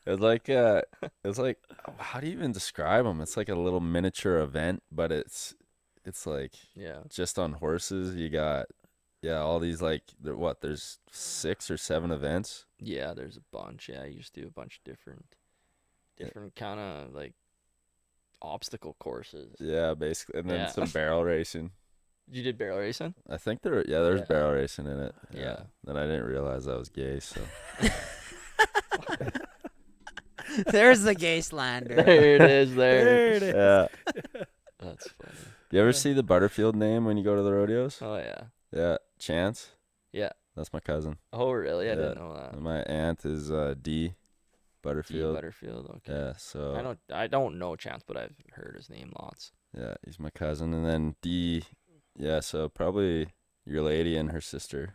It's like how do you even describe them? It's like a little miniature event, but it's like Yeah. just on horses. You got all these like there's 6 or 7 events. Yeah, there's a bunch. Yeah, I used to do a bunch of different kind of like obstacle courses. Yeah, basically, and then Yeah. some barrel racing. You did barrel racing? I think there's Yeah. barrel racing in it. Yeah. Then I didn't realize I was gay, so. There's the gay slander. There it is. There it is. Yeah. That's funny. You ever see the Butterfield name when you go to the rodeos? Oh yeah. Yeah. Chance? Yeah. That's my cousin. Oh really? I Yeah. didn't know that. And my aunt is D. D. Butterfield. Butterfield. Okay. Yeah, so. I don't know Chance, but I've heard his name lots. Yeah, he's my cousin. And then D. Yeah, so probably your lady and her sister.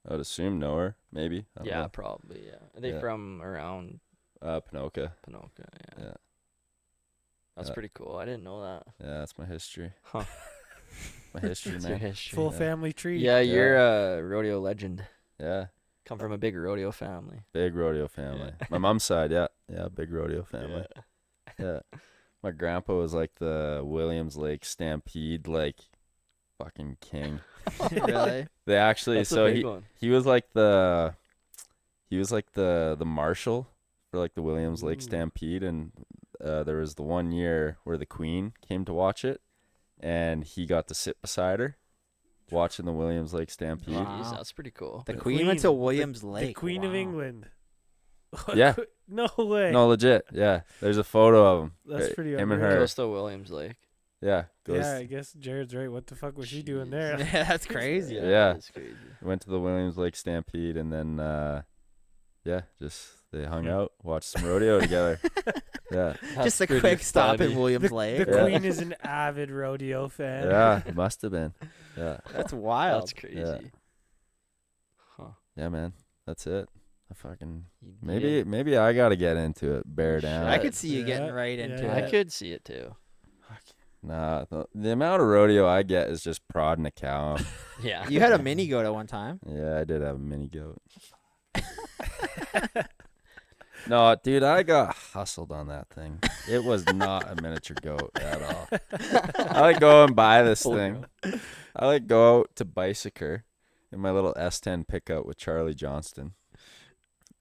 I would assume know her, maybe. I don't Yeah, know. probably. Yeah. Are they Yeah. from around Pinoca. Pinoca? Yeah. Yeah. That's Yeah. pretty cool. I didn't know that. Yeah, that's my history. Huh. My history, That's your man. history. Full Yeah. family tree. Yeah, Yeah. you're a rodeo legend. Yeah, Come from a big rodeo family. big rodeo family. Yeah. My mom's side, yeah, big rodeo family. Yeah. My grandpa was like the Williams Lake Stampede, like fucking king. Really? They actually, That's so a big one. he was like the marshal for like the Williams Lake Ooh. Stampede, and there was the one year where the Queen came to watch it, and he got to sit beside her, watching the Williams Lake Stampede. Wow. Jeez, that's pretty cool. The The Queen went to Queen, Williams The Lake. Queen of Wow. England. Yeah. No way. No, legit. Yeah, there's a photo of him. That's pretty him and unreal. her. Goes to Williams Lake. Yeah, goes. Yeah, I guess Jared's right. What the fuck was she doing Jeez. there? Yeah, that's crazy. Yeah. That's crazy. Went to the Williams Lake Stampede, and then just they hung out, watched some rodeo together. Yeah, Just a That's quick pretty stop in funny. Williams The Lake. Yeah. Queen is an avid rodeo fan. yeah, it must have been. Yeah, That's wild. That's crazy. Huh. yeah, man. That's it. I fucking You maybe I gotta get into it. Bear You down. I should. could see you getting Yeah, right into yeah. I it. could see it too. Nah, the amount of rodeo I get is just prodding a cow. Yeah. You had a mini goat at one time. Yeah, I did have a mini goat. No, dude, I got hustled on that thing. It was not a miniature goat at all. I like go and buy this Full thing. I like go out to Bicycle in my little S10 pickup with Charlie Johnston,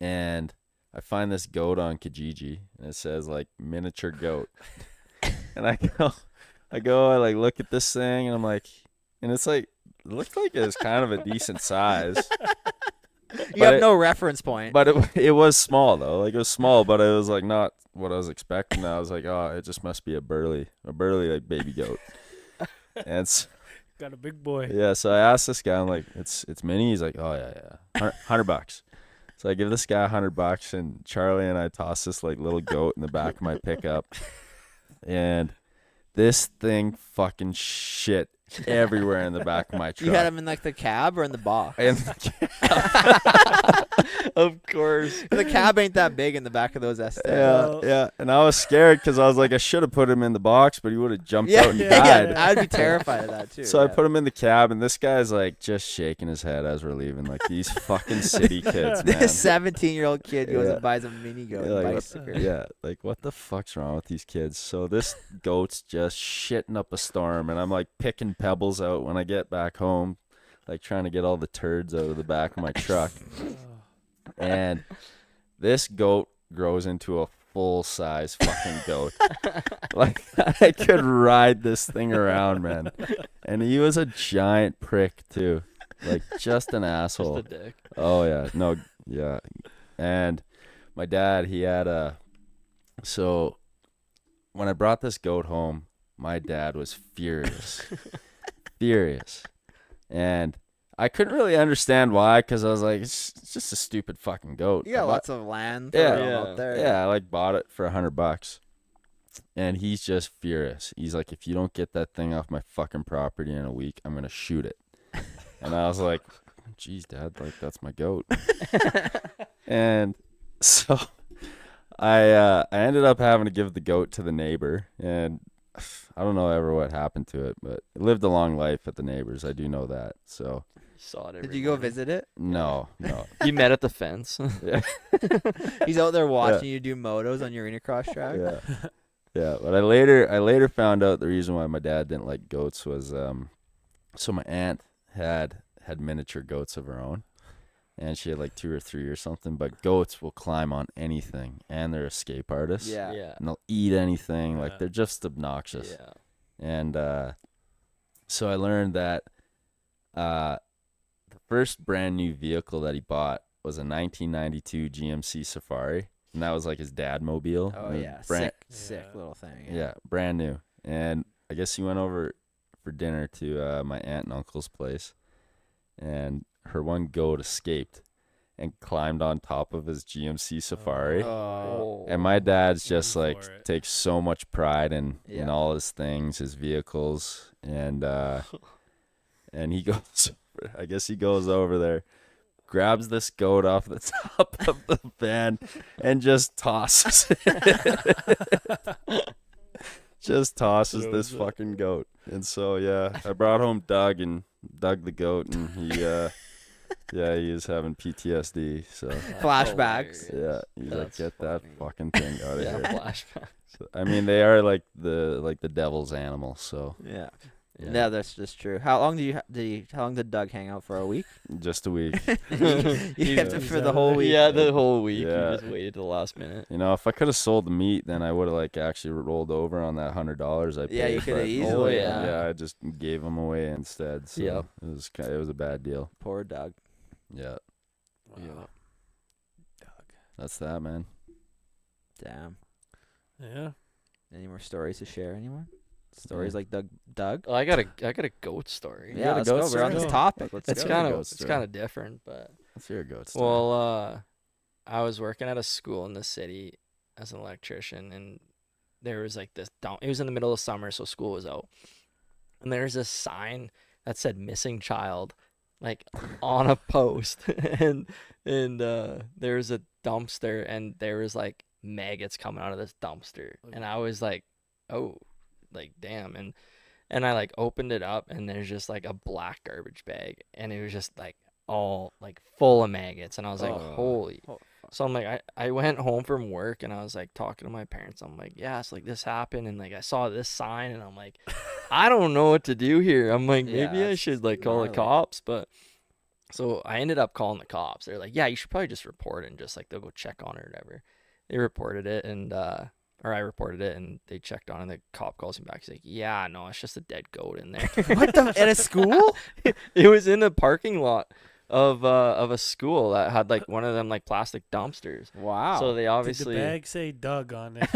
and I find this goat on Kijiji, and it says like miniature goat, and I like look at this thing, and I'm like, and it's like it looked like it was kind of a decent size. You But have it- no reference point. But it was small though. Like it was small, but it was like not what I was expecting. I was like, oh, it just must be a burly like baby goat. And Got a big boy. yeah, so I asked this guy, I'm like, it's mini. He's like, oh yeah, $100. So I give this guy $100, and Charlie and I toss this like little goat in the back of my pickup, and this thing fucking shit everywhere in the back of my truck. You had him in like the cab or in the box? And Of course. The cab ain't that big in the back of those S10. yeah, yeah, and I was scared because I was like, I should have put him in the box, but he would have jumped Yeah, out and yeah, died. yeah. I'd be terrified of that too. So I yeah. put him in the cab, and this guy's like just shaking his head as we're leaving, like these fucking city kids, man. This 17-year-old kid goes Yeah. and buys a mini goat Yeah, like, bicycle. yeah, like what the fuck's wrong with these kids? So this goat's just shitting up a storm, and I'm like picking pebbles out when I get back home, like trying to get all the turds out of the back of my truck. And this goat grows into a full-size fucking goat. Like I could ride this thing around, man. And he was a giant prick too, like just an asshole. Just a dick. Oh yeah, no, yeah. And my dad, he had so when I brought this goat home, my dad was furious. Furious. And I couldn't really understand why, because I was like, it's just a stupid fucking goat. You got I lots of land. Yeah. throw 'em Yeah. out there. yeah, I like bought it for $100. And he's just furious. He's like, if you don't get that thing off my fucking property in a week, I'm gonna shoot it. And I was like, geez, Dad, like that's my goat. And so I ended up having to give the goat to the neighbor, and I don't know ever what happened to it, but it lived a long life at the neighbors. I do know that. So Saw it. Did every you go morning. visit it? no. You met at the fence. He's out there watching you do motos on your Unicross track. Yeah. Yeah, but I later found out the reason why my dad didn't like goats was so my aunt had miniature goats of her own, and she had like 2 or 3 or something, but goats will climb on anything, and they're escape artists. Yeah. Yeah. And they'll eat anything, Yeah. like they're just obnoxious. Yeah. And So I learned that the first brand new vehicle that he bought was a 1992 GMC Safari, and that was like his dad mobile. Oh It was yeah, brand, sick little thing. yeah, brand new. And I guess he went over for dinner to my aunt and uncle's place, and her one goat escaped and climbed on top of his GMC Safari. Oh, And my dad's just In like for it. takes so much pride in Yeah. all his things, his vehicles, and he goes. I guess he goes over there, grabs this goat off the top of the van, and just tosses it. Just tosses this fucking goat. And so yeah, I brought home Doug the goat, and he he is having PTSD. So flashbacks. yeah, he's like, That's get that funny. fucking thing out of Yeah, here. flashback. So, I mean, they are like the devil's animal. So Yeah. yeah, Yeah, that's just true. How long how long did Doug hang out for? A week? just a week. You kept him He's for out the of whole there. week. Yeah, the whole week. Yeah. You just waited till the last minute. You know, if I could have sold the meat, then I would have like actually rolled over on that $100 I paid. Yeah, you coulda but- easily, yeah. Yeah, I just gave them away instead. So Yep. it was a bad deal. Poor Doug. Yeah, Yeah. that's that, man. Damn. Yeah. Any more stories to share? Anyone? Stories like Doug? Oh, I got a goat story. Yeah, got a let's goat go. We're on story? this topic. Let's It's go. kind goat of it's story. kind of different, but Let's hear a goat story. well, I was working at a school in the city as an electrician, and there was like this dump. It was in the middle of summer, so school was out, and there was a sign that said "missing child," like on a post, and there was a dumpster, and there was like maggots coming out of this dumpster, and I was like, oh, like damn, and I like opened it up, and there's just like a black garbage bag, and it was just like all like full of maggots, and I was like, Oh. holy. Oh, So I'm like, I went home from work, and I was like talking to my parents. I'm like, yeah, it's like this happened, and like I saw this sign, and I'm like, I don't know what to do here. I'm like, Yeah, maybe I that's should like call the gnarly. cops, but so I ended up calling the cops. They're like, yeah, you should probably just report it, and just like they'll go check on it or whatever. They reported it, and or I reported it, and they checked on it, and the cop calls me back. He's like, yeah, no, it's just a dead goat in there. What the? At a school? It was in the parking lot of a school that had like one of them like plastic dumpsters. Wow. So they Did obviously the bag say Doug on it?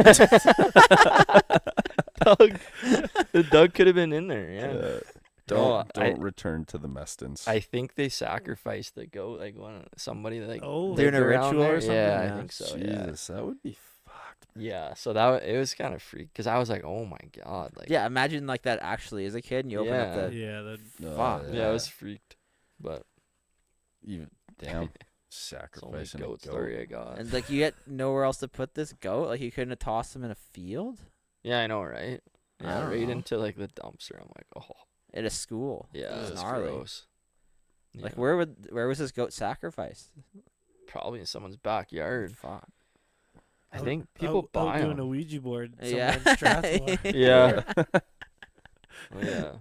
Doug could have been in there. Yeah. Don't No, I- return to the Mestons. I think they sacrificed the goat, like somebody that like Oh. Doing a lived around ritual or there. something? Yeah, Yeah. I think so. Yeah. Jesus, that would be fucked. Yeah. So it was kind of freak because I was like, oh my god, like yeah, imagine like that actually as a kid, and you open up Yeah. the. Yeah. That, Fuck. yeah, I was freaked, but Even damn it's the only sacrificing a goat story I got. And like you get nowhere else to put this goat. Like you couldn't have tossed him in a field Yeah, I know, right? I Yeah, don't right know. into like the dumpster. I'm like, oh at a school. yeah, That's it's gnarly. gross. Like Yeah. where was this goat sacrificed? Probably in someone's backyard. Fuck. I think people out buy doing a them. Ouija board. Yeah. somewhere in Strathmore. Yeah. Oh, yeah.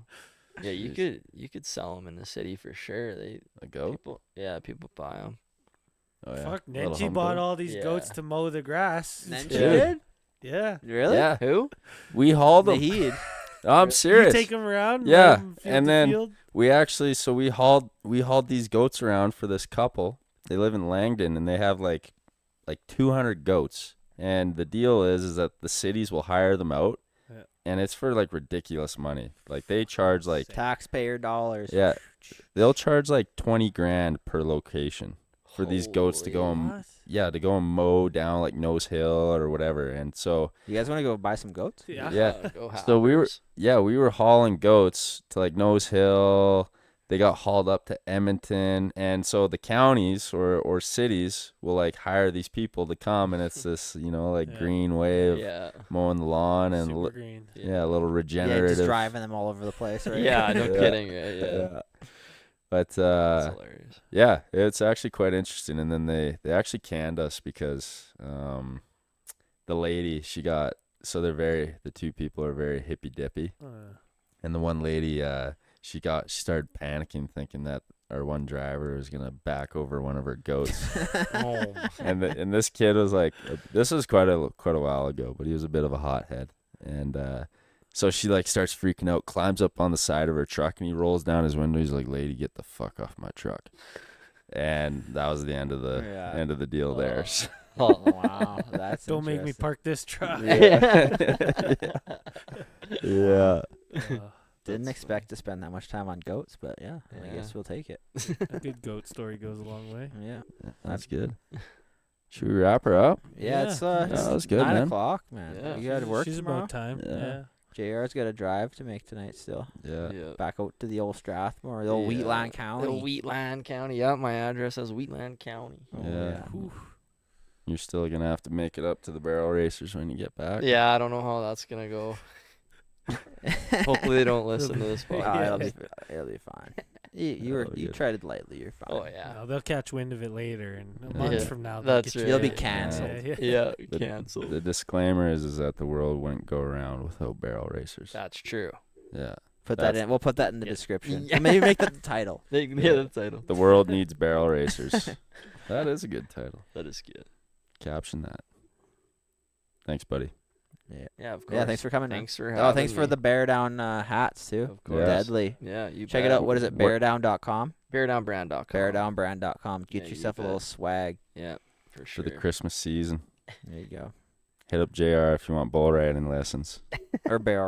Yeah, you could sell them in the city for sure. A goat? People buy them. Oh yeah. Fuck, Little Nenji hum bought goat. all these goats Yeah. to mow the grass. And then Yeah. she did? Yeah. Really? Yeah, Who? we hauled them. Nahid. I'm serious. You take them around. Yeah, let 'em field and to then- field? We actually, so we hauled these goats around for this couple. They live in Langdon, and they have like 200 goats. And the deal is that the cities will hire them out, Yeah. and it's for like ridiculous money. Like they charge like Taxpayer dollars. yeah, they'll charge like 20 grand per location for these goats to go and What? to go and mow down like Nose Hill or whatever. And so You guys want to go buy some goats? Yeah. Yeah. Go So we were- Hammers. we were hauling goats to like Nose Hill. They got hauled up to Edmonton, and so the counties or cities will like hire these people to come, and it's this like Yeah. green way of Yeah. mowing the lawn and Super green. yeah, a little Yeah, regenerative. just driving them all over the place, right? Yeah, no Yeah. kidding. Right? Yeah. Yeah. But That's hilarious. yeah, it's actually quite interesting. And then they actually canned us because the lady the two people are very hippy dippy. And the one lady, she started panicking, thinking that our one driver was gonna back over one of her goats. Oh, and this kid was like, this was quite a while ago, but he was a bit of a hothead. And So she like starts freaking out, climbs up on the side of her truck, and he rolls down his window. He's like, "Lady, get the fuck off my truck." And that was the end of the deal there. Oh wow, that's Don't make me interesting. park this truck. Yeah. Didn't expect to spend that much time on goats, but I Yeah. guess we'll take it. A good goat story goes a long way. Yeah, That's good. Should we wrap her up? yeah. It's that was good, 9 man. o'clock, man. Yeah. You got to work She's tomorrow. about time. Yeah. Yeah. JR's got a drive to make tonight still. Yeah. Yeah. Back out to the old Strathmore, the old Wheatland County. The Wheatland County. Yeah, my address says Wheatland County. Oh, Yeah. Whew. You're still gonna have to make it up to the barrel racers when you get back. Yeah, I don't know how that's gonna go. Hopefully they don't listen to this Oh, podcast. it'll be fine. You That'll be you good. treaded lightly. You're fine. Oh yeah, No, they'll catch wind of it later, and a Yeah. month Yeah, from now, they'll that's get right. You'll be Yeah. canceled. yeah, The- canceled. The disclaimer is that the world wouldn't go around without barrel racers. That's true. Yeah. Put that That's- in. We'll put that in the Yeah. description. Yeah. Maybe make that the title. Yeah, the title. The world needs barrel racers. That is a good title. That is good. Caption that. Thanks, buddy. Yeah, of course. Yeah, thanks for coming. man. Thanks for Oh, having thanks for me. the Bear Down hats too. Of course. Yes. Deadly. Yeah, you Check it bet. out. What is it? What- Beardown.com. Beardownbrand.com. Beardownbrand.com. Get Yeah, you yourself a bet. little swag. Yeah, for For sure. the Christmas season. There you go. Hit up JR if you want bull riding lessons. Or barrel